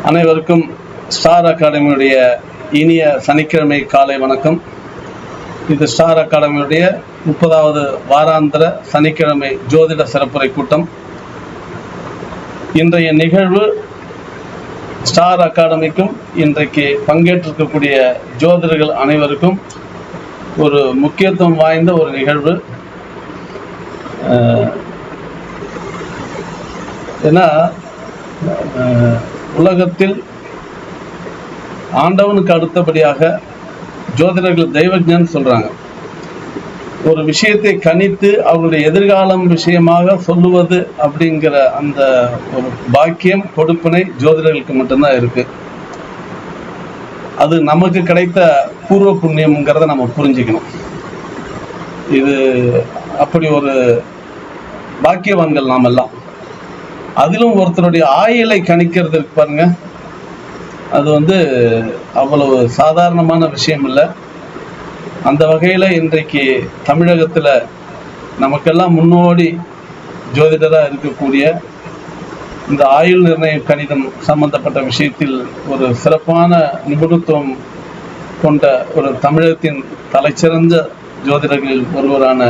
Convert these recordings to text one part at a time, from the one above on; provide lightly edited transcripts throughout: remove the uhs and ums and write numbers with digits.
அனைவருக்கும் ஸ்டார் அகாடமியுடைய இனிய சனிக்கிழமை காலை வணக்கம். இது ஸ்டார் அகாடமியுடைய 30வது வாராந்திர சனிக்கிழமை ஜோதிட சிறப்புரை கூட்டம். இன்றைய நிகழ்வு ஸ்டார் அகாடமிக்கும் இன்றைக்கு பங்கேற்றிருக்கக்கூடிய ஜோதிடர்கள் அனைவருக்கும் ஒரு முக்கியத்துவம் வாய்ந்த ஒரு நிகழ்வு. ஏன்னா உலகத்தில் ஆண்டவனுக்கு அடுத்தபடியாக ஜோதிடர்கள் தெய்வஜ்ஞன் சொல்றாங்க. ஒரு விஷயத்தை கணித்து அவருடைய எதிர்காலம் விஷயமாக சொல்லுவது அப்படிங்கிற அந்த ஒரு பாக்கியம் கொடுப்பினை ஜோதிடர்களுக்கு மட்டும்தான் இருக்கு. அது நமக்கு கிடைத்த பூர்வ புண்ணியம்ங்கிறத நம்ம புரிஞ்சுக்கணும். இது அப்படி ஒரு பாக்கியவான்கள் நாம் எல்லாம். அதிலும் ஒருத்தருடைய ஆயுளை கணிக்கிறதுக்கு பாருங்க, அது அவ்வளவு சாதாரணமான விஷயம் இல்லை. அந்த வகையில் இன்றைக்கு தமிழகத்தில் நமக்கெல்லாம் முன்னோடி ஜோதிடராக இருக்கக்கூடிய இந்த ஆயுள் நிர்ணய கணிதம் சம்பந்தப்பட்ட விஷயத்தில் ஒரு சிறப்பான நிபுணத்துவம் கொண்ட ஒரு தமிழகத்தின் தலைச்சிறந்த ஜோதிடர்களில் ஒருவரான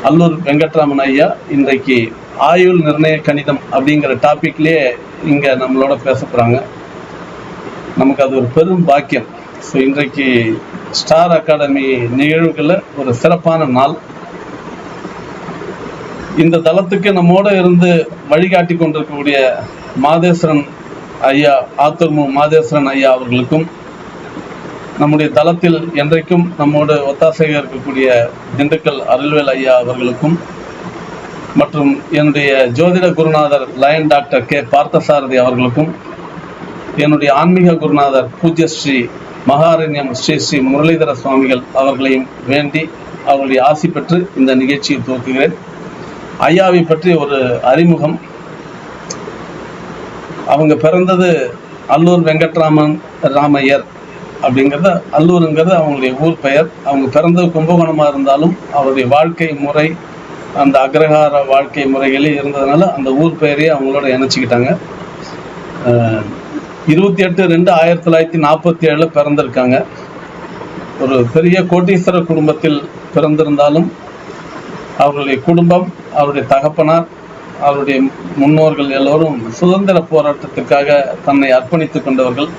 அல்லூர் வெங்கட்ராமன் ஐயா இன்றைக்கு ஆயுள் நிர்ணய கணிதம் அப்படிங்கிற டாபிக்லேயே இங்கே நம்மளோட பேச போகிறாங்க. நமக்கு அது ஒரு பெரும் பாக்கியம். ஸோ இன்றைக்கு ஸ்டார் அகாடமி நிகழ்வுகளில் ஒரு சிறப்பான நாள். இந்த தளத்துக்கு நம்மோட இருந்து வழிகாட்டி கொண்டிருக்கக்கூடிய மாதேஸ்வரன் ஐயா, ஆத்தூர் மாதேஸ்வரன் ஐயா அவர்களுக்கும், நம்முடைய தளத்தில் என்றைக்கும் நம்மோடு ஒத்தாசையாக இருக்கக்கூடிய திண்டுக்கல் அருள்வேல் ஐயா அவர்களுக்கும், மற்றும் என்னுடைய ஜோதிட குருநாதர் லயன் டாக்டர் கே பார்த்தசாரதி அவர்களுக்கும், என்னுடைய ஆன்மீக குருநாதர் பூஜ்ய ஸ்ரீ மகாரண்யம் ஸ்ரீ ஸ்ரீ முரளிதர சுவாமிகள் அவர்களையும் வேண்டி அவர்களுடைய ஆசி பெற்று இந்த நிகழ்ச்சியை துவக்குகிறேன். ஐயாவை பற்றி ஒரு அறிமுகம். அவங்க பிறந்தது அல்லூர் வெங்கட்ராமன் ராமையர் அப்படிங்கிறது, அல்லூருங்கிறது அவங்களுடைய ஊர் பெயர். அவங்க பிறந்தது கும்பகோணமாக இருந்தாலும் அவருடைய வாழ்க்கை முறை அந்த அக்ரஹார வாழ்க்கை முறைகளே இருந்ததுனால அந்த ஊர் பெயரையே அவங்களோட இணைச்சிக்கிட்டாங்க. 28/2/1947 பிறந்திருக்காங்க. ஒரு பெரிய கோட்டீஸ்வர குடும்பத்தில் பிறந்திருந்தாலும் அவருடைய குடும்பம், அவருடைய தகப்பனார், அவருடைய முன்னோர்கள் எல்லோரும் சுதந்திர போராட்டத்திற்காக தன்னை அர்ப்பணித்து கொண்டவர்கள்.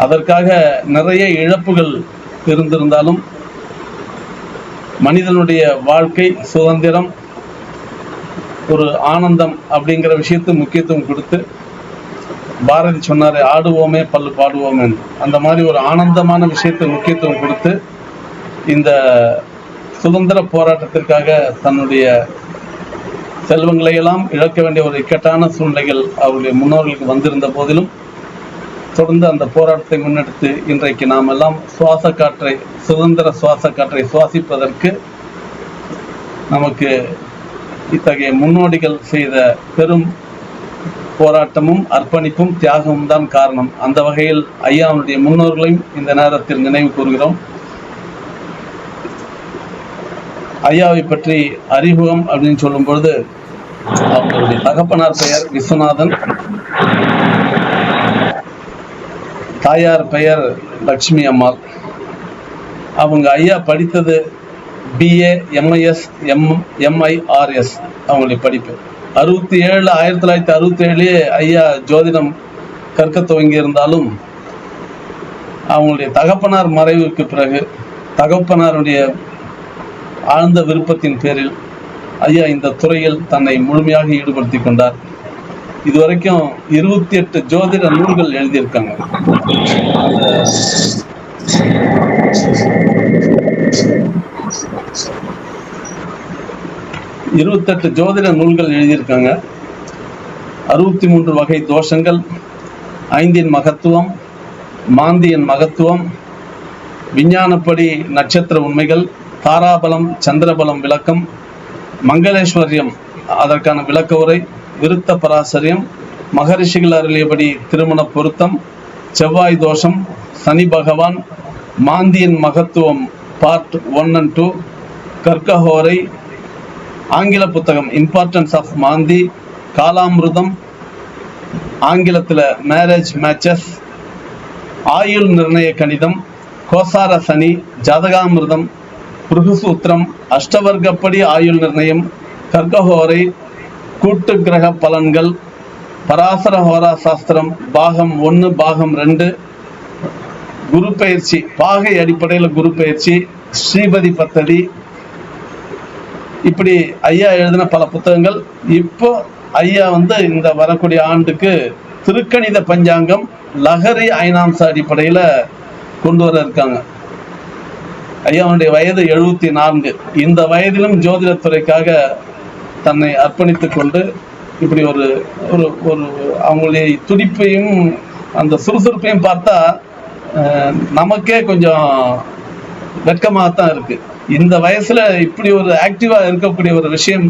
அதற்காக நிறைய இழப்புகள் இருந்திருந்தாலும் மனிதனுடைய வாழ்க்கை, சுதந்திரம், ஒரு ஆனந்தம் அப்படிங்கிற விஷயத்துக்கு முக்கியத்துவம் கொடுத்து, பாரதி சொன்னார், ஆடுவோமே பல்லு பாடுவோமே, அந்த மாதிரி ஒரு ஆனந்தமான விஷயத்துக்கு முக்கியத்துவம் கொடுத்து இந்த சுதந்திர போராட்டத்திற்காக தன்னுடைய செல்வங்களை எல்லாம் இழக்க வேண்டிய ஒரு இக்கட்டான சூழ்நிலைகள் அவருடைய முன்னோர்களுக்கு வந்திருந்த போதிலும் தொடர்ந்து அந்த போராட்டத்தை முன்னெடுத்து இன்றைக்கு நாம் எல்லாம் சுவாச காற்றை, சுதந்திர சுவாச காற்றை சுவாசிப்பதற்கு நமக்கு இத்தகைய முன்னோடிகள் செய்த பெரும் போராட்டமும் அர்ப்பணிப்பும் தியாகமும் தான் காரணம். அந்த வகையில் ஐயாவுடைய முன்னோர்களையும் இந்த நேரத்தில் நினைவு கூறுகிறோம். ஐயாவை பற்றி அறிமுகம் அப்படின்னு சொல்லும் பொழுது, அவர்களுடைய தகப்பனார் பெயர் விஸ்வநாதன், தாயார் பெயர் லட்சுமி அம்மாள். அவங்க ஐயா படித்தது BA MIS MIRS அவங்களுடைய படிப்பு. 1967 ஐயா ஜோதிடம் கற்க துவங்கி இருந்தாலும் அவங்களுடைய தகப்பனார் மறைவுக்கு பிறகு தகப்பனாருடைய ஆழ்ந்த விருப்பத்தின் பேரில் ஐயா இந்த துறையில் தன்னை முழுமையாக ஈடுபடுத்தி கொண்டார். இதுவரைக்கும் 28 ஜோதிட நூல்கள் எழுதியிருக்காங்க. 28 ஜோதிட நூல்கள் எழுதியிருக்காங்க. 63 வகை தோஷங்கள், 5 மகத்துவம், மாந்தியின் மகத்துவம், விஞ்ஞானப்படி நட்சத்திர உண்மைகள், தாராபலம் சந்திரபலம் விளக்கம், மங்களேஸ்வரியம் அதற்கான விளக்க உரை, விருத்த பராசரியம், மகரிஷிகள் அருளியபடி திருமண பொருத்தம், செவ்வாய் தோஷம், சனி பகவான், மாந்தியின் மகத்துவம் பார்ட் 1 and 2, கர்க்கஹோரை, ஆங்கில புத்தகம் இம்பார்ட்டன்ஸ் ஆஃப் மாந்தி, காலாமிருதம், ஆங்கிலத்தில் மேரேஜ் மேட்சஸ், ஆயுள் நிர்ணய கணிதம், கோசார சனி, ஜாதகாமிர்தம், புருகுசூத்திரம், அஷ்டவர்க்கப்படி ஆயுள் நிர்ணயம், கர்க்கஹோரை, கூட்டு கிரக பலன்கள், பராசர ஹோரா சாஸ்திரம் பாகம் 1 பாகம் 2, குரு பயிற்சி பாகை அடிப்படையில் குரு பயிற்சி, ஸ்ரீபதி பத்ததி, இப்படி ஐயா எழுதின பல புத்தகங்கள். இப்போ ஐயா இந்த வரக்கூடிய ஆண்டுக்கு திருக்கணித பஞ்சாங்கம் லஹரி ஐநாம்ச அடிப்படையில் கொண்டு வர இருக்காங்க. ஐயாவுடைய வயது 74. இந்த வயதிலும் ஜோதிடத்துறைக்காக தன்னை அர்ப்பணித்து கொண்டு இப்படி ஒரு ஒரு ஒரு அவங்களுடைய துடிப்பையும் அந்த சுறுசுறுப்பையும் பார்த்தா நமக்கே கொஞ்சம் வெட்கமாகத்தான் இருக்கு. இந்த வயசுல இப்படி ஒரு ஆக்டிவா இருக்கக்கூடிய ஒரு விஷயம்,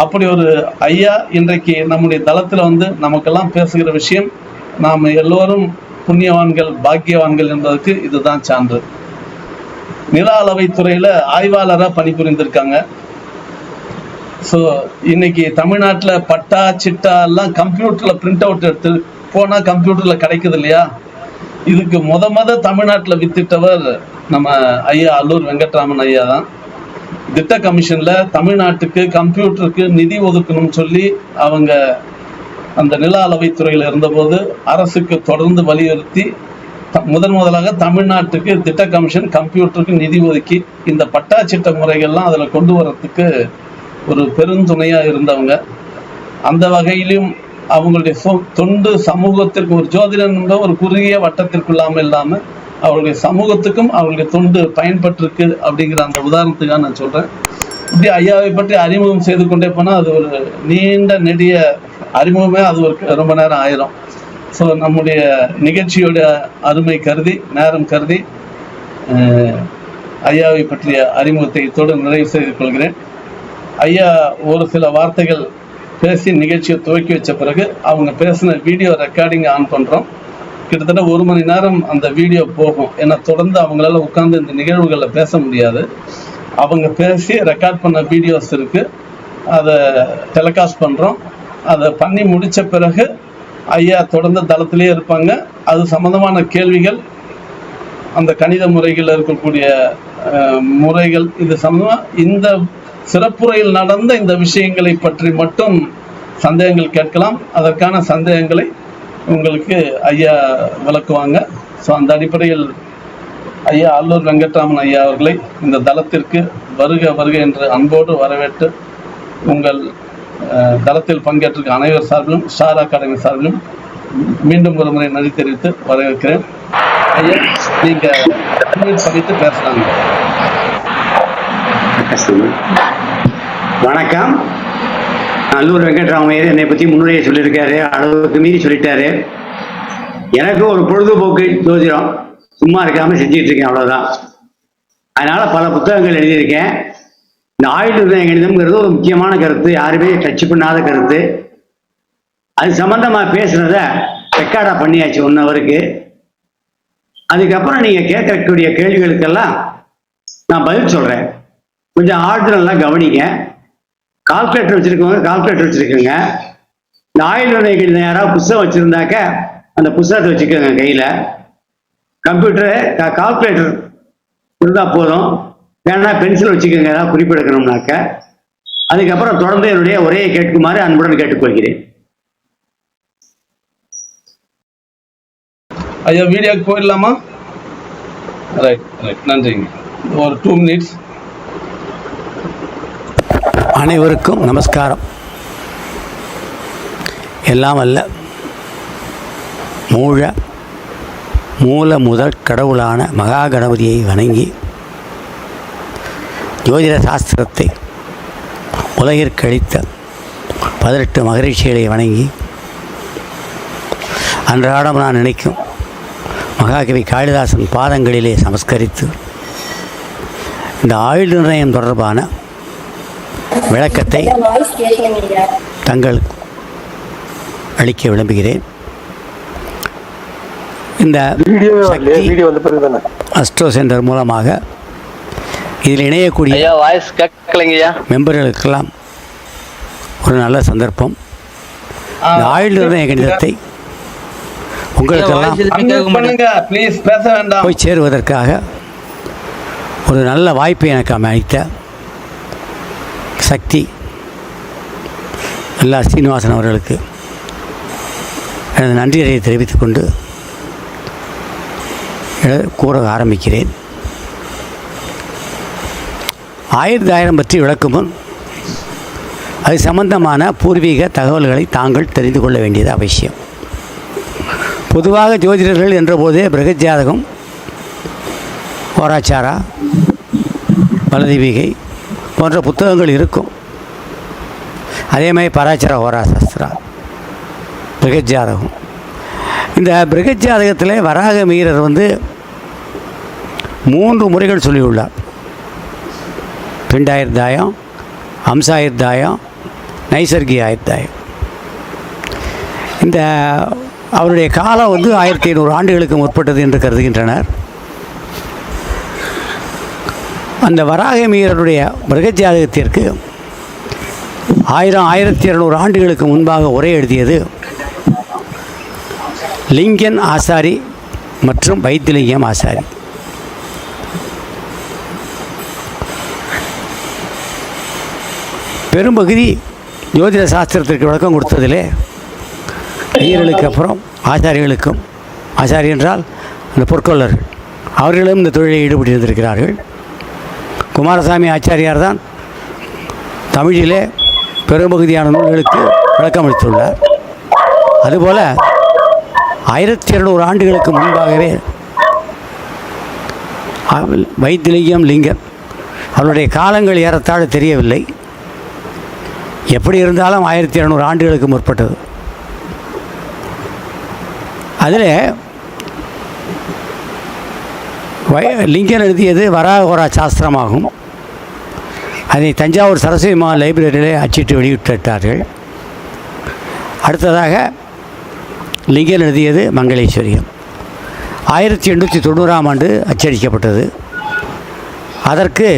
அப்படி ஒரு ஐயா இன்றைக்கு நம்முடைய தளத்துல நமக்கெல்லாம் பேசுகிற விஷயம், நாம் எல்லோரும் புண்ணியவான்கள் பாக்கியவான்கள் என்பதற்கு இதுதான் சான்று. நில அளவை துறையில ஆய்வாளராக பணிபுரிந்திருக்காங்க. ஸோ இன்னைக்கு தமிழ்நாட்டில் பட்டா சிட்டா எல்லாம் கம்ப்யூட்டர்ல பிரிண்ட் அவுட் எடுத்து போனா கம்ப்யூட்டர்ல கிடைக்குது இல்லையா? இதுக்கு முத தமிழ்நாட்டில் வித்திட்டவர் நம்ம ஐயா அல்லூர் வெங்கட்ராமன் ஐயா தான். திட்ட கமிஷன்ல தமிழ்நாட்டுக்கு கம்ப்யூட்டருக்கு நிதி ஒதுக்கணும்னு சொல்லி அவங்க அந்த நில அளவைத்துறையில் இருந்தபோது அரசுக்கு தொடர்ந்து வலியுறுத்தி முதலாக தமிழ்நாட்டுக்கு திட்ட கமிஷன் கம்ப்யூட்டருக்கு நிதி ஒதுக்கி இந்த பட்டாச்சிட்ட முறைகள்லாம் அதில் கொண்டு வரத்துக்கு ஒரு பெருந்துணையா இருந்தவங்க. அந்த வகையிலும் அவங்களுடைய தொண்டு சமூகத்திற்கு, ஒரு ஜோதிடன் ஒரு குறுகிய வட்டத்திற்குள்ளாமல் இல்லாமல் அவருடைய சமூகத்துக்கும் அவருடைய தொண்டு பயன்பட்டிருக்கு அப்படிங்கிற அந்த உதாரணத்துக்காக நான் சொல்றேன். இப்படி ஐயாவை பற்றி அறிமுகம் செய்து கொண்டே போனால் அது ஒரு நீண்ட நெடிய அறிமுகமே, அது ஒரு ரொம்ப நேரம் ஆயிரும். ஸோ நம்முடைய நிகழ்ச்சியோட அருமை கருதி, நேரம் கருதி ஐயாவை பற்றிய அறிமுகத்தை இத்தோடு நிறைவு செய்து கொள்கிறேன். ஐயா ஒரு சில வார்த்தைகள் பேசி நிகழ்ச்சியை துவக்கி வச்ச பிறகு அவங்க பேசின வீடியோ ரெக்கார்டிங் ஆன் பண்ணுறோம். கிட்டத்தட்ட 1 மணி நேரம் அந்த வீடியோ போகும். ஏன்னா தொடர்ந்து அவங்களால உட்கார்ந்து இந்த நிகழ்வுகளில் பேச முடியாது. அவங்க பேசி ரெக்கார்ட் பண்ண வீடியோஸ் இருக்குது, அதை டெலிகாஸ்ட் பண்ணுறோம். அதை பண்ணி முடித்த பிறகு ஐயா தொடர்ந்து தளத்திலே இருப்பாங்க. அது சம்பந்தமான கேள்விகள், அந்த கணித முறைகளில் இருக்கக்கூடிய முறைகள், இது சம்பந்தமாக இந்த சிறப்புரையில் நடந்த இந்த விஷயங்களை பற்றி மட்டும் சந்தேகங்கள் கேட்கலாம். அதற்கான சந்தேகங்களை உங்களுக்கு ஐயா விளக்குவாங்க. ஸோ அந்த அடிப்படையில் ஐயா அல்லூர் வெங்கட்ராமன் ஐயா அவர்களை இந்த தளத்திற்கு வருக வருக என்று அன்போடு வரவேற்று உங்கள் தளத்தில் பங்கேற்றிருக்க அனைவர் சார்பிலும் ஸ்டார் அகாடமி சார்பிலும் மீண்டும் ஒரு முறை நன்றி தெரிவித்து வரவேற்கிறேன். ஐயா, நீங்க பண்ணிட்டு பேசலாங்க. வணக்கம். அல்லூர் வெங்கட்ராமையர் என்னை பற்றி முன்னுரையை சொல்லியிருக்காரு, அளவுக்கு மீறி சொல்லிட்டாரு. எனக்கு ஒரு பொழுதுபோக்கு ஜோதிடம், சும்மா இருக்காமல் செஞ்சுட்டு இருக்கேன், அவ்வளோதான். அதனால பல புத்தகங்கள் எழுதியிருக்கேன். இந்த ஆயுள் நிர்ணய கணிதம்ங்கிறது ஒரு முக்கியமான கருத்து, யாருமே டச் பண்ணாத கருத்து. அது சம்பந்தமாக பேசுனத ரெக்கார்டாக பண்ணியாச்சு 1 ஹவருக்கு. அதுக்கப்புறம் நீங்கள் கேட்கக்கூடிய கேள்விகளுக்கெல்லாம் நான் பதில் சொல்கிறேன். கொஞ்சம் ஆழ்ந்து கவனிங்க. கால்குலேட்டர் வச்சிருக்கவங்க கால்குலேட்டர் வச்சிருக்கோங்க. இந்த ஆயுள் நிர்ணய கணிதம் யாராவது புத்தகம் வச்சிருந்தாக்க அந்த புத்தகத்தை வச்சுக்கோங்க கையில். கம்ப்யூட்டரு கால்குலேட்டர் இருந்தால் போதும், வேணா பென்சில் வச்சுக்கோங்க ஏதாவது குறிப்பெடுக்கணும்னாக்க. அதுக்கப்புறம் தொடர்ந்து என்னுடைய உரையை கேட்குமாறு அன்புடன் கேட்டுக்கொள்கிறேன். ஐயா, வீடியோக்கு போயிடலாமா? ரைட் ரைட், நன்றிங்க. ஒரு 2 minutes. அனைவருக்கும் நமஸ்காரம். எல்லாம் அல்ல மூல முதல் கடவுளான மகா கணபதியை வணங்கி ஜோதிட சாஸ்திரத்தை உலகிற்கு அளித்த 18 மகரிஷிகளை வணங்கி அன்றாடம் நான் நினைக்கும் மகாகவி காளிதாசன் பாதங்களிலே நமஸ்கரித்து இந்த ஆயுள் நிர்ணயம் தொடர்பான விளக்கத்தை தங்கள் அளிக்க விரும்புகிறேன். இந்த அஸ்ட்ரோ சென்டர் மூலமாக இதில் இணையக்கூடிய மெம்பர்களுக்கெல்லாம் ஒரு நல்ல சந்தர்ப்பம். இந்த ஆயுள் நிர்ணய கணிதத்தை உங்களுக்கெல்லாம் unmute பண்ணுங்க ப்ளீஸ், பேச வேண்டாம். போய் சேருவதற்காக ஒரு நல்ல வாய்ப்பை எனக்கு அமைத்த சக்தி எல்லா சீனிவாசன் அவர்களுக்கு எனது நன்றியை தெரிவித்துக் கொண்டு கூற ஆரம்பிக்கிறேன். 1000 பற்றி விளக்கும் முன் அது சம்பந்தமான பூர்வீக தகவல்களை தாங்கள் தெரிந்து கொள்ள வேண்டியது அவசியம். பொதுவாக ஜோதிடர்கள் என்றபோதே பிரகஜாதகம், ஓராச்சாரா, பலதீபிகை போன்ற புத்தகங்கள் இருக்கும். அதே மாதிரி பராச்சார ஓராசாஸ்திரா, பிரகஜாதகம். இந்த பிரகஜாதகத்தில் வராக மீரர் 3 முறைகள் சொல்லியுள்ளார். பிண்டாயுர்தாயம், அம்சாயுர்தாயம், நைசர்கியாயுர்தாயம். இந்த அவருடைய காலம் 1500 ஆண்டுகளுக்கு முற்பட்டது என்று கருதுகின்றனர். அந்த வராக மீரருடைய மிருகஜாதகத்திற்கு 1200 ஆண்டுகளுக்கு முன்பாக உரை எழுதியது லிங்கன் ஆசாரி மற்றும் வைத்திலிங்கம் ஆசாரி. பெரும்பகுதி ஜோதிட சாஸ்திரத்திற்கு விளக்கம் கொடுத்ததிலே ஐயர்களுக்கு அப்புறம் ஆச்சாரிகளுக்கும், ஆச்சாரி என்றால் அந்த பொற்கொள்ளர்கள், அவர்களும் இந்த தொழிலில் ஈடுபட்டிருந்திருக்கிறார்கள். குமாரசாமி ஆச்சாரியார் தான் தமிழிலே பெரும்பகுதியான நூல்களுக்கு விளக்கம் அளித்துள்ளார். அதுபோல் 1200 ஆண்டுகளுக்கு முன்பாகவே வைத்திலிங்கம், லிங்கன் அவருடைய காலங்கள் ஏறத்தாழ தெரியவில்லை. எப்படி இருந்தாலும் 1200 ஆண்டுகளுக்கு முற்பட்டது. அதில் லிங்கன் எழுதியது வராகோரா சாஸ்திரமாகும். அதை தஞ்சாவூர் சரஸ்வதி மகா லைப்ரரியிலே அச்சிட்டு வெளியிட்டார்கள். அடுத்ததாக லிங்கன் எழுதியது மங்களேஸ்வரியம் 1890ஆம் ஆண்டு அச்சடிக்கப்பட்டது. அதற்கு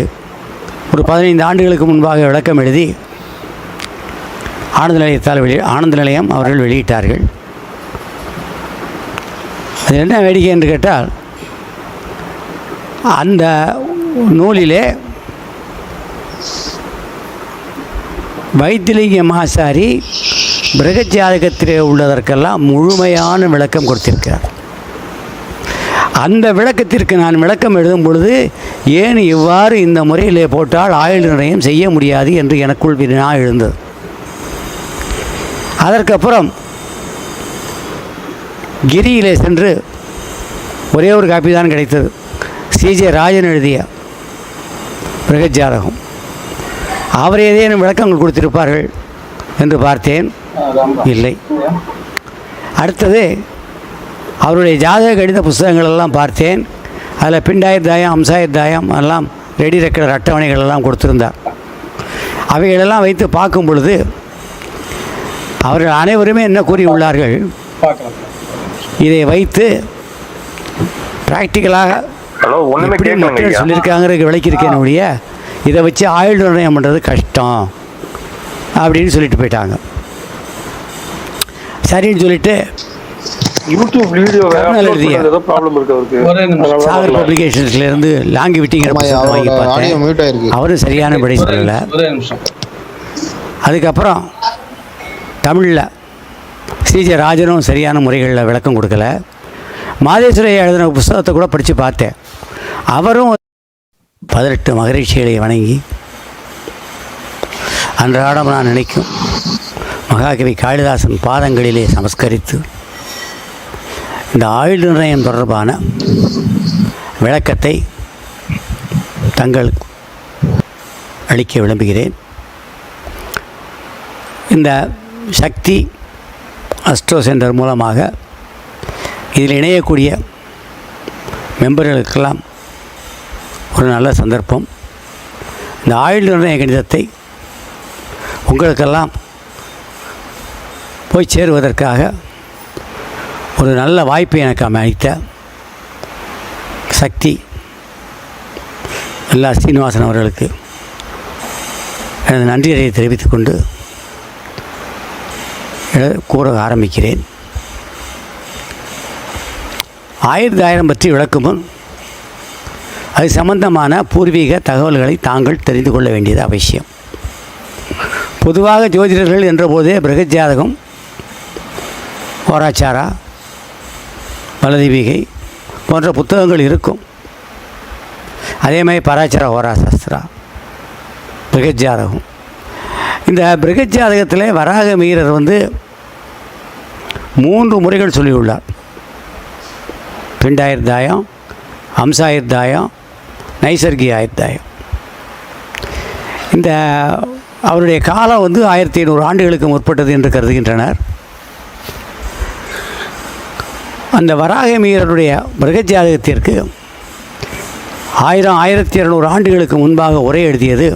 ஒரு 15 ஆண்டுகளுக்கு முன்பாக விளக்கம் எழுதி ஆனந்த நிலையம் அவர்கள் வெளியிட்டார்கள். அது என்ன வேடிக்கை என்று கேட்டால், அந்த நூலிலே வைத்திலிங்கம் ஆசாரி பிரகஜாதகத்திலே உள்ளதற்கெல்லாம் முழுமையான விளக்கம் கொடுத்திருக்கிறார். அந்த விளக்கத்திற்கு நான் விளக்கம் எழுதும் பொழுது, ஏன் இவ்வாறு இந்த முறையிலே போட்டால் ஆயுள் நிர்ணயம் செய்ய முடியாது என்று எனக்குள் வினா எழுந்தது. அதற்கப்புறம் கிரியிலே சென்று ஒரே ஒரு காப்பி தான் கிடைத்தது, சிஜே ராஜன் எழுதிய பிரகஜாதகம். அவர் ஏதேனும் விளக்கங்கள் கொடுத்திருப்பார்கள் என்று பார்த்தேன், இல்லை. அடுத்தது அவருடைய ஜாதக கணித புஸ்தகங்கள் எல்லாம் பார்த்தேன். அதில் பிண்டாயுர்தாயம், அம்சாயுர்தாயம் எல்லாம் ரெடி ரெக்கடர் அட்டவணைகள் எல்லாம் கொடுத்திருந்தார். அவைகளெல்லாம் வைத்து பார்க்கும் பொழுது அவர்கள் அனைவருமே என்ன கூறியுள்ளார்கள், இதை வைத்து ப்ராக்டிக்கலாக மக்கள் சொல்லியிருக்காங்கிறதுக்கு விளக்கியிருக்கேன் ஒழிய இதை வச்சு ஆயுள் நிர்ணயம் பண்ணுறது கஷ்டம் அப்படின்னு சொல்லிட்டு போயிட்டாங்க. சரின்னு சொல்லிட்டு யூடியூப் வீடியோ ஏதோ ப்ராப்ளம் இருக்கு அவருக்கு. சாகர் பப்ளிகேஷன்ஸ்லேருந்து லாங்கிவிட்டிங்கிற புத்தகம் வாங்கி பார்த்தேன். அவரும் சரியான விடை சொல்லலை. அதுக்கப்புறம் தமிழில் சிஜே ராஜனும் சரியான முறைகளில் விளக்கம் கொடுக்கல. மாதேஸ்வரையை எழுதின புஸ்தகத்தை கூட படித்து பார்த்தேன். அவரும் 18 மகரிஷிகளை வணங்கி அன்றாடம் நான் நினைக்கும் மகாகவி காளிதாசன் பாதங்களிலே நமஸ்கரித்து இந்த ஆயுள் நிர்ணயம் தொடர்பான விளக்கத்தை தங்கள் அளிக்க விரும்புகிறேன். இந்த சக்தி அஸ்ட்ரோ சென்டர் மூலமாக இதில் இணையக்கூடிய மெம்பர்களுக்கெல்லாம் ஒரு நல்ல சந்தர்ப்பம். இந்த ஆயுள் நிர்ணய கணிதத்தை உங்களுக்கெல்லாம் போய் சேருவதற்காக ஒரு நல்ல வாய்ப்பை எனக்கு அமைத்த சக்தி எல்லா சீனிவாசன் அவர்களுக்கு எனது நன்றியை தெரிவித்துக் கொண்டு கூற ஆரம்பிக்கிறேன். 1000 பற்றி விளக்கும் முன் அது சம்பந்தமான பூர்வீக தகவல்களை தாங்கள் தெரிந்து கொள்ள வேண்டியது அவசியம். பொதுவாக ஜோதிடர்கள் என்ற போதே பிருகஜாதகம், ஓராச்சாரா, பலதீபிகை போன்ற புத்தகங்கள் இருக்கும். அதே மாதிரி பராச்சர ஓராசாஸ்திரா, பிருகஜாதகம். இந்த பிருகஜாதகத்தில் வராக மீரர் 3 முறைகள் சொல்லியுள்ளார். பிண்டாயுர்தாயம், அம்சாயுர்தாயம், நைசர்கியாயுர்தாயம். இந்த அவருடைய காலம் 1500 ஆண்டுகளுக்கு முற்பட்டது என்று கருதுகின்றனர். அந்த வராக மீரருடைய பிருகஜாதகத்திற்கு 1200 ஆண்டுகளுக்கு முன்பாக உரை எழுதியது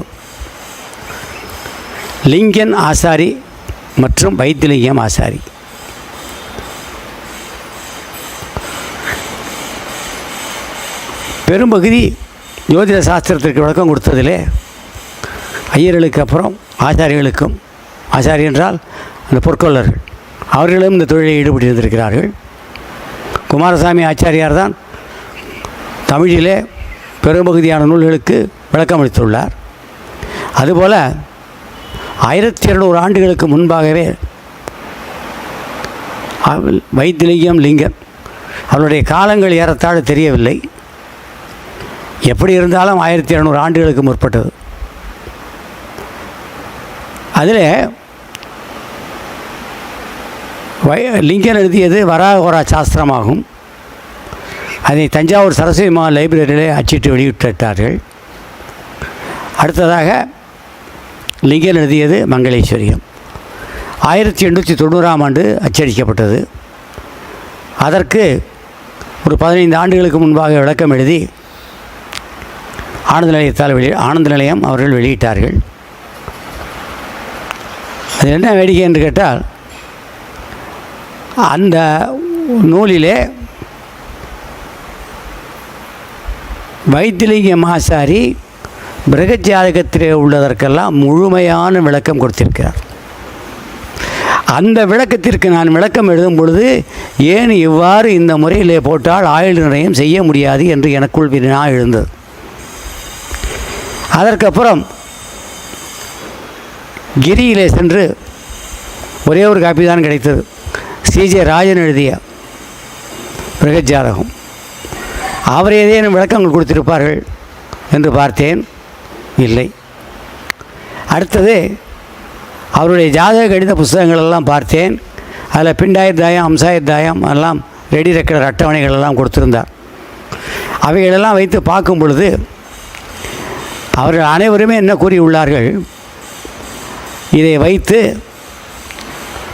லிங்கன் ஆசாரி மற்றும் வைத்திலிங்கம் ஆசாரி. பெரும்பகுதி ஜோதிட சாஸ்திரத்திற்கு விளக்கம் கொடுத்ததிலே ஐயர்களுக்கு அப்புறம் ஆச்சாரிகளுக்கும், ஆச்சாரி என்றால் அந்த பொற்கொள்ளர்கள், அவர்களும் இந்த தொழிலில் ஈடுபட்டிருந்திருக்கிறார்கள். குமாரசாமி ஆச்சாரியார் தான் தமிழிலே பெரும்பகுதியான நூல்களுக்கு விளக்கம் அளித்துள்ளார். அதுபோல் 1200 ஆண்டுகளுக்கு முன்பாகவே வைத்திலிங்கம், லிங்கன் அவருடைய காலங்கள் ஏறத்தாழ தெரியவில்லை. எப்படி இருந்தாலும் 1200 ஆண்டுகளுக்கு முற்பட்டது. அதில் லிங்கன் எழுதியது வராகோரா சாஸ்திரமாகும். அதை தஞ்சாவூர் சரஸ்வதி மகா லைப்ரரியிலே அச்சிட்டு வெளியிட்டார்கள். அடுத்ததாக லிங்கன் எழுதியது மங்களேஸ்வரியம் 1890ஆம் ஆண்டு அச்சடிக்கப்பட்டது. அதற்கு ஒரு 15 ஆண்டுகளுக்கு முன்பாக விளக்கம் எழுதி ஆனந்த நிலையம் அவர்கள் வெளியிட்டார்கள். அது என்ன வேடிக்கை என்று கேட்டால், அந்த நூலிலே வைத்திலிங்கம் ஆசாரி பிருகஜாதகத்திலே உள்ளதற்கெல்லாம் முழுமையான விளக்கம் கொடுத்திருக்கிறார். அந்த விளக்கத்திற்கு நான் விளக்கம் எழுதும் பொழுது, ஏன் இவ்வாறு இந்த முறையிலே போட்டால் ஆயுள் நிர்ணயம் செய்ய முடியாது என்று எனக்குள் வினா எழுந்தது. அதற்கப்புறம் கிரியிலே சென்று ஒரே ஒரு காப்பி தான் கிடைத்தது, சிஜே ராஜன் எழுதிய பிருகஜாதகம். அவர் ஏதேனும் விளக்கங்கள் கொடுத்திருப்பார்கள் என்று பார்த்தேன், இல்லை. அடுத்தது அவருடைய ஜாதக கணித புஸ்தகங்கள் எல்லாம் பார்த்தேன். அதில் பிண்டாயுர்தாயம், அம்சாயுர்தாயம் எல்லாம் ரெடி ரெக்கார்டர் அட்டவணைகள் எல்லாம் கொடுத்திருந்தார். அவைகளெல்லாம் வைத்து பார்க்கும் பொழுது அவர்கள் அனைவருமே என்ன கூறியுள்ளார்கள், இதை வைத்து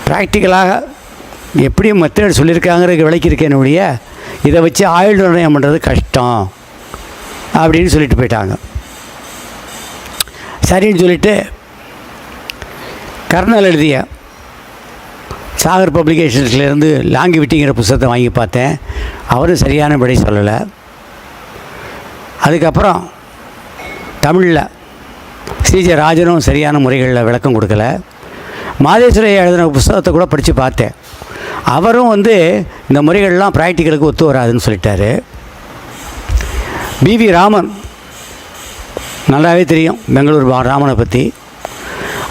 ப்ராக்டிக்கலாக எப்படியும் மெத்தட் சொல்லியிருக்காங்கிறது விளக்கியிருக்கேன் ஒழிய இதை வச்சு ஆயுள் நிர்ணயம் பண்ணுறது கஷ்டம் அப்படின்னு சொல்லிட்டு போயிட்டாங்க. சரின்னு சொல்லிட்டு கர்னல் எழுதிய சாகர் பப்ளிகேஷன்ஸ்லேருந்து லாங்கிவிட்டிங்கிற புத்தகத்தை வாங்கி பார்த்தேன். அவரும் சரியான விடை சொல்லலை. அதுக்கப்புறம் தமிழில் சிஜே ராஜனும் சரியான முறைகளில் விளக்கம் கொடுக்கல. மாதேஸ்வரையா எழுதின புத்தகத்தை கூட படித்து பார்த்தேன். அவரும் இந்த முறைகள்லாம் ப்ராக்டிக்கலுக்கு ஒத்து வராதுன்னு சொல்லிட்டார். பிவி ராமன் நல்லாவே தெரியும் பெங்களூர் ராமனை பற்றி.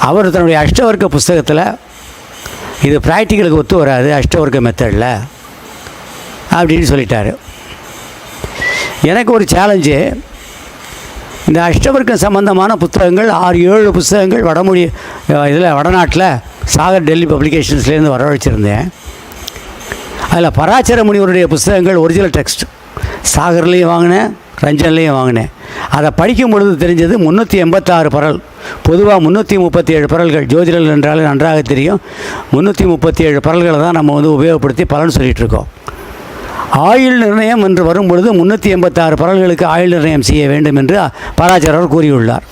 அவர் தன்னுடைய அஷ்டவர்க்க புஸ்தகத்தில் இது ப்ராக்டிக்கலுக்கு ஒத்து வராது அஷ்டவர்க்க மெத்தடில் அப்படின்னு சொல்லிட்டார். எனக்கு ஒரு சேலஞ்சு, இந்த அஷ்டவர்க்கம் சம்பந்தமான புத்தகங்கள் 6-7 புத்தகங்கள் வடமொழி இதில் வடநாட்டில் சாகர் டெல்லி பப்ளிகேஷன்ஸ்லேருந்து வரவழைச்சிருந்தேன். அதில் பராச்சர முனிவருடைய புத்தகங்கள் ஒரிஜினல் டெக்ஸ்ட் சாகர்லேயும் வாங்கினேன், ரஞ்சன்லேயும் வாங்கினேன். அதை படிக்கும் பொழுது தெரிஞ்சது 386 பரல். பொதுவாக 337 பரல்கள் ஜோதிடர்கள் என்றாலும் நன்றாக தெரியும். 337 பரல்களை தான் நம்ம உபயோகப்படுத்தி பலன் சொல்லிகிட்ருக்கோம். ஆயுள் நிர்ணயம் என்று வரும்பொழுது 386 பரல்களுக்கு ஆயுள் நிர்ணயம் செய்ய வேண்டும் என்று பராச்சரர் கூறியுள்ளார்.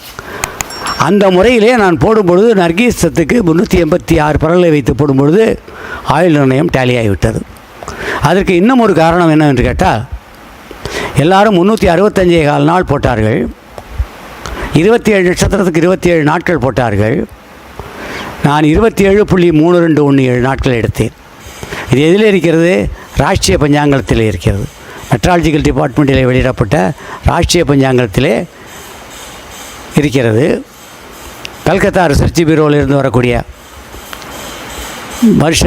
அந்த முறையிலே நான் போடும்பொழுது நர்கீசத்துக்கு 386 பரல்களை வைத்து போடும்பொழுது ஆயுள் நிர்ணயம் டேலி ஆகிவிட்டது. அதற்கு இன்னும் ஒரு காரணம் என்னவென்று கேட்டால், எல்லாரும் 365 நாள் போட்டார்கள். 27 நட்சத்திரத்துக்கு 27 நாட்கள் போட்டார்கள். நான் 27.327 நாட்கள் எடுத்தேன். இது எதில் இருக்கிறது? ராஷ்ட்ரிய பஞ்சாங்கத்தில் இருக்கிறது. மெட்ராலஜிக்கல் டிபார்ட்மெண்ட்டில் வெளியிடப்பட்ட ராஷ்ட்ரிய பஞ்சாங்கத்திலே இருக்கிறது. கல்கத்தா ரிசர்ச் பியூரோவில் இருந்து வரக்கூடிய வருஷ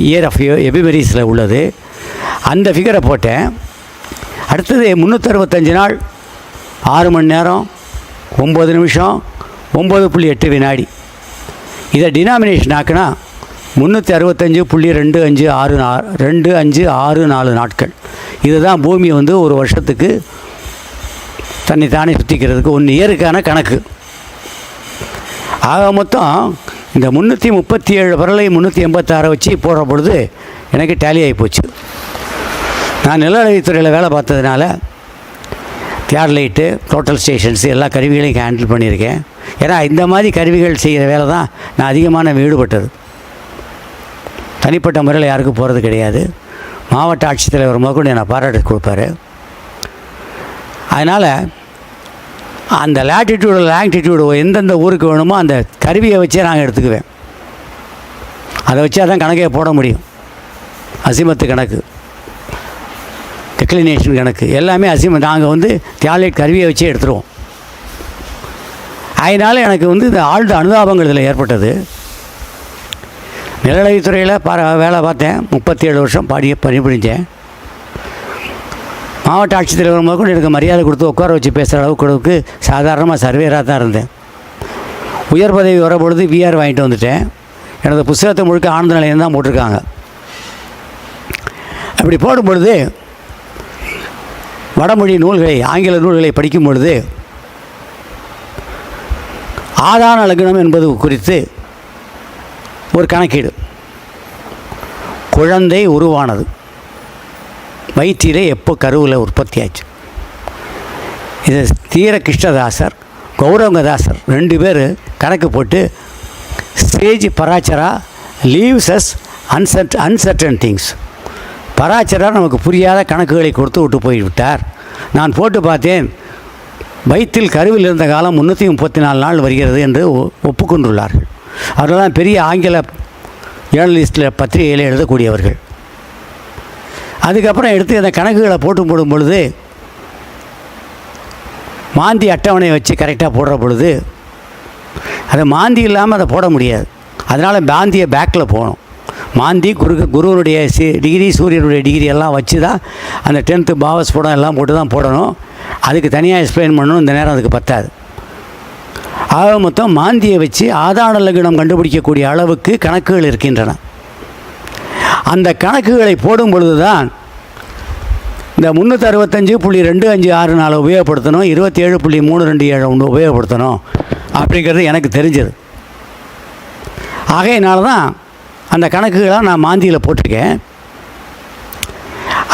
இயர் ஆஃப் எபிமெரிஸில் உள்ளது. அந்த ஃபிகரை போட்டேன். அடுத்தது 365 நாள் 6 மணி நேரம் 9 நிமிஷம் 9.8 வினாடி. இதை டினாமினேஷன் ஆக்கினா 365.2564 நாட்கள். இதுதான் பூமி வந்து ஒரு வருஷத்துக்கு தன்னை தானே சுற்றிக்கிறதுக்கு 1 இயருக்கான கணக்கு. ஆக மொத்தம் இந்த 337 பரலை 386 வச்சு போடுற பொழுது எனக்கு டேலி ஆகி போச்சு. நான் நிலநடுத்துறையில் வேலை பார்த்ததுனால தியார்லைட்டு, டோட்டல் ஸ்டேஷன்ஸு எல்லா கருவிகளையும் ஹேண்டில் பண்ணியிருக்கேன். ஏன்னா இந்த மாதிரி கருவிகள் செய்கிற வேலை தான் நான் அதிகமான ஈடுபட்டது. தனிப்பட்ட முறையில் யாருக்கும் போகிறது கிடையாது. மாவட்ட ஆட்சித்தலைவர் முதற்கொண்டு என்னை பாராட்டு கொடுப்பாரு. அதனால் அந்த லேட்டிடியூடு லாங்கிடியூடு எந்தெந்த ஊருக்கு வேணுமோ அந்த கருவியை வச்சே நாங்கள் எடுத்துக்குவேன். அதை வச்சா தான் கணக்கே போட முடியும். அசிமத்து கணக்கு, டிக்ளினேஷன் கணக்கு எல்லாமே நாங்கள் வந்து தியாலைட் கருவியை வச்சே எடுத்துருவோம். அதனால் எனக்கு வந்து இந்த ஆழ்ந்த அனுதாபங்கள் இதில் ஏற்பட்டது. நிலநடுத்துறையில் வேலை பார்த்தேன். 37 வருஷம் பணிபுரிஞ்சேன். மாவட்ட ஆட்சித்தலைவர் முதற்கொண்டு எனக்கு மரியாதை கொடுத்து உட்கார வச்சு பேசுகிற அளவுக்கு சாதாரணமாக சர்வேராக தான் இருந்தேன். உயர் பதவி வரப்பொழுது விஆர் வாங்கிட்டு வந்துட்டேன். எனது புத்தகத்தை முழுக்க ஆனந்த நிலையம் தான் போட்டிருக்காங்க. அப்படி போடும் பொழுது வடமொழி நூல்களை, ஆங்கில நூல்களை படிக்கும் பொழுது ஆதான லக்னம் என்பது குறித்து ஒரு கணக்கீடு. குழந்தை உருவானது வயிற்றிலே எப்போ கருவில் உற்பத்தி ஆச்சு. இது தீர கிருஷ்ணதாசர், கௌரவங்கதாசர் 2 பேர் கணக்கு போட்டு stage Parashara leaves as uncertain things. Parashara நமக்கு புரியாத கணக்குகளை கொடுத்து விட்டு போய்விட்டார். நான் போட்டு பார்த்தேன். வயிற்றில் கருவில் இருந்த காலம் 334 நாள் வருகிறது என்று ஒப்புக்கொண்டுள்ளார்கள். அவர்களெல்லாம் பெரிய ஆங்கில ஜேர்னலிஸ்டில் பத்திரிகையில் எழுதக்கூடியவர்கள். அதுக்கப்புறம் எடுத்து அந்த கணக்குகளை போடும் பொழுது மாந்தி அட்டவணை வச்சு கரெக்டாக போடுற பொழுது அதை மாந்தி இல்லாமல் அதை போட முடியாது. அதனால் மாந்தியை பேக்கில் போகணும். மாந்தி குருவனுடைய டிகிரி, சூரியனுடைய டிகிரி எல்லாம் வச்சு தான் அந்த 10th பாவஸ்போடம் எல்லாம் போட்டு தான் போடணும். அதுக்கு தனியாக எக்ஸ்பிளைன் பண்ணணும். இந்த நேரம் அதுக்கு பத்தாது. ஆக மொத்தம் மாந்தியை வச்சு ஆதான லக்னம் கண்டுபிடிக்கக்கூடிய அளவுக்கு கணக்குகள் இருக்கின்றன. அந்த கணக்குகளை போடும் பொழுது தான் இந்த 365.2564 உபயோகப்படுத்தணும், 27.327 உபயோகப்படுத்தணும் அப்படிங்கிறது எனக்கு தெரிஞ்சது. ஆகையினால தான் அந்த கணக்குகளாக நான் மாந்தியில் போட்டிருக்கேன்.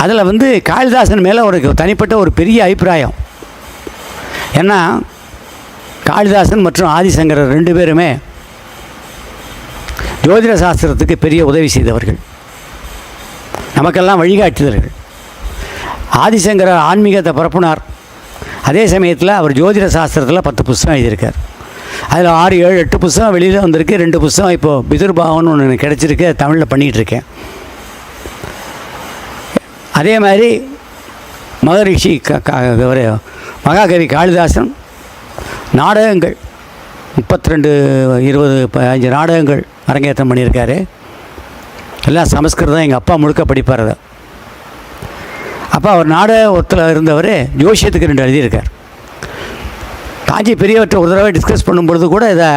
அதில் வந்து காளிதாசன் மேலே ஒரு தனிப்பட்ட ஒரு பெரிய அபிப்பிராயம். ஏன்னா காளிதாசன் மற்றும் ஆதிசங்கரர் 2 பேருமே ஜோதிட சாஸ்திரத்துக்கு பெரிய உதவி செய்தவர்கள், நமக்கெல்லாம் வழிகாட்டுதல்கள். ஆதிசங்கரர் ஆன்மீகத்தை பரப்புனார். அதே சமயத்தில் அவர் ஜோதிட சாஸ்திரத்தில் 10 புஸ்தகம் எழுதியிருக்கார். அதில் 6, 7, 8 புஸ்தகம் வெளியில் வந்திருக்கு. 2 புஸ்தகம் இப்போது பிதுர்பாவன்னு ஒன்று கிடச்சிருக்கு, தமிழில் பண்ணிகிட்ருக்கேன். அதே மாதிரி மகரிஷி மகாகவி காளிதாசன் நாடகங்கள் 32, 20, 15 நாடகங்கள் அரங்கேற்றம் பண்ணியிருக்காரு. எல்லாம் சமஸ்கிருதம். எங்கள் அப்பா முழுக்க படிப்பார். அதை அப்போ அவர் நாடகத்தில் இருந்தவர் ஜோசியத்துக்கு 2 எழுதியிருக்கார். காஞ்சி பெரியவற்றை ஒரு தடவை டிஸ்கஸ் பண்ணும்பொழுது கூட இதை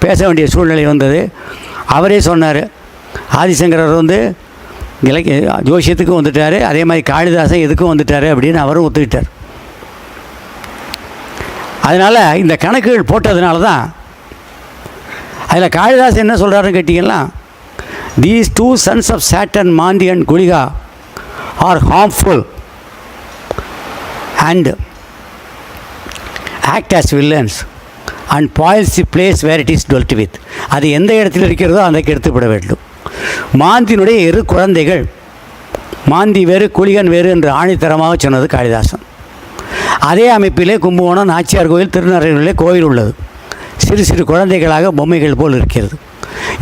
பேச வேண்டிய சூழ்நிலை வந்தது. அவரே சொன்னார், ஆதிசங்கரர் வந்து ஜோசியத்துக்கும் வந்துட்டார், அதே மாதிரி காளிதாசன் எதுக்கும் வந்துட்டார் அப்படின்னு அவரும் ஒத்துக்கிட்டார். அதனால் இந்த கணக்குகள் போட்டதுனால தான் அதில் காளிதாசன் என்ன சொல்கிறாருன்னு கேட்டிங்கன்னா, these 2 sons of Saturn, Mandi and Gulika are harmful and act as villains and spoils the place where it is dwelt with. அது எந்த இடத்தில் இருக்கிறதோ அன்றைக்கு எடுத்துவிட வேண்டும். மாந்தியினுடைய 2 குழந்தைகள், மாந்தி வேறு குளிகன் வேறு என்று ஆணித்தரமாக சொன்னது காளிதாசன். அதே அமைப்பிலே கும்பகோணம் நாச்சியார் கோயில், திருநறையூரிலே கோயில் உள்ளது. சிறு சிறு குழந்தைகளாக பொம்மைகள் போல் இருக்கிறது.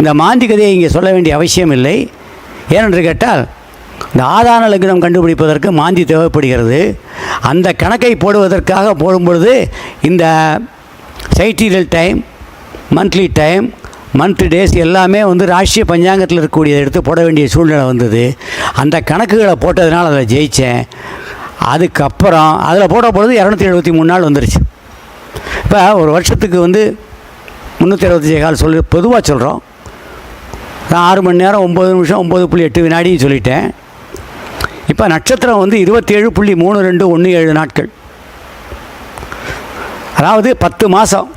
இந்த மாந்தி கதையை இங்கே சொல்ல வேண்டிய அவசியம் இல்லை. ஏனென்று கேட்டால் இந்த ஆதான லக்னம் கண்டுபிடிப்பதற்கு மாந்தி தேவைப்படுகிறது. அந்த கணக்கை போடுவதற்காக போடும்பொழுது இந்த sidereal time, monthly time, month days எல்லாமே வந்து ராஷ்ட்ரிய பஞ்சாங்கத்தில் இருக்கக்கூடியதை எடுத்து போட வேண்டிய சூழ்நிலை வந்தது. அந்த கணக்குகளை போட்டதுனால அதில் ஜெயித்தேன். அதுக்கப்புறம் அதில் போட பொழுது 273 நாள் வந்துருச்சு. இப்போ ஒரு வருஷத்துக்கு வந்து 365 கால் சொல்லி பொதுவாக சொல்கிறோம். நான் 6 மணி நேரம் 9 நிமிஷம் 9.8 வினாடின்னு சொல்லிட்டேன். இப்போ நட்சத்திரம் வந்து 27.3217 நாட்கள், அதாவது 10 மாதம்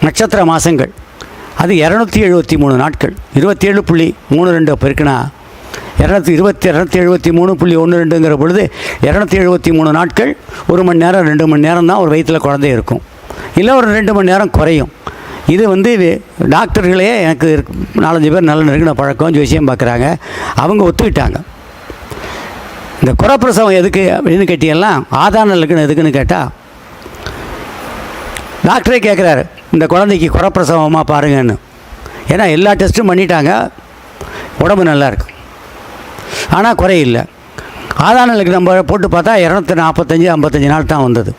நட்சத்திர மாதங்கள். அது 273 நாட்கள். 27.32 பெருக்குனா 273.12ங்கிற பொழுது 273 நாட்கள். 1 மணி நேரம் 2 மணி நேரம் தான் ஒரு வயிற்றில் குழந்தை இருக்கும், இல்லை ஒரு 2 மணி நேரம் குறையும். இது வந்து டாக்டர்களே எனக்கு 4-5 பேர் நல்ல நெருங்கின பழக்கம் ஜோசியம் பார்க்குறாங்க, அவங்க ஒத்துக்கிட்டாங்க. இந்த குறப்பிரசவம் எதுக்கு அப்படின்னு கேட்டீங்கலாம், ஆதான லக்னம் எதுக்குன்னு கேட்டால் டாக்டரே கேட்குறாரு இந்த குழந்தைக்கு குறப்பிரசவமாக பாருங்கன்னு. ஏன்னா எல்லா டெஸ்ட்டும் பண்ணிட்டாங்க, உடம்பு நல்லா இருக்கு, ஆனால் குறையில்லை. ஆதான லக்னம் போட்டு பார்த்தா 245-55 நாள் தான் வந்தது.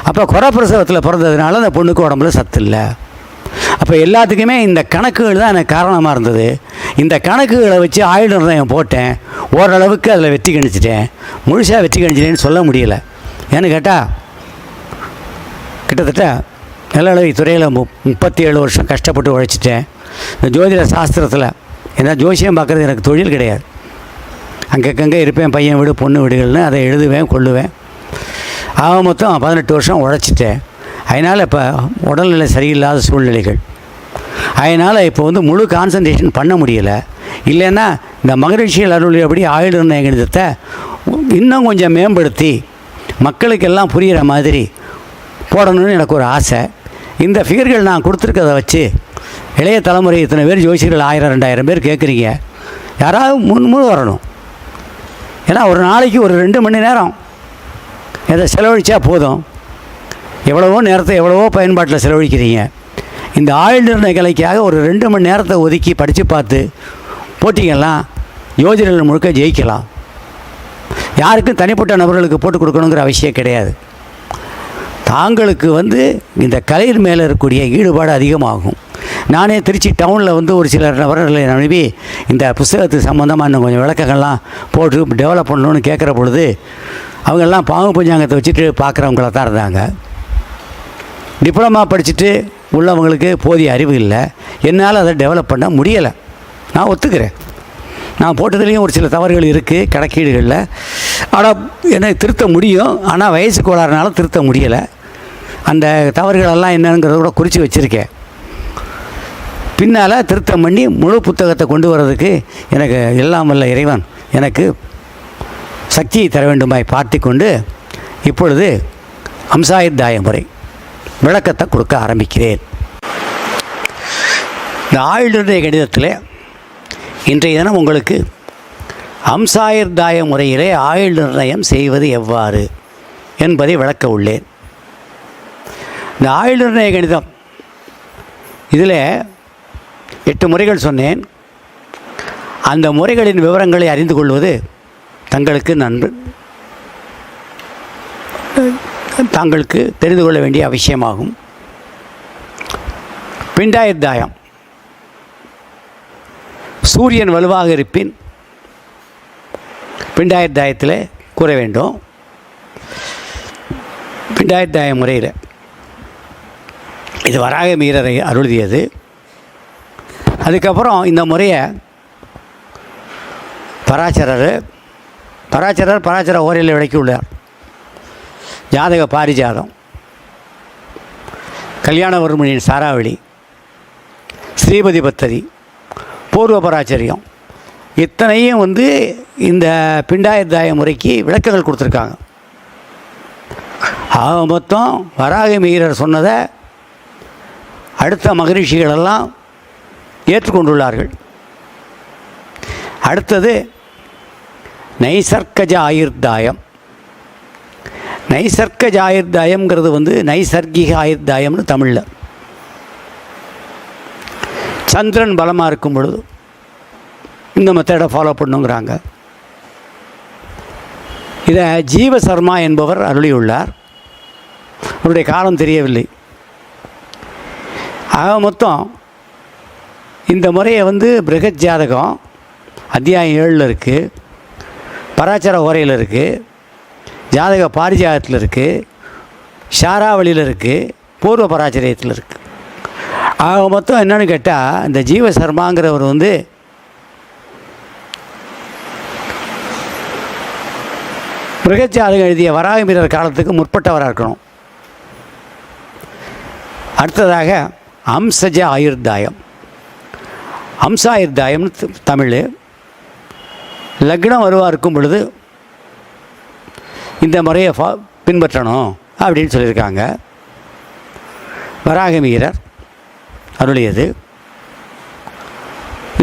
அப்போ குறப்பிரசவத்தில் பிறந்ததுனால அந்த பொண்ணுக்கு உடம்புல சத்து இல்லை. அப்போ எல்லாத்துக்குமே இந்த கணக்குகள் தான் எனக்கு காரணமாக இருந்தது. இந்த கணக்குகளை வச்சு ஆயுள் நிர்ணயம் போட்டேன். ஓரளவுக்கு அதில் வெற்றி கணிச்சிட்டேன். முழுசாக வெற்றி கணிச்சிட்டேன்னு சொல்ல முடியலை. ஏன்னு கேட்டால் கிட்டத்தட்ட நல்லளவு துறையில் 37 வருஷம் கஷ்டப்பட்டு உழைச்சிட்டேன். இந்த ஜோதிட சாஸ்திரத்தில் ஏன்னா ஜோசியம் பார்க்குறது எனக்கு தொழில் கிடையாது. அங்கங்கே இருப்பேன், பையன் வீடு பொண்ணு வீடுகள்னு அதை எழுதுவேன் கொள்ளுவேன். ஆக மொத்தம் 18 வருஷம் உழைச்சிட்டேன். அதனால் இப்போ உடல்நிலை சரியில்லாத சூழ்நிலைகள், அதனால் இப்போ வந்து முழு கான்சன்ட்ரேஷன் பண்ண முடியலை. இல்லைன்னா இந்த மகரிஷிகள் அருளியபடி ஆயுள் நிர்ணய கணிதத்தை இன்னும் கொஞ்சம் மேம்படுத்தி மக்களுக்கெல்லாம் புரிகிற மாதிரி போடணும்னு எனக்கு ஒரு ஆசை. இந்த ஃபிகர்கள் நான் கொடுத்துருக்கதை வச்சு இளைய தலைமுறை இத்தனை பேர் ஜோசியர்கள் 1000-2000 பேர் கேட்குறீங்க, யாராவது முன் வரணும். ஏன்னா ஒரு நாளைக்கு ஒரு 2 மணி நேரம் இதை செலவழித்தா போதும். எவ்வளவோ நேரத்தை எவ்வளவோ பயன்பாட்டில் செலவழிக்கிறீங்க. இந்த ஆயுள் நிர்ணய கலைக்காக ஒரு 2 மணி நேரத்தை ஒதுக்கி படித்து பார்த்து போட்டிங்கெல்லாம் யோஜனைகள் முழுக்க ஜெயிக்கலாம். யாருக்கும் தனிப்பட்ட நபர்களுக்கு போட்டு கொடுக்கணுங்கிற அவசியம் கிடையாது. தாங்களுக்கு வந்து இந்த கலையின் மேலே இருக்கக்கூடிய ஈடுபாடு அதிகமாகும். நானே திருச்சி டவுனில் வந்து ஒரு சில நபர்களை அனுப்பி இந்த புஸ்தகத்துக்கு சம்மந்தமாக இன்னும் கொஞ்சம் விளக்கங்கள்லாம் போட்டு டெவலப் பண்ணணும்னு கேட்குற பொழுது அவங்கெல்லாம் பாம்பு பஞ்சாங்கத்தை வச்சுட்டு பார்க்குறவங்கள தான் இருந்தாங்க. டிப்ளமா படிச்சுட்டு உள்ளவங்களுக்கு போதிய அறிவு இல்லை. என்னால் அதை டெவலப் பண்ண முடியலை. நான் ஒத்துக்கிறேன், நான் போட்டதுலேயும் ஒரு சில தவறுகள் இருக்குது கணக்கீடுகளில். ஆனால் என்னை திருத்த முடியும், ஆனால் வயசு கோளாறுனால திருத்த முடியலை. அந்த தவறுகளெல்லாம் என்னங்கிறத கூட குறித்து வச்சுருக்கேன். பின்னால் திருத்தம் பண்ணி முழு புத்தகத்தை கொண்டு வர்றதுக்கு எனக்கு எல்லாம் வல்ல இறைவன் எனக்கு சக்தியை தர வேண்டுமாய் பார்த்து கொண்டு இப்பொழுது அம்சாயுர்தாய முறை விளக்கத்தை கொடுக்க ஆரம்பிக்கிறேன். இந்த ஆயுள் நிர்ணய கணிதத்தில் இன்றைய தினம் உங்களுக்கு அம்சாயுர்தாய முறையிலே ஆயுள் நிர்ணயம் செய்வது எவ்வாறு என்பதை விளக்க உள்ளேன். இந்த ஆயுள் நிர்ணய கணிதம் இதில் 8 முறைகள் சொன்னேன். அந்த முறைகளின் விவரங்களை அறிந்து கொள்வது தாங்களுக்கு தெரிந்து கொள்ள வேண்டிய அவசியமாகும். பிண்டாயுர்தாயம், சூரியன் வலுவாக இருப்பின் பிண்டாயுர்தாயத்தில் கூற வேண்டும். பிண்டாயுர்தாய முறையில் இது வராக மீறரை அருளியது. அதுக்கப்புறம் இந்த முறையை பராச்சரர் ஓரையில் விளக்கி உள்ளார். ஜாதக பாரிஜாதம், கல்யாணவர்மனின் சாராவளி, ஸ்ரீபதி பத்ததி, பூர்வ பராச்சரியம் இத்தனையும் வந்து இந்த பிண்டாயுர்தாய முறைக்கு விளக்கங்கள் கொடுத்துருக்காங்க. ஆக மொத்தம் வராக மீறர் சொன்னதை அடுத்த மகரிஷிகளெல்லாம் ஏற்றுக்கொண்டுள்ளார்கள். அடுத்தது நைசர்கஜ ஆயுர்தாயம். நைசர்கஜ ஆயுர்தாயம்ங்கிறது வந்து நைசர்கிக ஆயுர்தாயம்னு தமிழில். சந்திரன் பலமாக இருக்கும் பொழுது இந்த மெத்தடை ஃபாலோ பண்ணுங்கிறாங்க. இதை ஜீவசர்மா என்பவர் அருளியுள்ளார். அவருடைய காலம் தெரியவில்லை. ஆக மொத்தம் இந்த முறையை பிருகத் ஜாதகம் அத்தியாயம் 7 இருக்குது, பராச்சர ஓரையில் இருக்குது, ஜாதக பாரிஜாதத்தில் இருக்குது, ஷாராவளியில் இருக்குது, பூர்வ பராச்சரியத்தில் இருக்குது. ஆக மொத்தம் என்னென்னு கேட்டால் இந்த ஜீவசர்மாங்கிறவர் பிருகத் ஜாதகம் எழுதிய வராகமிரர் காலத்துக்கு முற்பட்டவராக இருக்கணும். அடுத்ததாக அம்சஜ ஆயுர்தாயம். அம்சாயுர்தாயம்னு தமிழ். லக்னம் வருவா இருக்கும் பொழுது இந்த முறையை பின்பற்றணும் அப்படின்னு சொல்லியிருக்காங்க. வராகமீரர் அருளியது.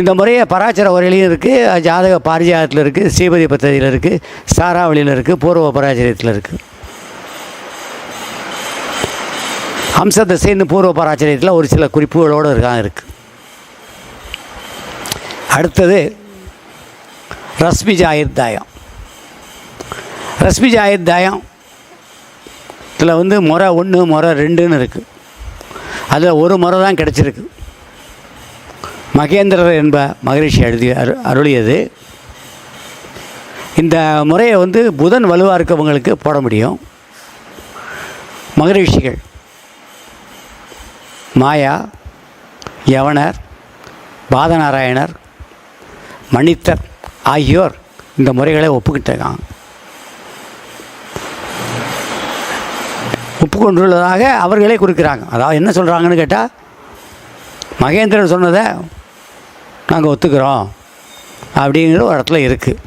இந்த முறையை பராச்சர உரையிலையும் இருக்குது, ஜாதக பாரிஜாதத்தில் இருக்குது, ஸ்ரீபதி பத்ததியில் இருக்குது, சாராவளியில் இருக்குது, பூர்வ பராச்சரியத்தில் இருக்குது. அம்ச திசைன்னு பூர்வ பராச்சரியத்தில் ஒரு சில குறிப்புகளோடு இருக்குது. அடுத்தது ரஸ்மிஜாயுர்தாயம். ரஸ்மிஜாயுர்தாயம் இதில் முறை 1 முறை 2ன்னு இருக்குது. அதில் ஒரு முறை தான் கிடச்சிருக்கு. மகேந்திரர் என்ப மகரிஷி அருளியது. இந்த முறையை புதன் வலுவாக இருக்கவங்களுக்கு போட முடியும். மகரிஷிகள் மாயா, யவனர், பாதநாராயணர், மணித்தர் ஆகியோர் இந்த முறைகளை ஒப்புக்கிட்டாங்க. ஒப்புக்கொண்டுள்ளதாக அவர்களே குறிக்கிறாங்க. அதாவது என்ன சொல்கிறாங்கன்னு கேட்டால், மகேந்திரன் சொன்னதை நாங்கள் ஒத்துக்கிறோம் அப்படிங்கிற ஒரு இடத்துல இருக்குது.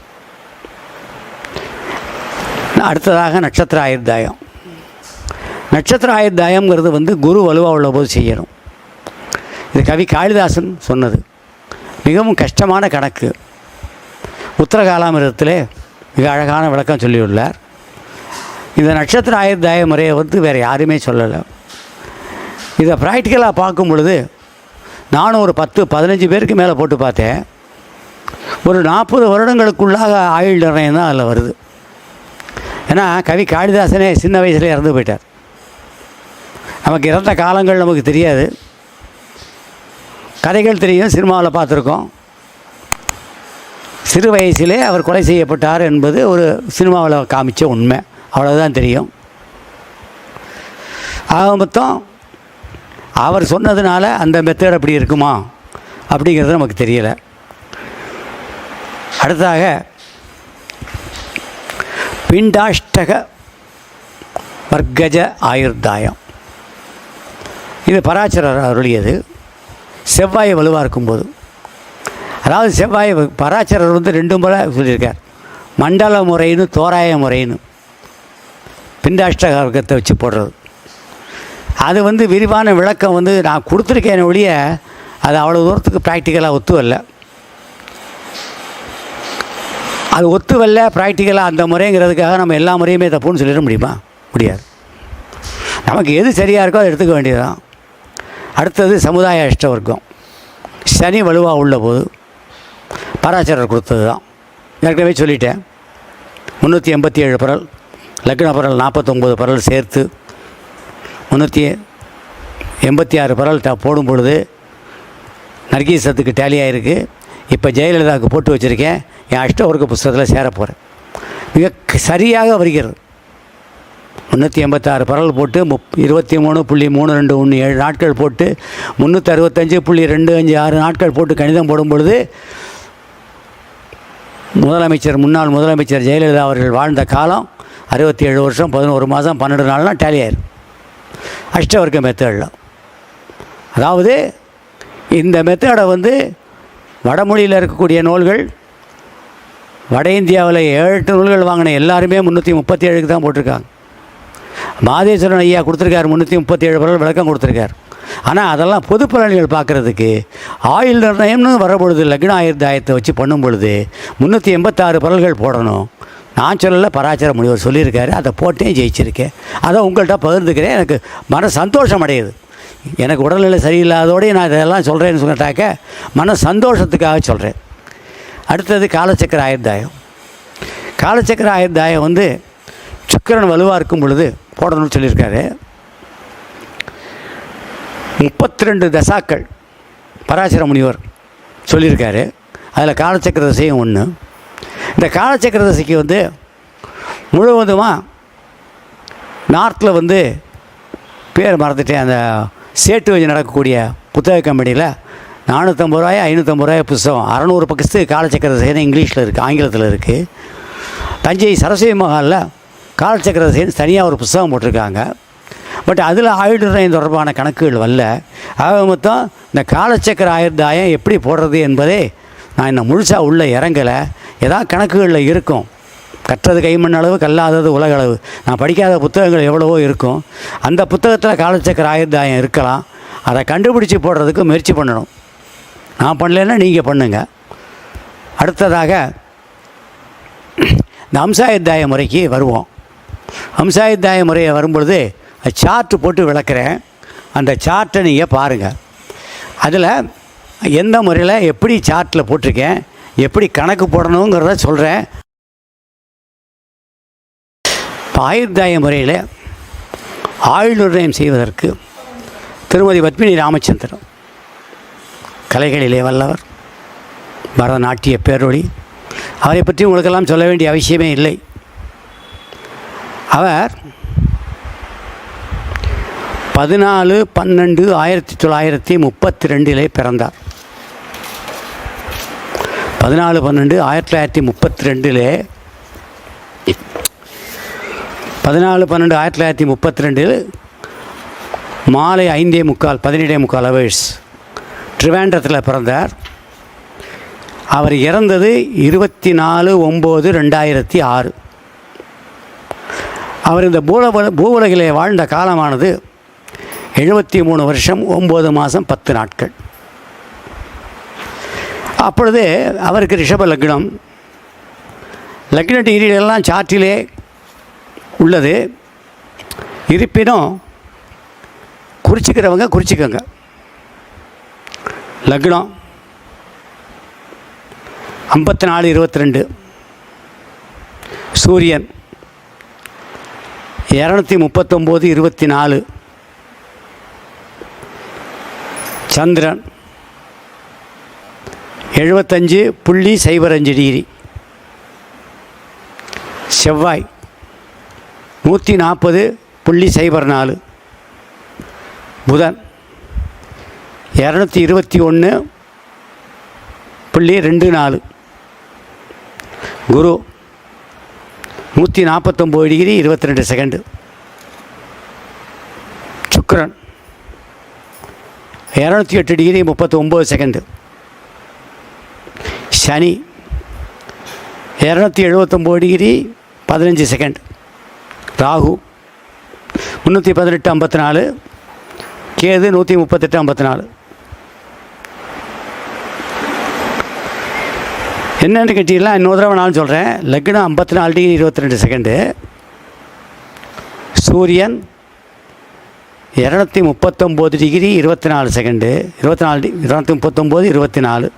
அடுத்ததாக நட்சத்திர ஆயுர்தாயம். நட்சத்திர ஆயுர்தாயங்கிறது குரு வலுவாக உள்ள போது செய்யணும். இது கவி காளிதாசன் சொன்னது. மிகவும் கஷ்டமான கணக்கு. உத்தரகாலாமிரத்திலே மிக அழகான விளக்கம் சொல்லியுள்ளார். இந்த நட்சத்திர ஆயுர்தாய முறையை வேறு யாருமே சொல்லலை. இதை ப்ராக்டிக்கலாக பார்க்கும் பொழுது நானும் ஒரு 10-15 பேருக்கு மேலே போட்டு பார்த்தேன். ஒரு 40 வருடங்களுக்குள்ளாக ஆயுள் நிர்ணயம் தான் அதில் வருது. ஏன்னா கவி காளிதாசனே சின்ன வயசுல இறந்து போயிட்டார். நமக்கு இறந்த காலங்கள் நமக்கு தெரியாது. கதைகள் தெரியும், சினிமாவில் பார்த்துருக்கோம். சிறு வயசிலே அவர் கொலை செய்யப்பட்டார் என்பது ஒரு சினிமாவில் காமிச்ச உண்மை, அவ்வளோதான் தெரியும். ஆக மொத்தம் அவர் சொன்னதுனால அந்த மெத்தட் அப்படி இருக்குமா அப்படிங்கிறது நமக்கு தெரியலை. அடுத்ததாக பிண்டாஷ்டக வர்க்கஜ ஆயுர்தாயம். இது பராச்சரர் அருளியது. செவ்வாய் வலுவாக இருக்கும்போது, அதாவது செவ்வாய் பராச்சரர் 2 முறை சொல்லியிருக்கார். மண்டல முறைன்னு தோராய முறைன்னு பிண்டாஷ்டக வர்க்கத்தை வச்சு போடுறது. அது விரிவான விளக்கம் நான் கொடுத்துருக்கேன் ஒழிய அது அவ்வளோ தூரத்துக்கு ப்ராக்டிக்கலாக ஒத்து வரல. அது ஒத்து வரல ப்ராக்டிக்கலாக அந்த முறைங்கிறதுக்காக நம்ம எல்லா முறையுமே தப்புன்னு சொல்லிட முடியுமா? முடியாது. நமக்கு எது சரியாக இருக்கோ அதை எடுத்துக்க வேண்டியதுதான். அடுத்தது சமுதாய அஷ்டவர்க்கம். சனி வலுவாக உள்ள போது பராச்சரர் கொடுத்தது தான். ஏற்கனவே சொல்லிட்டேன். 387 பரல், லக்ன பரல் 49 பரல் சேர்த்து 386 பரல் போடும் பொழுது நர்கீசத்துக்கு டேலி ஆகிருக்கு. இப்போ ஜெயலலிதாவுக்கு போட்டு வச்சுருக்கேன். என் அஷ்டவர்க்க புஸ்தகத்தில் சேர போகிறேன். மிக சரியாக வருகிறது. 386 பரல் போட்டு 23.321 7 நாட்கள் போட்டு 365.256 நாட்கள் போட்டு கணிதம் போடும் பொழுது முன்னாள் முதலமைச்சர் ஜெயலலிதா அவர்கள் வாழ்ந்த காலம் 67 வருஷம் 11 மாதம் 12 நாள்லாம் டேலி ஆயிரும் அஷ்டவர்க்க மெத்தடில். அதாவது இந்த மெத்தடை வடமொழியில் இருக்கக்கூடிய நூல்கள், வட இந்தியாவில் 7-8 நூல்கள் வாங்கின எல்லாருமே 337க்கு தான் போட்டிருக்காங்க. மாதேஸ்வரன் ஐயா கொடுத்துருக்கார், 337 பரல் விளக்கம் கொடுத்துருக்கார். ஆனால் அதெல்லாம் பொது பலன்கள் பார்க்குறதுக்கு ஆயுள் நிர்ணயம்னு வரப்பொழுது லக்ன ஆயுர்தாயத்தை வச்சு பண்ணும் பொழுது 386 பரல்கள் போடணும். நான் சொல்லலை, பராச்சர முனிவர் சொல்லியிருக்காரு. அதை போட்டே ஜெயிச்சிருக்கேன். அதை உங்கள்கிட்ட பகிர்ந்துக்கிறேன். எனக்கு மன சந்தோஷம் அடையுது. எனக்கு உடல்நிலை சரியில்லாதோடய நான் இதெல்லாம் சொல்கிறேன்னு சொன்னாக்க மன சந்தோஷத்துக்காக சொல்கிறேன். அடுத்தது காலச்சக்கர ஆயுர்தாயம். காலச்சக்கர ஆயுர்தாயம் வந்து சுக்கிரன் வலுவாக இருக்கும் பொழுது போடணும்னு சொல்லியிருக்காரு. 32 தசாக்கள் பராசர முனிவர் சொல்லியிருக்காரு. அதில் காலச்சக்கர தசையும் ஒன்று. இந்த காலச்சக்கர தசைக்கு வந்து முழுவதுமாக நார்த்தில் வந்து பேர் மறந்துட்டேன், அந்த சேட்டு வச்சு நடக்கக்கூடிய புத்தக கம்பெனியில் 450 ரூபாய் 550 ரூபாய் புத்தகம் 600 பக்கத்து காலச்சக்கர தசைன்னு இங்கிலீஷில் இருக்குது, ஆங்கிலத்தில் இருக்குது. தஞ்சை சரஸ்வதி மகாலில் காலச்சக்கர தசைன்னு தனியாக ஒரு புத்தகம் போட்டிருக்காங்க. பட் அதில் ஆயுர்தாயம் தொடர்பான கணக்குகள் வரல. ஆக மொத்தம் இந்த காலச்சக்கர ஆயுர்தாயம் எப்படி போடுறது என்பதே நான் இன்னும் முழுசாக உள்ளே இறங்கலை. ஏதாவது கணக்குகளில் இருக்கும். கற்றது கைமண் அளவு, கல்லாதது உலகளவு. நான் படிக்காத புத்தகங்கள் எவ்வளவோ இருக்கும். அந்த புத்தகத்தில் காலச்சக்கர ஆயுர்தாயம் இருக்கலாம். அதை கண்டுபிடிச்சி போடுறதுக்கு முயற்சி பண்ணணும். நான் பண்ணலைன்னா நீங்கள் பண்ணுங்கள். அடுத்ததாக இந்த அம்சாயுர்தாய முறைக்கு வருவோம். அம்சாயுர்தாய முறையை வரும்பொழுது சார்ட்டு போட்டு விளக்குறேன். அந்த சார்ட்டை நீங்கள் பாருங்கள். அதில் எந்த முறையில் எப்படி சார்ட்டில் போட்டிருக்கேன், எப்படி கணக்கு போடணுங்கிறத சொல்கிறேன். இப்போ ஆயுர்தாய முறையில் ஆயுள் நிர்ணயம் செய்வதற்கு திருமதி பத்மினி ராமச்சந்திரன் கலைகளிலே வல்லவர், பரதநாட்டிய பேரொளி. அவரை பற்றி உங்களுக்கெல்லாம் சொல்ல வேண்டிய அவசியமே இல்லை. அவர் 14/12/1932 பிறந்தார். 14/12/1932 14/12/1932 மாலை 5:45 17:45 ஹவர்ஸ் ட்ரிவாண்டத்தில் பிறந்தார். அவர் இறந்தது 24/9/2006. அவர் இந்த பூவுலகிலே வாழ்ந்த காலமானது 73 வருஷம் 9 மாதம் 10 நாட்கள். அப்பொழுது அவருக்கு ரிஷப லக்னம். லக்ன டிகிரிகளெல்லாம் சார்ட்டிலே உள்ளது. இருப்பினும் குறிச்சிக்கிறவங்க குறிச்சிக்கோங்க. லக்னம் 54/22. சூரியன் 239/24. சந்திரன் 75.05 டிகிரி. செவ்வாய் 140.04. புதன் 221.24. குரு 149 டிகிரி 22 செகண்டு. சுக்கிரன் 208 டிகிரி 39 செகண்டு. சனி 279 டிகிரி 15 செகண்ட். ராகு 318.54. கேது 138.54. என்னென்னு கேட்டீங்கன்னா இன்னொரு தடவை நான் சொல்கிறேன். லக்னம் 54 டிகிரி 22 செகண்டு. சூரியன் 239 degree 24 second. 239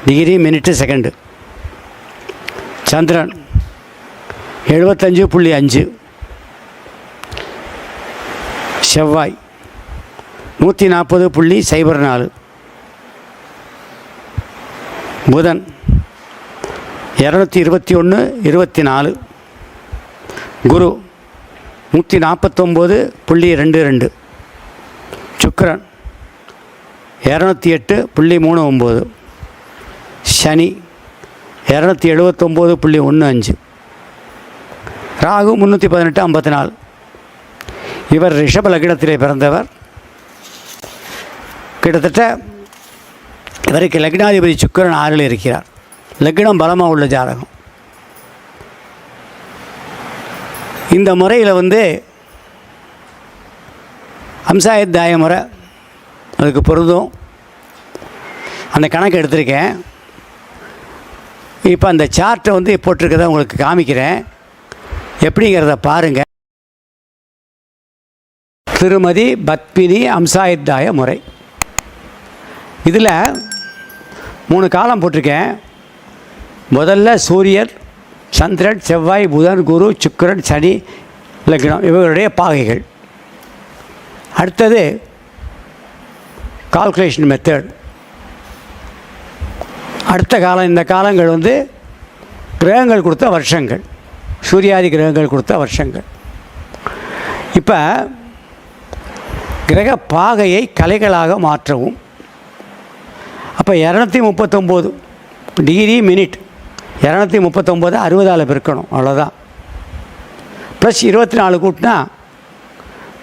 degree minute second. சந்திரன் 75.5. செவ்வாய் 140.04. புதன் 221.24. குரு 149.22. சுக்கிரன் 208.39. சனி 279.15. ராகு 318.54. இவர் ரிஷப லக்னத்திலே பிறந்தவர். கிட்டத்தட்ட இவருக்கு லக்னாதிபதி சுக்கிரன் 6ல் இருக்கிறார். லக்னம் பலமாக உள்ள ஜாதகம். இந்த முறையில் அம்சாயுர்தாய முறை அதுக்கு பொருந்தும். அந்த கணக்கு எடுத்திருக்கேன். இப்போ அந்த சார்ட்டை போட்டிருக்கதை உங்களுக்கு காமிக்கிறேன். எப்படிங்கிறத பாருங்கள். திருமதி பத்மினி அம்சாயுத்தாய முறை. இதில் 3 காலம் போட்டிருக்கேன். முதல்ல சூரியன், சந்திரன், செவ்வாய், புதன், குரு, சுக்கிரன், சனி லக்னம் இவர்களுடைய பாகைகள். அடுத்தது கால்குலேஷன் மெத்தட். அடுத்த காலம், இந்த காலங்கள் வந்து கிரகங்கள் கொடுத்த வருஷங்கள், சூரியாதி கிரகங்கள் கொடுத்த வருஷங்கள். இப்போ கிரக பாகையை கலைகளாக மாற்றவும். அப்போ 239 டிகிரி மினிட், 239 60ஆல் பெருக்கணும், அவ்வளோதான். ப்ளஸ் 24 கூட்டினா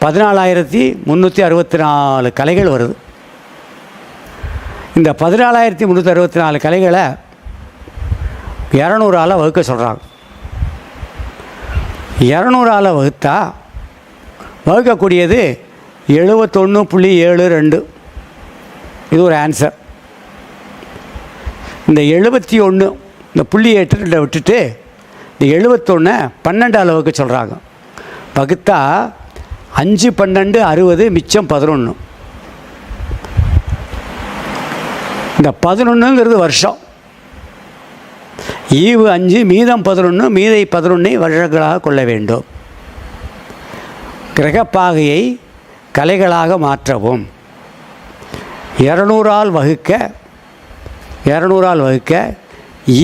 14,364 கலைகள் வருது. இந்த 14,364 கலைகளை 200ஆல் வகுக்க சொல்கிறாங்க. 200ஆல் வகுத்தா வகுக்கக்கூடியது 71.72. இது ஒரு ஆன்சர். இந்த 71 இந்த புள்ளி 8 விட்டுட்டு இந்த 71 12ஆல் வகுக்க சொல்கிறாங்க. வகுத்தா 5 12 60 மிச்சம் 11. இந்த 11ங்கிறது வருஷம். ஈவு 5 மீதம் 11, மீதை 11 வருஷங்களாக கொள்ள வேண்டும். கிரகப்பாகையை கலைகளாக மாற்றவும். 200ஆல் வகுக்க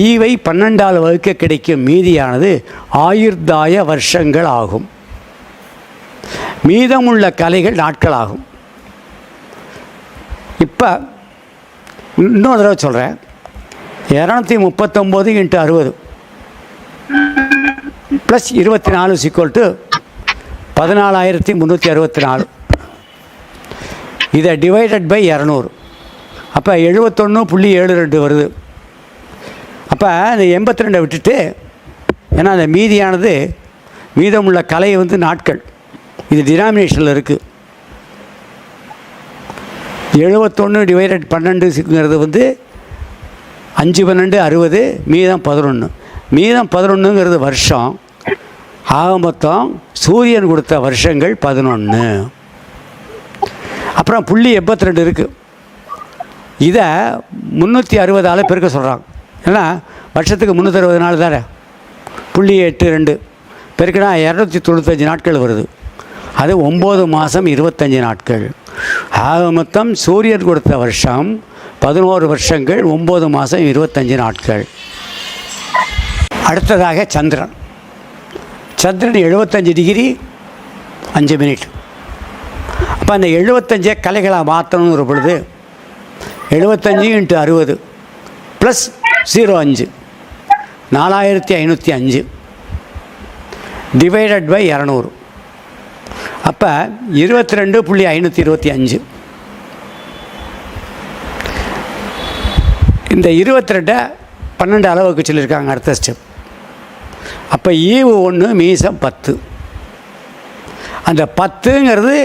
ஈவை 12ஆல் வகுக்க கிடைக்கும் மீதியானது ஆயுர்தாய வருஷங்கள் ஆகும். மீதமுள்ள கலைகள் நாட்கள் ஆகும். இப்போ இன்னொரு தடவை சொல்கிறேன். 239 × 60 ப்ளஸ் 24 = 14,364. இதை டிவைடட் பை 200. அப்போ 71.72 வருது. அப்போ இந்த 82 விட்டுட்டு, ஏன்னா அந்த மீதியானது மீதமுள்ள கலை வந்து நாட்கள், இது டினாமினேஷனில் இருக்குது. 71 ÷ 12ங்கிறது வந்து 5 12 60, மீதம் 11. மீதம் 11ங்கிறது வருஷம். ஆக மொத்தம் சூரியன் கொடுத்த வருஷங்கள் 11. அப்புறம் புள்ளி 82 இருக்குது. இதை 360ஆல் பெருக்க சொல்கிறாங்க. ஏன்னா வருஷத்துக்கு 360 நாள் தானே. புள்ளி 82 பெருக்கினா 295 நாட்கள் வருது. அது 9 மாதம் 25 நாட்கள். ஆக மொத்தம் சூரியன் கொடுத்த வருஷம் 11 வருஷங்கள் 9 மாதம் 25 நாட்கள். அடுத்ததாக சந்திரன். சந்திரன் 75 டிகிரி 5 மினிட். அப்போ அந்த 75 கலைகளாக மாற்றணுங்கிற பொழுது 75 × 60 ப்ளஸ் 05 4505 டிவைடட் பை 200. அப்போ 22.525. இந்த 22 12 அளவுக்கு சொல்லியிருக்காங்க. அடுத்த ஸ்டெப். அப்போ ஈவு 1 மீசம் 10. அந்த 10ங்கிறது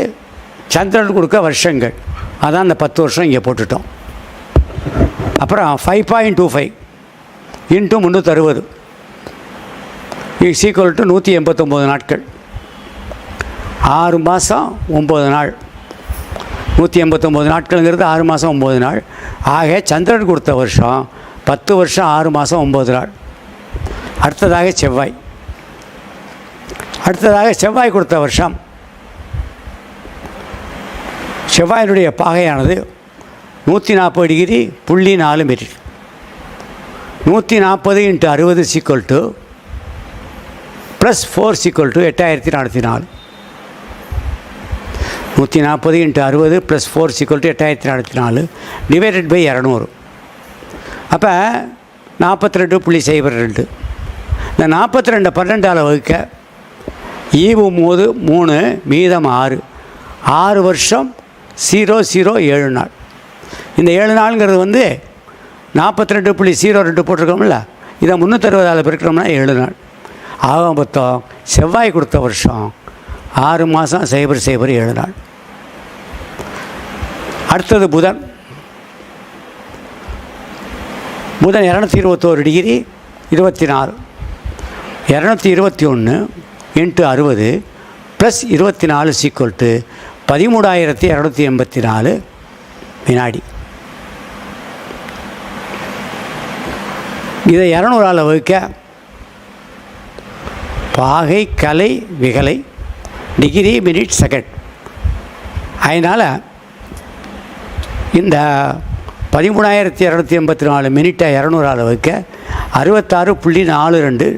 சந்திரன் கொடுக்க வருஷங்கள். அதான் அந்த 10 வருஷம் இங்கே போட்டுட்டோம். அப்புறம் 5.25 × 360 = 189 நாட்கள். 6 மாதம் 9 நாள். 189 நாட்கள்ங்கிறது 6 மாதம் 9 நாள். ஆக சந்திரன் கொடுத்த வருஷம் 10 வருஷம் 6 மாதம் 9 நாள். அடுத்ததாக செவ்வாய் கொடுத்த வருஷம். செவ்வாயினுடைய பாகையானது 140 degree 0.4 minute. 140 × 60 = plus 4 = 8404. 140 × 60 plus 4 = 8404 divided by 200. அப்போ 42.02. இந்த 42 12ஆல் வகுக்க ஈவு 3 மீதம் 6. 6 வருஷம் 007 நாள். இந்த 7 நாளுங்கிறது வந்து 42.02 போட்டிருக்கோம்ல, இதை 360ஆல் பெருக்கிறோம்னா 7 நாள். ஆக மொத்தம் செவ்வாய் கொடுத்த வருஷம் 6 மாதம் 007 நாள். அடுத்தது புதன். 221 டிகிரி 24. 221 × 60 ப்ளஸ் 24 = 13,284 வினாடி. இதை 200ஆல் வகுக்க பாகை கலை விகலை டிகிரி மினிட் செகண்ட். அதனால் இந்த 13,284 மினிட்டை 200ஆல் வகுக்க 66.42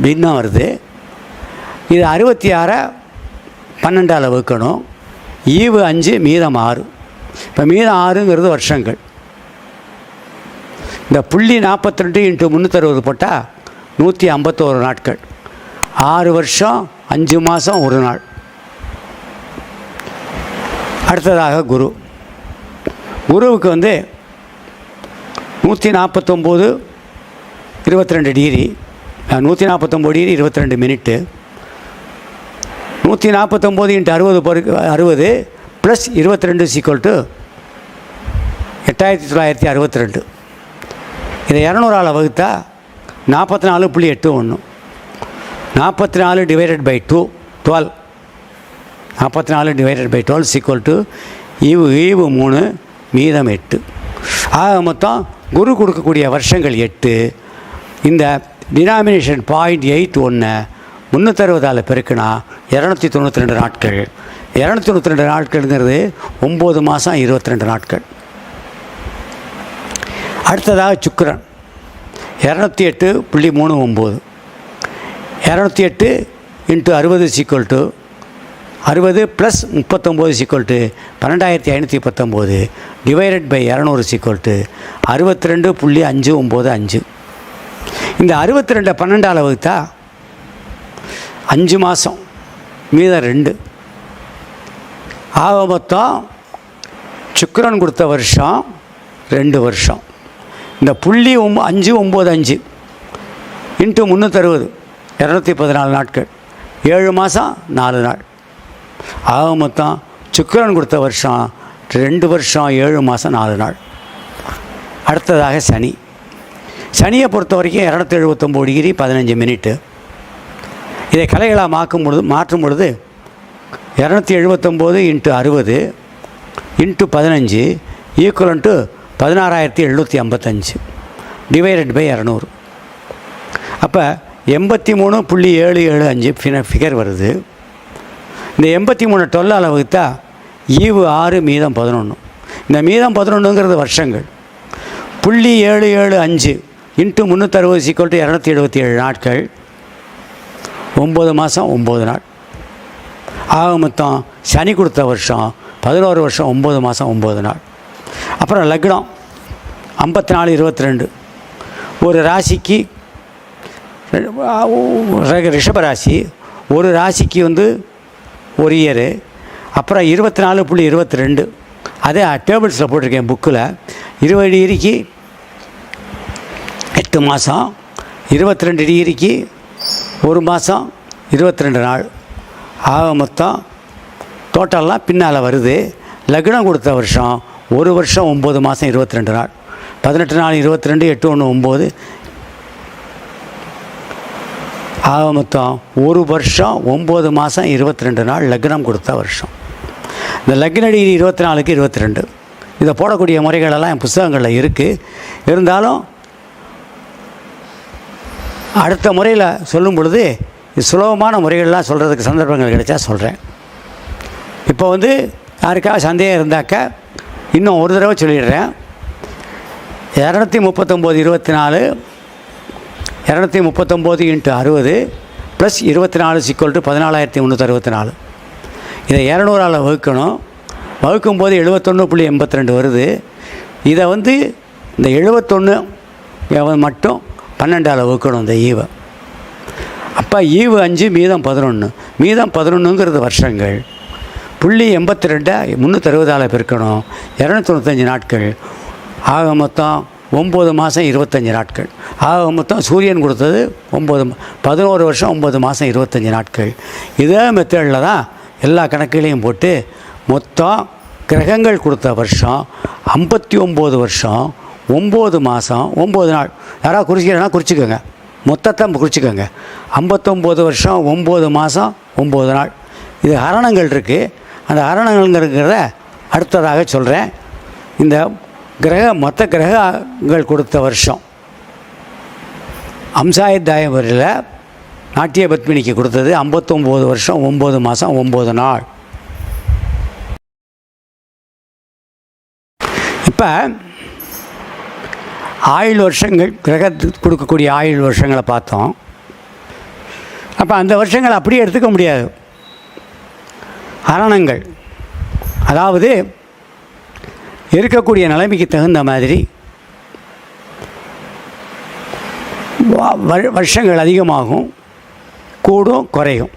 பின்னம் வருது. இது 66 12ஆல் வகுக்கணும். ஈவு 5 மீதம் 6. இப்போ மீதம் 6ங்கிறது வருஷங்கள். இந்த 0.42 × 360 போட்டால் 151 நாட்கள். 6 வருஷம் 5 மாதம் 1 நாள். அடுத்ததாக குரு. குருவுக்கு 149 22 டிகிரி, 149 டிகிரி 22 மினிட்டு. 149 × 60 ப்ளஸ் 22 = 8,962. இதை 200ஆல் வகுத்தா 44.81. 44 டிவைடட் பை 2 12. 44 டிவைடட் பை 12 ஈவு 3 மீதம் 8. ஆக மொத்தம் குரு கொடுக்கக்கூடிய வருஷங்கள் 8. இந்த டினாமினேஷன் 0.81 360ஆல் பெருக்கினா 292 நாட்கள். 292 நாட்கள்ங்கிறது 9 மாதம் 22 நாட்கள். அடுத்ததாக சுக்கிரன் 208.39. 208 × 60 60 ப்ளஸ் 39 12,519 டிவைடட் பை 200 62.595. இந்த 62 12ஆல் வகுத்தா 5 மாதம் மீதம் 2. ஆக மொத்தம் சுக்கிரன் கொடுத்த வருஷம் 2 வருஷம். இந்த 595 × 360 214 நாட்கள். 7 மாதம் 4 நாள். ஆக மொத்தம் சுக்கிரன் கொடுத்த வருஷம் 2 வருஷம் 7 மாதம் 4 நாள். அடுத்ததாக சனி. சனியை பொறுத்த வரைக்கும் 279 டிகிரி 15 மினிட்டு. இதை கலைகளாக மாற்றும் பொழுது 279 × 60 × 15 ஈக்குவலன்ட்டு 16,755 டிவைடட் பை 200. அப்போ 83.775 ஃபிகர் வருது. இந்த 83 12ஆல் வகுத்தா ஈவு 6 மீதம் 11. இந்த மீதம் 11ங்கிறது வருஷங்கள். 0.775 × 360 277 நாட்கள். 9 மாதம் 9 நாள். ஆக மொத்தம் சனி கொடுத்த வருஷம் 11 வருஷம் 9 மாதம் 9 நாள். அப்புறம் லக்னம் 54.22. ஒரு ராசிக்கு ரிஷபராசி, ஒரு ராசிக்கு ஒரு இயரு. அப்புறம் 24.22. அதே டேபிள்ஸில் போட்டிருக்கேன் புக்கில். 20 டிகிரிக்கு 8 மாதம், 22 டிகிரிக்கு 1 மாதம் 22 நாள். ஆக மொத்தம் டோட்டல்லாம் பின்னால் வருது. லக்னம் கொடுத்த வருஷம் 1 வருஷம் 9 மாதம் 22 நாள். 18 நாள் 22 8 1 9. ஆக மொத்தம் 1 வருஷம் 9 மாதம் 22 நாள் லக்னம் கொடுத்த வருஷம். இந்த லக்ன டிகிரி 24க்கு 22. இதை போடக்கூடிய முறைகளெல்லாம் என் புத்தகங்களில் இருக்குது. இருந்தாலும் அடுத்த முறையில் சொல்லும் பொழுது சுலபமான முறைகள்லாம் சொல்கிறதுக்கு சந்தர்ப்பங்கள் கிடைச்சா சொல்கிறேன். இப்போ யாருக்காக சந்தேகம் இருந்தாக்கா இன்னும் ஒரு தடவை சொல்லிடுறேன். 239 × 60 ப்ளஸ் 24 = 14,364. இதை 200ஆல் வகுக்கணும். வகுக்கும்போது 71.82 வருது. இதை இந்த 71 மட்டும் 12ஆல் வகுக்கணும் இந்த ஈவை. அப்போ ஈவு 5 மீதம் 11. மீதம் 11ங்கிறது வருஷங்கள். 0.82 360ஆல் பெருக்கணும். 295 நாட்கள். ஆக மொத்தம் 9 மாதம் 25 நாட்கள். ஆக மொத்தம் சூரியன் கொடுத்தது 11 வருஷம் 9 மாதம் 25 நாட்கள். இதே மெத்தடில் தான் எல்லா கணக்குகளையும் போட்டு மொத்தம் கிரகங்கள் கொடுத்த வருஷம் 59 வருஷம் 9 மாதம் 9 நாள். யாராவது குறிச்சிக்கிறேன்னா குறிச்சிக்கோங்க, மொத்தத்தை குறிச்சிக்கோங்க. 59 வருஷம் 9 மாதம் 9 நாள். இது ஹரணங்கள் இருக்குது. அந்த ஹரணங்கள்ங்கிறத அடுத்ததாக சொல்கிறேன். இந்த மொத்த கிரகங்கள் கொடுத்த வருஷம் அம்சாயத்தாயம் வரையில் நாட்டிய பத்மினிக்கு கொடுத்தது 59 வருஷம் 9 மாதம் 9 நாள். இப்போ ஆயுள் வருஷங்கள் கிரகத்துக்கு கொடுக்கக்கூடிய ஆயுள் வருஷங்களை பார்த்தோம். அப்போ அந்த வருஷங்களை அப்படியே எடுத்துக்க முடியாது. ஹரணங்கள் அதாவது இருக்கக்கூடிய நிலைமைக்கு தகுந்த மாதிரி வருஷங்கள் அதிகமாகும், கூடும், குறையும்.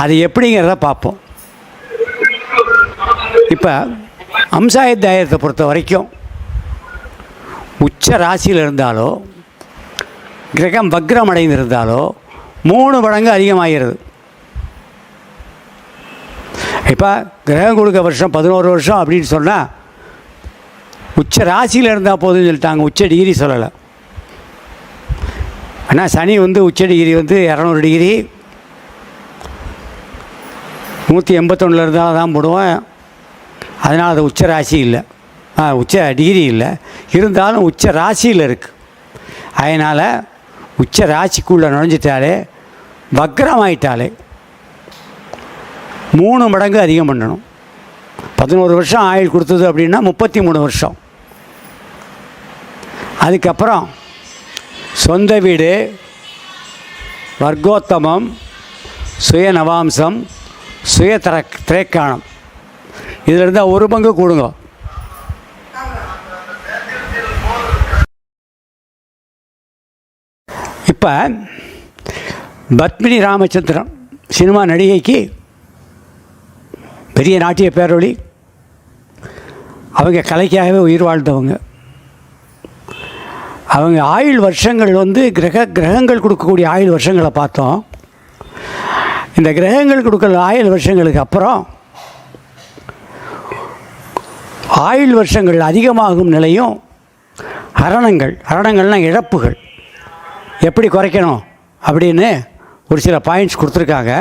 அது எப்படிங்கிறத பார்ப்போம். இப்போ அம்சாயத்தாயத்தை பொறுத்த வரைக்கும் உச்ச ராசியில் இருந்தாலோ கிரகம் வக்ரம் அடைந்திருந்தாலோ 3 மடங்கு அதிகமாகிறது. இப்போ கிரகம் கொடுக்க வருஷம் 11 வருஷம் அப்படின்னு சொன்னால் உச்ச ராசியில் இருந்தால் போதும்னு சொல்லிட்டாங்க, உச்ச டிகிரி சொல்லலை. ஆனால் சனி உச்ச டிகிரி 200 டிகிரி 181 இருந்தால் தான் போடுவோம். அதனால் அது உச்ச ராசி இல்லை, உச்ச டிகிரி இல்லை, இருந்தாலும் உச்ச ராசியில் இருக்குது. அதனால் உச்ச ராசிக்குள்ளே நுழைஞ்சிட்டாலே வக்ரமாயிட்டாலே 3 மடங்கு அதிகம் பண்ணணும். 11 வருஷம் ஆயுள் கொடுத்தது அப்படின்னா 33 வருஷம். அதுக்கப்புறம் சொந்த வீடு, வர்க்கோத்தமம், சுய நவாம்சம், சுய திரைக்காணம், இதில் இருந்தால் 1 பங்கு கூடுங்க. இப்போ பத்மினி ராமச்சந்திரன் சினிமா நடிகைக்கு பெரிய நாட்டிய பேரொளி, அவங்க கலைக்காகவே உயிர் வாழ்ந்தவங்க. அவங்க ஆயுள் வருஷங்கள் கிரகங்கள் கொடுக்கக்கூடிய ஆயுள் வருஷங்களை பார்த்தோம். இந்த கிரகங்கள் கொடுக்குற ஆயுள் வருஷங்களுக்கு அப்புறம் ஆயுள் வருஷங்கள் அதிகமாகும் நிலையும் ஹரணங்கள்னால் இழப்புகள் எப்படி குறைக்கணும் அப்படின்னு ஒரு சில பாயிண்ட்ஸ் கொடுத்துருக்காங்க.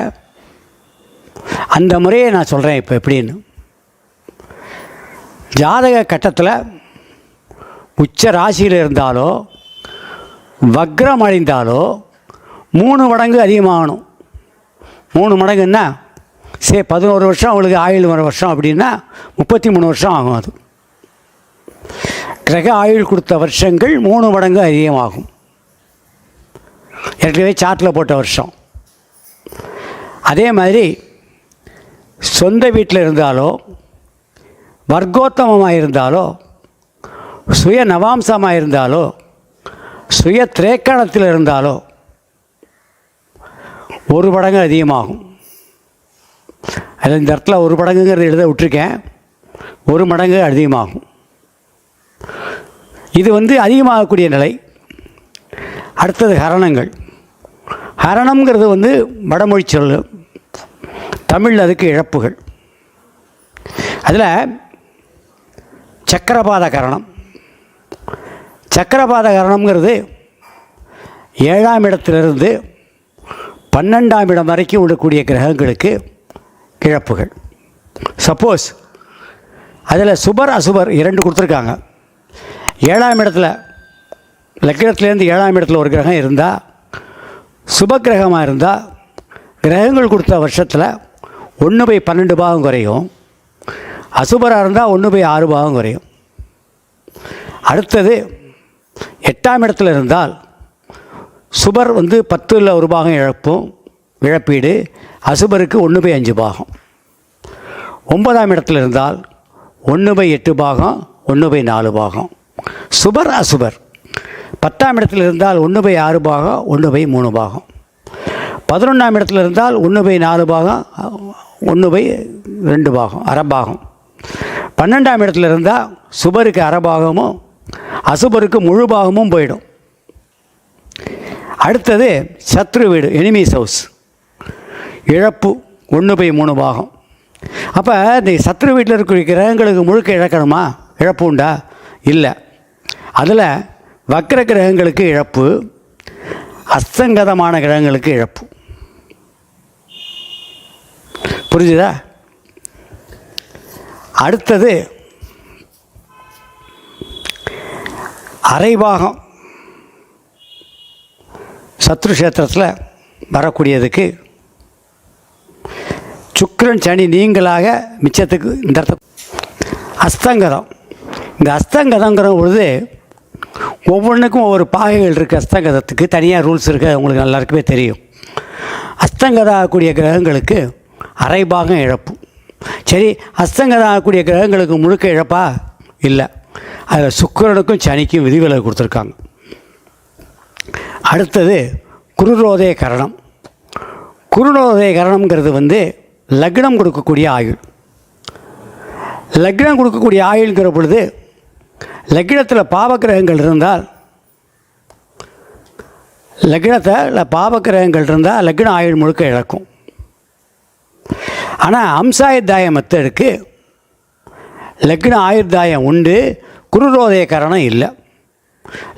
அந்த முறையை நான் சொல்கிறேன். இப்போ எப்படின்னு, ஜாதக கட்டத்தில் உச்ச ராசியில் இருந்தாலோ வக்ரம் அடைந்தாலோ 3 மடங்கு அதிகமாகணும். 3 மடங்குன்னா 11 வருஷம் அவங்களுக்கு ஆயுள் வருஷம் அப்படின்னா 33 வருஷம் ஆகும். அது கிரக ஆயுள் கொடுத்த வருஷங்கள் 3 மடங்கு அதிகமாகும். ஏற்கனவே சார்ட்டில் போட்ட வருஷம். அதே மாதிரி சொந்த வீட்டில் இருந்தாலோ வர்க்கோத்தமமாக இருந்தாலோ சுய நவாம்சமாக இருந்தாலோ சுய திரைக்கணத்தில் இருந்தாலோ 1 மடங்கு அதிகமாகும். அதில் இந்த இடத்துல 1 மடங்குங்கிறது எழுத விட்டுருக்கேன். 1 மடங்கு அதிகமாகும். இது அதிகமாகக்கூடிய நிலை. அடுத்தது ஹரணங்கள். ஹரணம்ங்கிறது வடமொழி சொல், தமிழ் அதுக்கு இழப்புகள். அதில் சக்கரபாத கரணம். சக்கரபாத கரணம்ங்கிறது 7ஆம் இடத்திலிருந்து 12ஆம் இடம் வரைக்கும் விடக்கூடிய கிரகங்களுக்கு இழப்புகள். சப்போஸ் அதில் சுபர் அசுபர் 2 கொடுத்துருக்காங்க. 7ஆம் இடத்துல லக்னத்திலேருந்து 7ஆம் இடத்துல ஒரு கிரகம் இருந்தால், சுப கிரகமாக இருந்தால் கிரகங்கள் கொடுத்த வருஷத்தில் 1/12 பாகம் குறையும். அசுபராக இருந்தால் 1/6 பாகம் குறையும். அடுத்தது 8ஆம் இடத்துல இருந்தால் சுபர் 10ல் 1 பாகம் இழப்பீடு, அசுபருக்கு 1/5 பாகம். 9ஆம் இடத்துல இருந்தால் 1/8 பாகம், 1/4 பாகம். சுபர் அசுபர். 10ஆம் இடத்தில் இருந்தால் 1/6 பாகம், 1/3 பாகம். 11ஆம் இடத்துல இருந்தால் 1/4 பாகம், 1/2 பாகம், அரை பாகம். 12ஆம் இடத்துல இருந்தால் சுபருக்கு அரை பாகமும் அசுபருக்கு முழு பாகமும் போயிடும். அடுத்தது சத்ரு வீடு, எனிமீஸ் ஹவுஸ், இழப்பு 1/3 பாகம். அப்போ இந்த சத்ரு வீட்டில் இருக்கிற கிரகங்களுக்கு முழுக்க இழக்கணுமா? இழப்பு உண்டா? இல்லை. அதில் வக்ர கிரகங்களுக்கு இழப்பு, அஸ்தங்கதமான கிரகங்களுக்கு இழப்பு. புரிஞ்சுதா? அடுத்தது அரைபாகம் சத்ரு கஷேத்திரத்தில் வரக்கூடியதுக்கு சுக்கிரன் சனி நீங்களாக மிச்சத்துக்கு இந்த இடத்த அஸ்தங்கதம். இந்த அஸ்தங்கதங்கிற பொழுது ஒவ்வொன்றுக்கும் ஒவ்வொரு பாகைகள் இருக்குது. அஸ்தங்கதத்துக்கு தனியாக ரூல்ஸ் இருக்குது, உங்களுக்கு எல்லாருக்குமே தெரியும். அஸ்தங்கதம் ஆகக்கூடிய கிரகங்களுக்கு அரைபாகம் இழப்பு. சரி, அஸ்தங்கதம் ஆகக்கூடிய கிரகங்களுக்கு முழுக்க இழப்பா? இல்லை, அதில் சுக்கிரனுக்கும் சனிக்கும் விதிவிலக்கு கொடுத்துருக்காங்க. அடுத்தது குருரோதய கரணம். குருரோதய கரணம்ங்கிறது லக்னம் கொடுக்கக்கூடிய ஆயுள். லக்னம் கொடுக்கக்கூடிய ஆயுள்ங்கிற பொழுது லக்னத்தில் பாவக்கிரகங்கள் இருந்தால் லக்ன ஆயுள் முழுக்க இழக்கும். ஆனால் அம்சாயுத்தாய மெத்தடுக்கு லக்ன ஆயுர்தாயம் உண்டு, குருரோதய கரணம் இல்லை.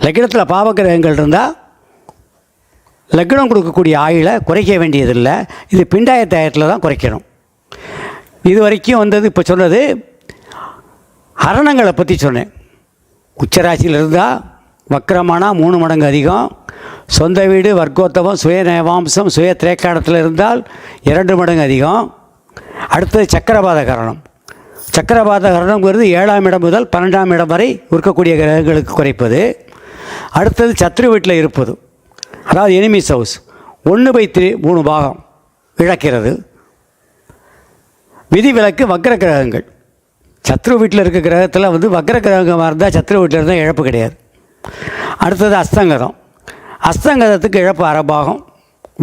லக்னத்தில் பாவக்கிரகங்கள் இருந்தால் லக்னம் கொடுக்கக்கூடிய ஆயுளை குறைக்க வேண்டியதில்லை. இது பிண்டாயத்தாயத்தில் தான் குறைக்கணும். இது வரைக்கும் இப்போ சொன்னது ஹரணங்களை பற்றி சொன்னேன். உச்சராசியில் இருந்தால் வக்கரமானால் 3 மடங்கு அதிகம், சொந்த வீடு வர்க்கோத்தமம் சுய நவாம்சம் சுய திரேக்காடத்தில் இருந்தால் 2 மடங்கு அதிகம். அடுத்தது சக்கரபாத கரணம். சக்கரபாத கரணம்ங்கிறது 7ஆம் இடம் முதல் 12ஆம் இடம் வரை இருக்கக்கூடிய கிரகங்களுக்கு குறைப்பது. அடுத்தது சத்ரு வீட்டில் இருப்பது, அதாவது எனிமிஸ் ஹவுஸ் 1/3 3 பாகம் இழக்கிறது. விதிவிலக்கு வக்ர கிரகங்கள். சத்ரு வீட்டில் இருக்க கிரகத்தில் வக்ர கிரகமாக இருந்தால் சத்ரு வீட்டில் இருந்தால் இழப்பு கிடையாது. அடுத்தது அஸ்தங்கதம். அஸ்தங்கதத்துக்கு இழப்பு அரைபாகம்.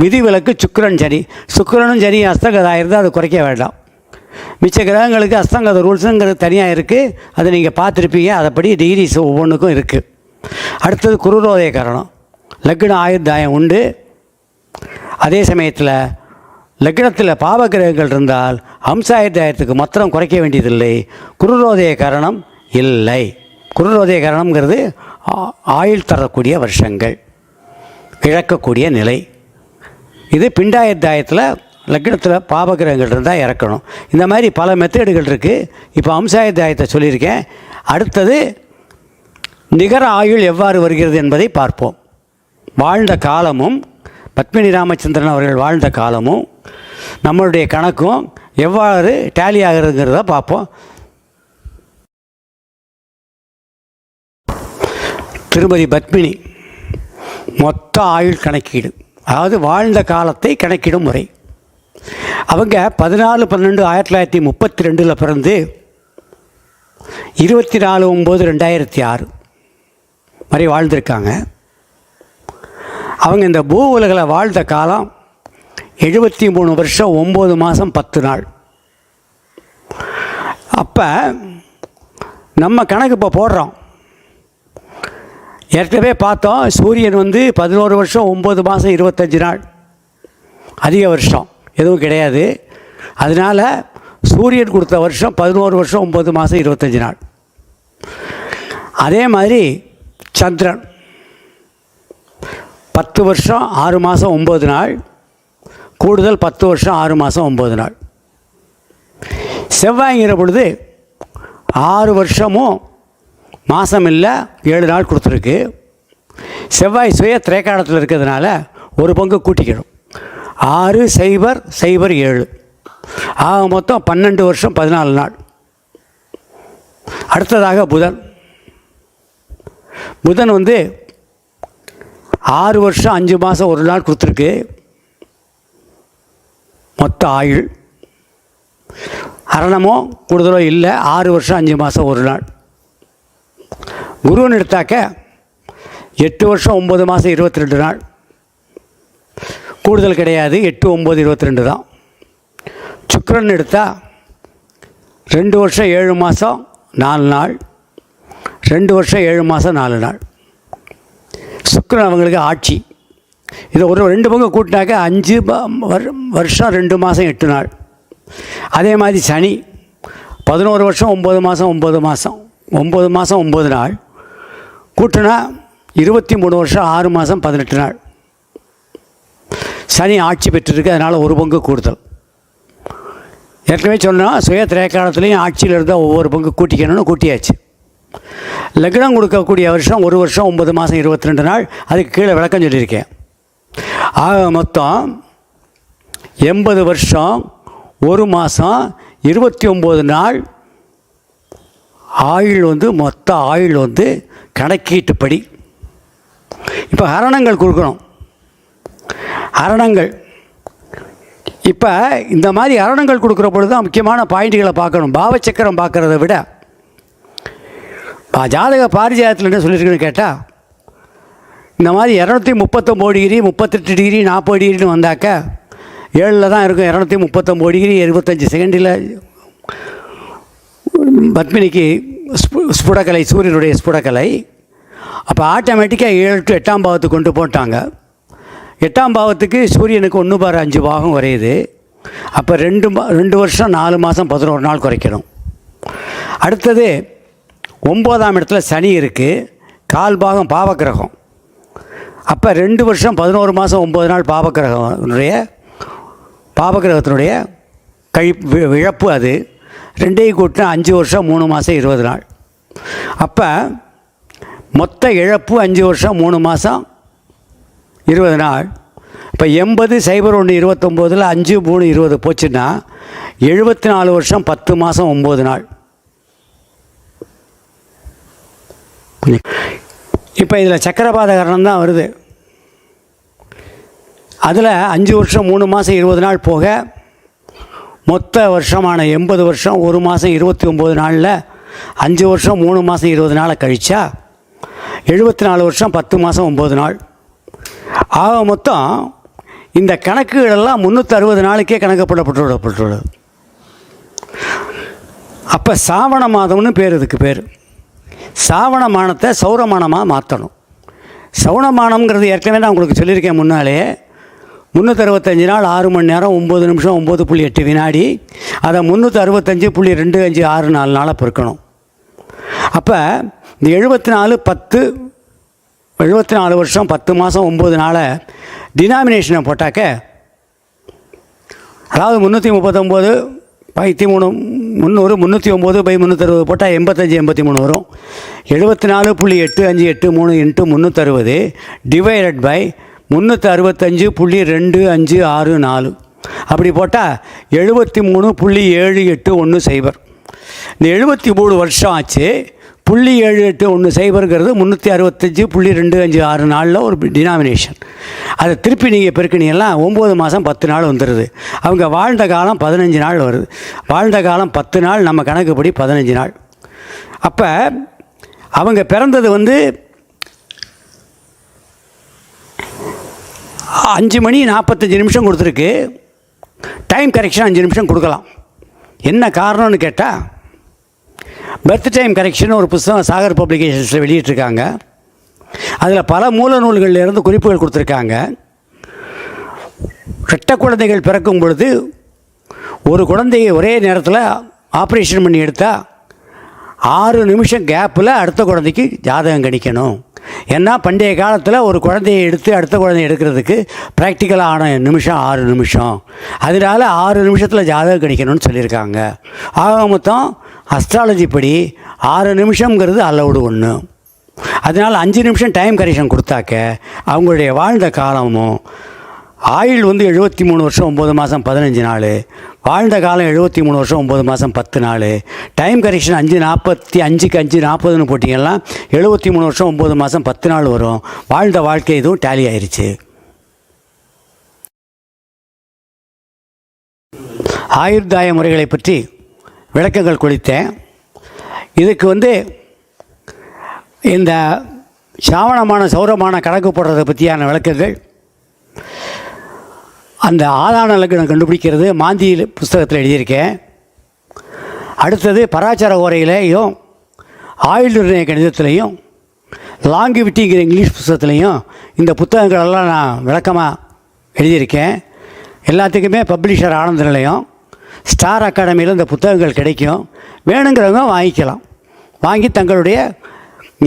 விதிவிலக்கு சுக்கிரன் சனி. சுக்கிரனும் சனி அஸ்தங்கதம் ஆயிருந்தால் அது குறைக்க வேண்டாம். மிச்ச கிரகங்களுக்கு அஸ்தங்கத ரூல்ஸுங்கிறது தனியாக இருக்குது, அதை நீங்கள் பார்த்துருப்பீங்க. அதைப்படி டிகிரிஸ் ஒவ்வொன்றுக்கும் இருக்குது. அடுத்தது குருரோதய கரணம். லக்ன ஆயுர்தாயம் உண்டு. அதே சமயத்தில் லக்னத்தில் பாவகிரகங்கள் இருந்தால் அம்சாயுர்தாயத்துக்கு மாத்திரம் குறைக்க வேண்டியதில்லை, குருரோதய கரணம் இல்லை. குருரோதய கரணம்ங்கிறது ஆயுள் தரக்கூடிய வருஷங்கள், இழக்கக்கூடிய நிலை. இது பிண்டாயுர்தாயத்தில் லக்னத்தில் பாவகிரகங்கள் இருந்தால் இறக்கணும். இந்த மாதிரி பல மெத்தேடுகள் இருக்குது. இப்போ அம்சாயுர்தாயத்தை சொல்லியிருக்கேன். அடுத்தது நிகர ஆயுள் எவ்வாறு வருகிறது என்பதை பார்ப்போம். வாழ்ந்த காலமும் பத்மினி ராமச்சந்திரன் அவர்கள் வாழ்ந்த காலமும் நம்மளுடைய கணக்கும் எவ்வாறு டேலி ஆகிறதுங்கிறத பார்ப்போம். திருமதி பத்மினி மொத்த ஆயுள் கணக்கீடு, அதாவது வாழ்ந்த காலத்தை கணக்கிடும் முறை. அவங்க 14/12/1932 பிறந்து 24/9/2006 வரை வாழ்ந்திருக்காங்க. அவங்க இந்த பூ உலகில் வாழ்ந்த காலம் 73 வருஷம் 9 மாதம் 10 நாள். அப்போ நம்ம கணக்கு இப்போ போடுறோம். ஏற்கனவே பார்த்தோம், சூரியன் 11 வருஷம் 9 மாதம் 25 நாள், அதிக வருஷம் எதுவும் கிடையாது. அதனால் சூரியன் கொடுத்த வருஷம் 11 வருஷம் 9 மாதம் 25 நாள். அதே மாதிரி சந்திரன் 10 வருஷம் 6 மாதம் 9 நாள், கூடுதல் 10 வருஷம் 6 மாதம் 9 நாள். செவ்வாய்ங்கிற பொழுது 6 வருஷமும் மாதம் இல்லை 7 நாள் கொடுத்துருக்கு. செவ்வாய் சுய திரைக்காலத்தில் இருக்கிறதுனால ஒரு பங்கு கூட்டிக்கணும். 6 0 0 7 ஆக மொத்தம் 12 வருஷம் 14 நாள். அடுத்ததாக புதன். புதன் 6 வருஷம் 5 மாதம் 1 நாள் கொடுத்துருக்கு. மொத்த ஆயுள் அரணமோ கூடுதலோ இல்லை, 6 வருஷம் 5 மாதம் 1 நாள். குருன்னு எடுத்தாக்க 8 வருஷம் 9 மாதம் 22 நாள், கூடுதல் கிடையாது, 8 9 22 தான். சுக்கிரன் எடுத்தால் 2 வருஷம் 7 மாதம் 4 நாள், 2 வருஷம் 7 மாதம் 4 நாள். சுக்கிரன் அவங்களுக்கு ஆட்சி. இதை ஒரு 2 பங்கு கூட்டினாக்க 5 வருஷம் 2 மாதம் 8 நாள். அதே மாதிரி சனி 11 வருஷம் 9 மாதம் 9 மாதம் 9 மாதம் 9 நாள் கூட்டினா 23 வருஷம் 6 மாதம் 18 நாள். சனி ஆட்சி பெற்றிருக்கு, அதனால் ஒரு பங்கு கூடுதல். ஏற்கனவே சொன்னோம், சுய திரைக்காலத்துலேயும் ஆட்சியில் இருந்தால் ஒவ்வொரு பங்கு கூட்டிக்கணும்னு கூட்டியாச்சு. லக்னம் கொடுக்கக்கூடிய வருஷம் 1 வருஷம் 9 மாதம் 22 நாள், அதுக்கு கீழே விளக்கம் சொல்லியிருக்கேன். ஆக மொத்தம் 80 வருஷம் 1 மாதம் 29 நாள் ஆயுள் மொத்த ஆயுள் கணக்கீட்டுப்படி. இப்போ ஹரணங்கள் கொடுக்கணும். ஹரணங்கள் இப்போ இந்த மாதிரி ஹரணங்கள் கொடுக்குற பொழுது தான் முக்கியமான பாயிண்ட்டுகளை பார்க்கணும். பாவச்சக்கரம் பார்க்குறத விட ஜாதக பாரிஜாதத்தில் என்ன சொல்லியிருக்குன்னு கேட்டால், இந்த மாதிரி 239 டிகிரி 38 டிகிரி 40 டிகிரின்னு வந்தாக்க 7ல் தான் இருக்கும். 239 டிகிரி 25 செகண்டில் பத்மினிக்கு ஸ்புடக்கலை, சூரியனுடைய ஸ்புடக்கலை. அப்போ ஆட்டோமேட்டிக்காக 7 to 8ஆம் பாவத்துக்கு கொண்டு போட்டாங்க. 8ஆம் பாவத்துக்கு சூரியனுக்கு 1/5 பாகம் குறையுது. அப்போ 2 வருஷம் 4 மாதம் 11 நாள் குறைக்கணும். அடுத்தது 9ஆம் இடத்துல சனி இருக்குது, 1/4 பாகம் பாவக்கிரகம். அப்போ 2 வருஷம் 11 மாதம் 9 நாள் பாவக்கிரகத்தினுடைய இழப்பு. அது 2ஐயும் கூட்டினா 5 வருஷம் 3 மாதம் 20 நாள். அப்போ மொத்த இழப்பு 5 வருஷம் 3 மாதம் 20 நாள். இப்போ 80 01 29 5 3 20 போச்சுன்னா 74 வருஷம் 10 மாதம் 9 நாள். இப்போ இதில் சக்கரபாத கரணம் தான் வருது. அதில் 5 வருஷம் 3 மாதம் 20 நாள் போக மொத்த வருஷமான 80 வருஷம் 1 மாதம் 29 நாளில் 5 வருஷம் 3 மாதம் 20 நாளை கழிச்சா 74 வருஷம் 10 மாதம் 9 நாள். ஆக மொத்தம் இந்த கணக்குகளெல்லாம் 360 நாளைக்கே கணக்கப்படப்பட்டுள்ளது. அப்போ சாவண மாதம்னு பேர். இதுக்கு பேர் சாவண மானத்தை சௌரமானமாக மாற்றணும். சௌனமானம்ங்கிறது ஏற்கனவே நான் உங்களுக்கு சொல்லியிருக்கேன் முன்னாலே. 365 நாள் 6 மணி நேரம் 9 நிமிஷம் 9.8 வினாடி. அதை 365.254 நாளாக பெருக்கணும். அப்போ இந்த 74 வருஷம் 10 மாதம் 9 நாளை டினாமினேஷனை போட்டாக்க, அதாவது 339 / 300 309/360 போட்டால் 85 வரும். 74.853 × 360 டிவைடட் பை 365.2564 அப்படி போட்டால் 73.781 இந்த 73 வருஷம் ஆச்சு. 0.781 365.256 நாளில் ஒரு டினாமினேஷன். அதை திருப்பி நீங்கள் பெருக்கினீங்கன்னா 9 மாதம் 10 நாள் வந்துடுது. அவங்க வாழ்ந்த காலம் 15 நாள் வருது. வாழ்ந்த காலம் 10 நாள், நம்ம கணக்குப்படி 15 நாள். அப்போ அவங்க பிறந்தது 5 மணி 45 நிமிஷம் கொடுத்துருக்கு. டைம் கரெக்ஷன் 5 நிமிஷம் கொடுக்கலாம். என்ன காரணம்னு கேட்டால், பர்த் டைம் கரெக்ஷன் ஒரு புத்தகம் சாகர் பப்ளிகேஷன்ஸில் வெளியிட்டிருக்காங்க. அதில் பல மூல நூல்களிலிருந்து குறிப்புகள் கொடுத்துருக்காங்க. ரெட்டை குழந்தைகள் பிறக்கும் பொழுது ஒரு குழந்தையை ஒரே நேரத்தில் ஆப்ரேஷன் பண்ணி எடுத்தால் 6 நிமிஷம் கேப்பில் அடுத்த குழந்தைக்கு ஜாதகம் கணிக்கணும். ஏன்னா பண்டைய காலத்தில் ஒரு குழந்தையை எடுத்து அடுத்த குழந்தையை எடுக்கிறதுக்கு ப்ராக்டிக்கலாக ஆன நிமிஷம் 6 நிமிஷம். அதனால் 6 நிமிஷத்தில் ஜாதகம் கணிக்கணும்னு சொல்லியிருக்காங்க. ஆக மொத்தம் அஸ்ட்ராலஜி படி 6 நிமிஷங்கிறது அலவுடு ஒன்று. அதனால் 5 நிமிஷம் டைம் கரெக்ஷன் கொடுத்தாக்க அவங்களுடைய வாழ்ந்த காலமும் ஆயுள் 73 வருஷம் 9 மாதம் 15 நாள், வாழ்ந்த காலம் 73 வருஷம் 9 மாதம் 10 நாள். டைம் கரெக்ஷன் 5:45க்கு 5:40ன்னு போட்டிங்கன்னா 73 வருஷம் 9 மாதம் 10 நாள் வரும். வாழ்ந்த வாழ்க்கை இதுவும் டேலி ஆயிடுச்சு. ஆயுர்தாய முறைகளை பற்றி விளக்கங்கள் கொடுத்தேன். இதுக்கு இந்த சாவணமான சௌரமான கணக்கு போடுறதை பற்றியான விளக்கங்கள் அந்த ஆதான லக்னம் கண்டுபிடிக்கிறது மாந்தியில் புஸ்தகத்தில் எழுதியிருக்கேன். அடுத்தது பராச்சார ஓரையிலையும் ஆயுள் நிர்ணய கணிதத்திலையும் லாங்கிவிட்டிங்கிற இங்கிலீஷ் புஸ்தகத்துலேயும் இந்த புத்தகங்களெல்லாம் நான் விளக்கமாக எழுதியிருக்கேன். எல்லாத்துக்குமே பப்ளிஷர் ஆனந்த நிலையம் ஸ்டார் அகாடமியில் இந்த புத்தகங்கள் கிடைக்கும். வேணுங்கிறவங்க வாங்கிக்கலாம். வாங்கி தங்களுடைய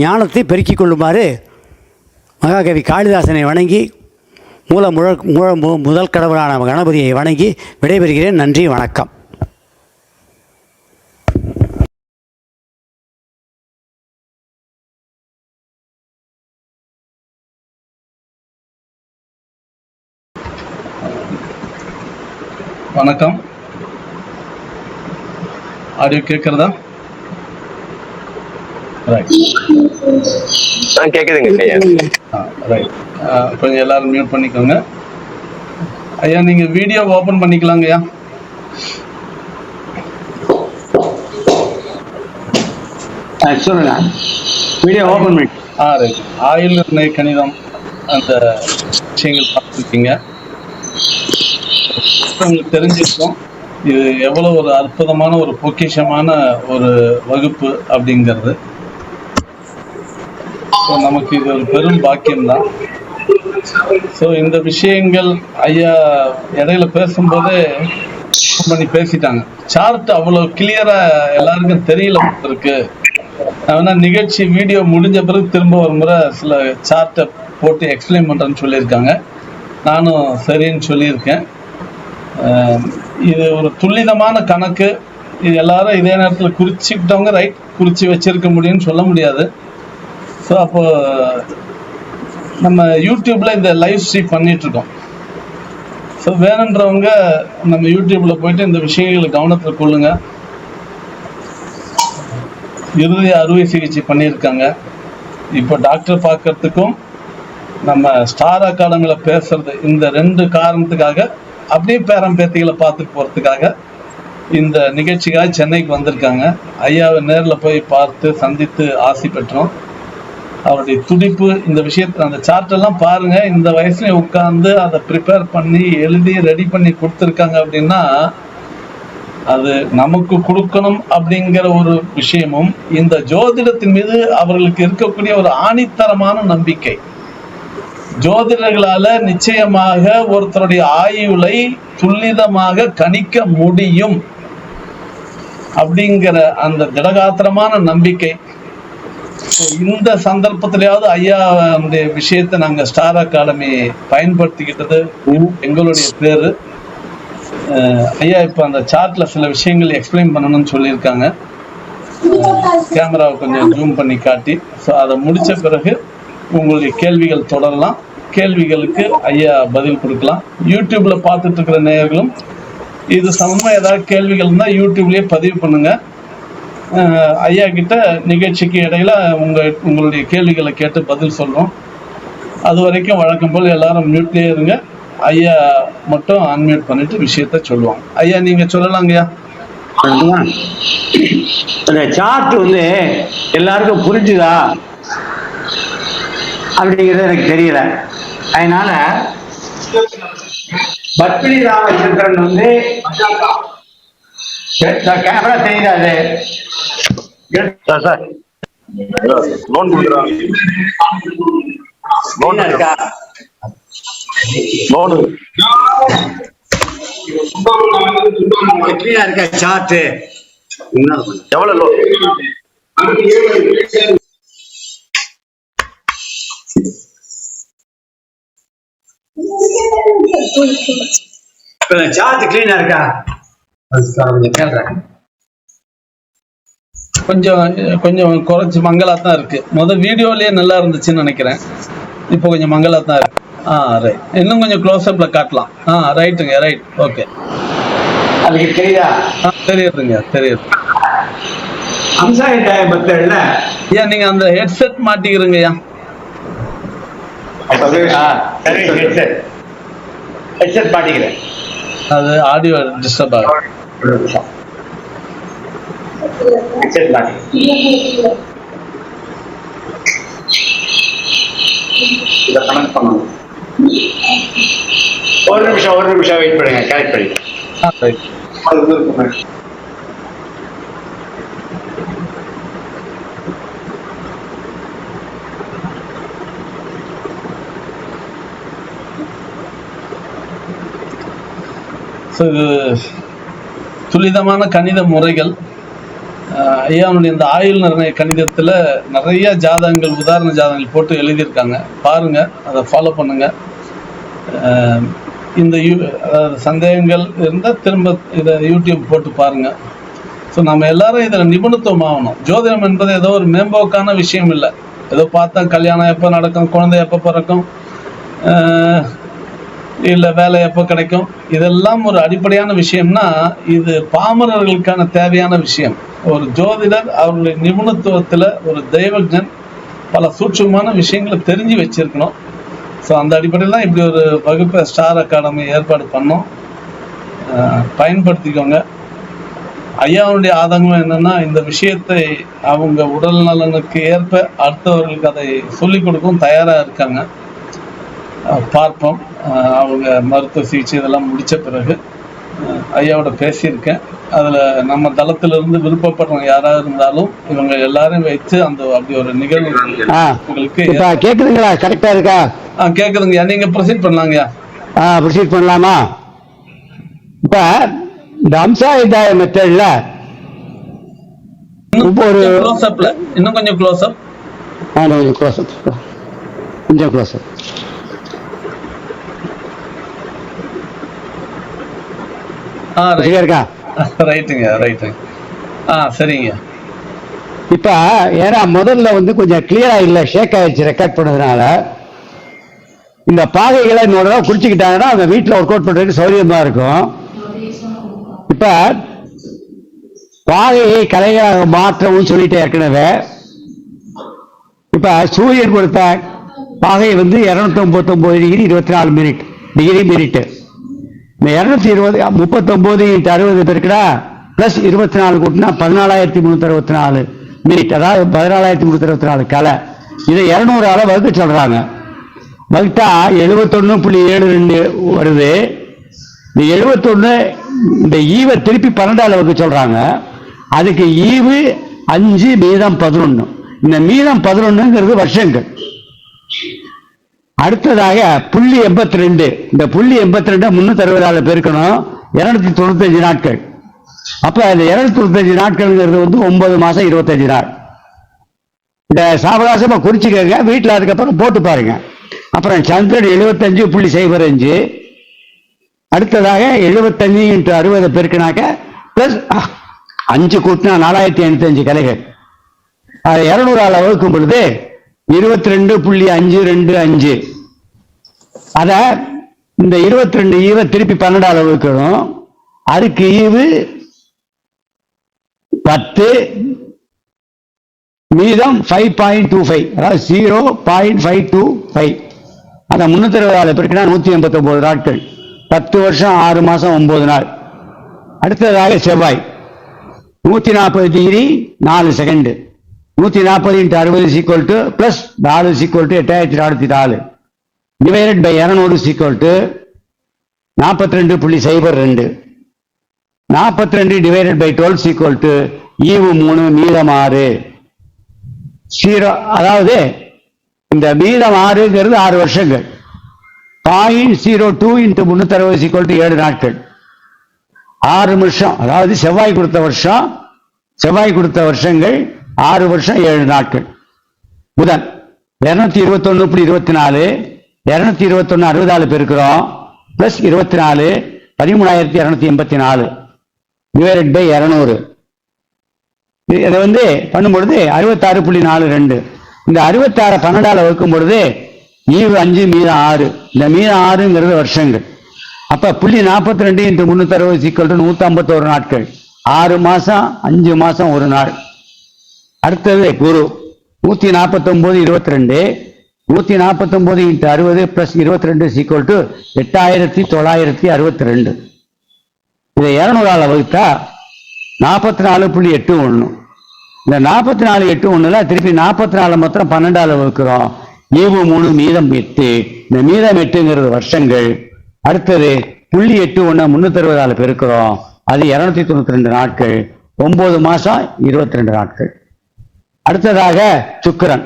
ஞானத்தை பெருக்கிக் கொள்ளுமாறு மகாகவி காளிதாசனை வணங்கி முதல் கடவுளான கணபதியை வணங்கி விடைபெறுகிறேன். நன்றி, வணக்கம். வணக்கம். ஆடியோ கேட்கறதா? ரைட். கேக்குதுங்க ஐயா. ரைட். கொஞ்சம் எல்லாரும் மியூட் பண்ணிக்கோங்க. ஐயா நீங்க வீடியோ ஓபன் பண்ணிக்கலாங்க ஐயா. சொல்லுங்க. வீடியோ ஓபன் பண்ணி. ரைட். ஆயுள் நிர்ணய கணிதம் அந்த விஷயங்கள் பார்த்துருக்கீங்க. உங்களுக்கு தெரிஞ்சிருக்கும் இது எவ்வளவு ஒரு அற்புதமான ஒரு பொக்கிஷமான ஒரு வகுப்பு அப்படிங்கிறது. நமக்கு இது ஒரு பெரும் பாக்கியம்தான். ஸோ இந்த விஷயங்கள் ஐயா இடையில பேசும்போதே பண்ணி பேசிட்டாங்க. சார்ட் அவ்வளவு கிளியரா எல்லாருக்கும் தெரியல இருக்கு. நான் நிகழ்ச்சி வீடியோ முடிஞ்ச பிறகு திரும்ப ஒரு முறை சில சார்ட்டை போட்டு எக்ஸ்பிளைன் பண்றேன்னு சொல்லியிருக்காங்க. நானும் சரின்னு சொல்லியிருக்கேன். இது ஒரு துல்லிதமான கணக்கு. இது எல்லாரும் இதே நேரத்தில் குறிச்சிக்கிட்டவங்க ரைட், குறிச்சு வச்சிருக்க முடியும்னு சொல்ல முடியாது. ஸோ அப்போ நம்ம யூடியூப்ல இந்த லைவ் ஸ்ட்ரீம் பண்ணிட்டு இருக்கோம். ஸோ வேணுன்றவங்க நம்ம யூடியூப்ல போயிட்டு இந்த விஷயங்களை கவனத்தில் கொள்ளுங்க. இறுதி அறுவை சிகிச்சை பண்ணியிருக்காங்க. இப்போ டாக்டர் பார்க்கறதுக்கும் நம்ம ஸ்டார் அகாடமியில பேசுறது இந்த 2 காரணத்துக்காக, அப்படியே பேரம் பேத்திகளை பார்த்துட்டு போறதுக்காக இந்த நிகழ்ச்சிக்காக சென்னைக்கு வந்திருக்காங்க. ஐயாவை நேரில் போய் பார்த்து சந்தித்து ஆசி பெற்றோம். அவருடைய துடிப்பு இந்த விஷயத்த அந்த சார்ட் எல்லாம் பாருங்க. இந்த வயசுல உட்கார்ந்து அதை ப்ரிப்பேர் பண்ணி எழுதி ரெடி பண்ணி கொடுத்துருக்காங்க அப்படின்னா அது நமக்கு கொடுக்கணும் அப்படிங்கிற ஒரு விஷயமும், இந்த ஜோதிடத்தின் மீது அவர்களுக்கு இருக்கக்கூடிய ஒரு ஆணித்தரமான நம்பிக்கை. ஜோதிடர்களால நிச்சயமாக ஒருத்தருடைய ஆயுளை துல்லிதமாக கணிக்க முடியும் அப்படிங்கிற அந்த திடகாத்திரமான நம்பிக்கை. இந்த சந்தர்ப்பத்திலேயாவது ஐயாவுடைய விஷயத்தை நாங்க ஸ்டார் அகாடமி பயன்படுத்திக்கிட்டது எங்களுடைய பேரு. ஐயா இப்ப அந்த சார்ட்ல சில விஷயங்கள் எக்ஸ்பிளைன் பண்ணணும்னு சொல்லியிருக்காங்க. கேமராவை கொஞ்சம் ஜூம் பண்ணி காட்டி, ஸோ அதை முடிச்ச பிறகு உங்களுடைய கேள்விகள் தொடரலாம். கேள்விகளுக்கு ஐயா பதில் கொடுக்கலாம். யூடியூப்ல பார்த்துட்டு இருக்கிற நேயர்களும் இது சம்பந்தமா ஏதாவது கேள்விகள் இருந்தால் யூடியூப்லயே பதிவு பண்ணுங்க. ஐயா கிட்ட நிகழ்ச்சிக்கு இடையில உங்களுடைய கேள்விகளை கேட்டு பதில் சொல்றோம். அது வரைக்கும் வழக்கம் போல் எல்லாரும் மியூட்லயே இருங்க. ஐயா மட்டும் அன்மியூட் பண்ணிட்டு விஷயத்த சொல்லுவாங்க. ஐயா நீங்க சொல்லலாங்கய்யா. இந்த சார்ட் வந்து எல்லாருக்கும் புரிஞ்சுதா அப்படிங்கிறது எனக்கு தெரியல. அதனால பத்மினி ராமச்சந்திரன் வந்து கேமரா தெரியாது சார் லோன் கொடுக்குறாங்க. லோன் இருக்கா? லோனு கிளியரா இருக்கா சார்ட்? எவ்வளவு லோன்? சார்ட் கிளீனா இருக்கா? கொஞ்சம் கொஞ்சம் குறைச்சி மங்களா தான் இருக்கு. முதல் வீடியோலயே நல்லா இருந்துச்சுன்னு நினைக்கிறேன். இப்போ கொஞ்சம் மங்களா தான் இருக்கு. ரைட். இன்னும் கொஞ்சம் க்ளோஸ் அப்ல காட்டலாம். ரைட்டுங்க, ரைட், ஓகே. அதுக்கு தெரியுதா? தெரியுதுங்க, தெரியுது. அம்சாயிட்டாய பத்தல்ல ஐயா நீங்க அந்த ஹெட்செட் மாட்டிக்கிறீங்க ஐயா. ஹெட்செட் மாட்டிக்கிறேன். அது ஆடியோ டிஸ்டர்ப் ஆகும். ஹெட்செட் மாட்டி இதை கனெக்ட் பண்ணணும். ஒரு நிமிஷம் வெயிட் பண்ணுங்க. கனெக்ட் பண்ணி இது துரிதமான கணித முறைகள். ஐயாவுடைய இந்த ஆயுள் நிர்ணய கணிதத்துல நிறைய ஜாதகங்கள், உதாரண ஜாதகங்கள் போட்டு எழுதியிருக்காங்க. பாருங்க, அதை ஃபாலோ பண்ணுங்க. இந்த அதாவது சந்தேகங்கள் இருந்தால் திரும்ப இதை யூடியூப் போட்டு பாருங்க. ஸோ நம்ம எல்லாரும் இதில் நிபுணத்துவம் ஆகணும். ஜோதிடம் என்பது ஏதோ ஒரு மேம்போக்கான விஷயம் இல்லை. ஏதோ பார்த்தா கல்யாணம் எப்போ நடக்கும், குழந்தை எப்போ பிறக்கும், இல்லை வேலை எப்போ கிடைக்கும், இதெல்லாம் ஒரு அடிப்படையான விஷயம்னா இது பாமரர்களுக்கான தேவையான விஷயம். ஒரு ஜோதிடர் அவருடைய நிபுணத்துவத்தில் ஒரு தெய்வஜன் பல சூட்சமான விஷயங்களை தெரிஞ்சு வச்சிருக்கணும். ஸோ அந்த அடிப்படையில் தான் இப்படி ஒரு வகுப்பை ஸ்டார் அகாடமி ஏற்பாடு பண்ணோம். பயன்படுத்திக்கோங்க. ஐயாவுடைய ஆதங்கம் என்னன்னா, இந்த விஷயத்தை அவங்க உடல் நலனுக்கு ஏற்ப அடுத்தவர்களுக்கு அதை சொல்லிக் கொடுக்கவும் தயாராக இருக்காங்க. பார்ப்போம். அவங்க மருத்துவ சிகிச்சை இதெல்லாம் முடித்த பிறகு ஐயாவோட பேசியிருக்கேன். அதில் நம்ம தளத்திலிருந்து விருப்பப்படுறவங்க யாராவது இருந்தாலும் இவங்க எல்லாரையும் வைத்து அந்த அப்படி ஒரு நிகழ்வு உங்களுக்கு கேட்குதுங்களா? கரெக்டாக இருக்கா? கேட்குதுங்கய்யா. நீங்கள் ப்ரொசீட் பண்ணலாங்கய்யா. ப்ரொசீட் பண்ணலாமா? இப்போ இந்த அம்சாயுதாய மெத்தட்ல இன்னும் கொஞ்சம் க்ளோஸ்அப் ரைட்டுங்க. சரிங்க. இப்ப ஏன்னா முதல்ல வந்து கொஞ்சம் கிளியரா இல்ல, ஷேக் ஆயிடுச்சு ரெக்கார்ட் பண்ணதுனால. இந்த பாகைகளை இன்னொரு தடவை குறிச்சுக்கிட்டாங்கன்னா அவங்க வீட்டில் ஒர்க் அவுட் பண்றதுக்கு சௌகரியமா இருக்கும். இப்ப பாகையை கலையாக மாற்றவும் சொல்லிட்டு ஏற்கனவே. இப்ப சூரியன் கொடுத்த பாகை வந்து 239 டிகிரி 24 மினிட். இந்த 239 × 60 பெருக்குடா பிளஸ் 24 கூட்டினா 14,364 மினிட், அதாவது 14,364 கலை. இதை 200 வகுக்க சொல்றாங்க. வகுத்தா 71.72 வருது. இந்த 71 இந்த ஈவை திருப்பி 12 வகுக்க சொல்றாங்க. அதுக்கு ஈவு 5 மீதம் 11. இந்த மீதம் 11ங்கிறது வருஷங்கள். அடுத்ததாக புள்ளி 82. இந்த புள்ளி 82 360 பெருக்கணும் 295 நாட்கள். அப்ப இந்த 295 நாட்கள்ங்கிறது வந்து 9 மாசம் 25 நாள். இந்த சாவகாசமா குறிச்சுக்கங்க, வீட்டில் அதுக்கப்புறம் போட்டு பாருங்க. அப்புறம் சந்திரன் 75.05. அடுத்ததாக 75 × 60 பெருக்கினாக்க பிளஸ் 5 கூட்டினா 4,505 கலைகள். 200 வகுக்கும் பொழுது 22.525. அத இந்த 22 ஈவை திருப்பி 12 வகுக்கணும். அதுக்கு ஈவு 10 மீதம் 5.25, அதாவது 0.525. அதை 360 பெருக்கினா 189 நாட்கள். 10 வருஷம் 6 மாசம் 9 நாள். அடுத்ததாக செவ்வாய் 140 degree 4 second. 140 × 60 plus 4 8,404 divided by 200 42.02. 42 divided by 12 ஈவு 3 மீதம் 6 0. அதாவது இந்த மீதம் 6ங்கிறது 6 வருஷங்கள். 0.02 × 360 7 நாட்கள். 6 வருஷம், அதாவது செவ்வாய் கொடுத்த வருஷங்கள் 6 வருஷம் 7 நாட்கள். புதன் 221.24. 221 60 பெருக்கிறோம் பிளஸ் 24 13,284 டிவைடட் பை 200. இதை வந்து பண்ணும்பொழுது 66.42. இந்த 66 12 வகுக்கும் பொழுது ஈவு 5 மீதம் 6. இந்த மீதம் 6ங்கிறது வருஷங்கள். அப்ப 42 × 360 151 நாட்கள். 6 மாசம் 5 மாசம் 1 நாள். அடுத்தது குரு 149.22. 149 × 60 பிளஸ் 22 8,962. இதை 200 வகுத்தா 44.81. இந்த 44.81ல திருப்பி 44 மாத்திரம் 12 வகுக்கிறோம். ஈவு 3 மீதம் 8. இந்த மீதம் 8ங்கிறது வருஷங்கள். அடுத்தது 0.81 360 பெருக்கிறோம். அது 292 நாட்கள். 9 மாசம் 22 நாட்கள். அடுத்ததாக சுக்கிரன்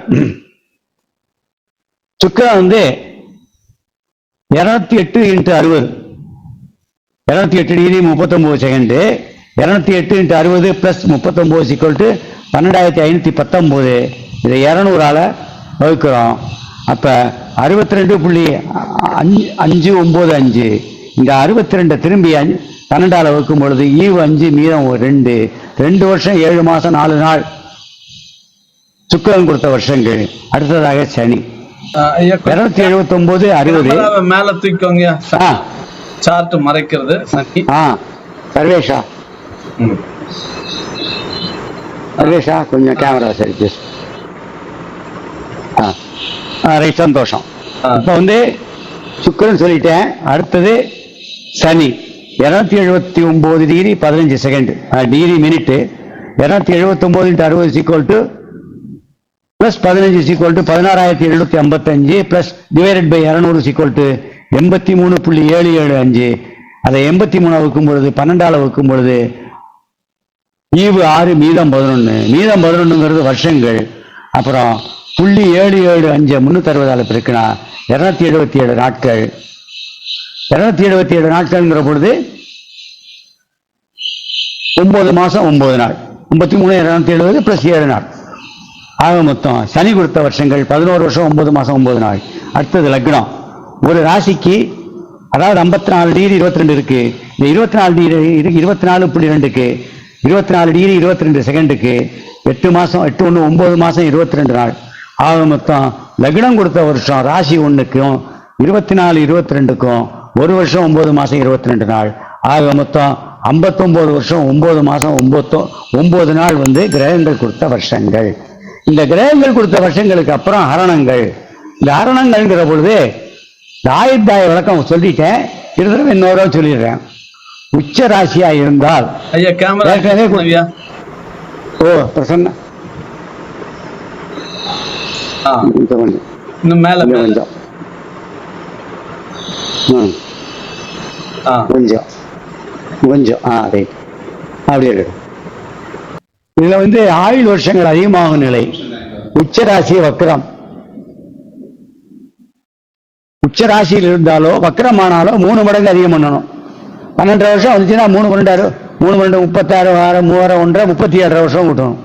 வந்து 208 × 60 208 டிகிரி 39 செகண்ட். 208 × 60 பிளஸ் 39 12,519. இதை 200 வகுக்கிறோம். அப்ப 62.595. இந்த 62 திரும்பி 12 வகுக்கும் பொழுது ஈவு 5 மீதம் 2 வருஷம் 7 மாசம் 4 நாள் சுக்கிரன் கொடுத்த வருஷங்கள். அடுத்ததாக சனி ஐயா 279 60. மேல தூக்கிக்கோங்க. சார்ட் மறைக்கிறது சனி. சர்வேஷா சர்வேஷா கொஞ்சம் கேமரா சரி. ரைட், சந்தோஷம். இப்போ வந்து சுக்கிரன் சொல்லிட்டேன். அடுத்தது சனி 279 degree 15 second degree minute. 279 × 60 = plus 15 = 16,755 plus divided by 200 = 83.775. அதை 83 வைக்கும் பொழுது 12 வைக்கும் பொழுது ஈவு 6 மீதம் 11. மீதம் 11ங்கிறது வருஷங்கள். அப்புறம் 0.775 360 பெருக்கினா 277 நாட்கள். 277 நாட்கள்ங்கிற பொழுது 9 மாசம் 9 நாள். 53 270 + 7 நாள். ஆக மொத்தம் சனி கொடுத்த வருஷங்கள் 11 வருஷம் 9 மாசம் 9 நாள். அடுத்தது லக்னம். ஒரு ராசிக்கு அதாவது 54 டிகிரி 22 இருக்கு. இந்த 24 டிகிரி 24.2க்கு 24 டிகிரி 22 செகண்டுக்கு 8 மாசம் 8 1 9 மாசம் 22 நாள். ஆக மொத்தம் லக்னம் கொடுத்த வருஷம் ராசி 1க்கும் 24 22க்கும் 1 வருஷம் 9 மாசம் 22 நாள். ஆக மொத்தம் 59 வருஷம் 9 மாசம் 9 நாள் வந்து கிரகங்கள் கொடுத்த வருஷங்கள். இந்த கிரகங்கள் கொடுத்த வருஷங்களுக்கு அப்புறம் ஹரணங்கள். இந்த ஹரணங்கள்ங்கிற பொழுது ஆயுர்தாய விளக்கம் சொல்லிட்டேன். இருந்தது இன்னொரு சொல்லிடுறேன். உச்ச ராசியா இருந்தால் ஐயா கேமரா பிரசன்ன இன்னும் மேல கொஞ்சம் கொஞ்சம் கொஞ்சம் ரைட். அப்படியே இதுல வந்து ஆயுள் வருஷங்கள் அதிகமாகும் நிலை. உச்சராசி வக்ரம். உச்சராசியில் இருந்தாலோ வக்ரமானாலோ 3 மடங்கு அதிகம் பண்ணணும். 12 வருஷம் வந்துச்சுன்னா 3 12 36 வாரம் 3 1 37 வருஷம் கூட்டணும்.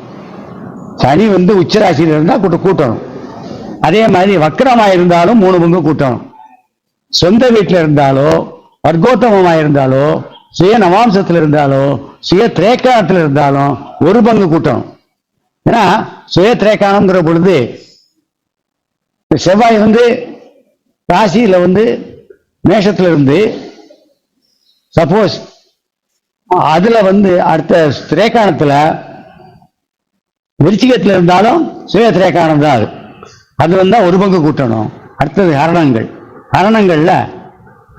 சனி வந்து உச்சராசியில் இருந்தா கூட்டணும். அதே மாதிரி வக்ரமா இருந்தாலும் 3 பங்கு கூட்டணும். சொந்த வீட்டில் இருந்தாலோ வர்க்கோத்தமமா இருந்தாலோ சுய நவாம்சத்தில் இருந்தாலோ சுய திரேக்காணத்தில் இருந்தாலும் 1 பங்கு கூட்டணும். ஏன்னா சுய திரேக்காணம்ங்கிற பொழுது செவ்வாய் வந்து ராசியில வந்து மேஷத்துல இருந்து சப்போஸ் அதுல வந்து அடுத்த திரேக்காணத்துல விருச்சிகத்துல இருந்தாலும் சுய திரேக்காணம் தான். அது வந்தா 1 பங்கு கூட்டணும். அடுத்தது ஹரணங்கள். ஹரணங்கள்ல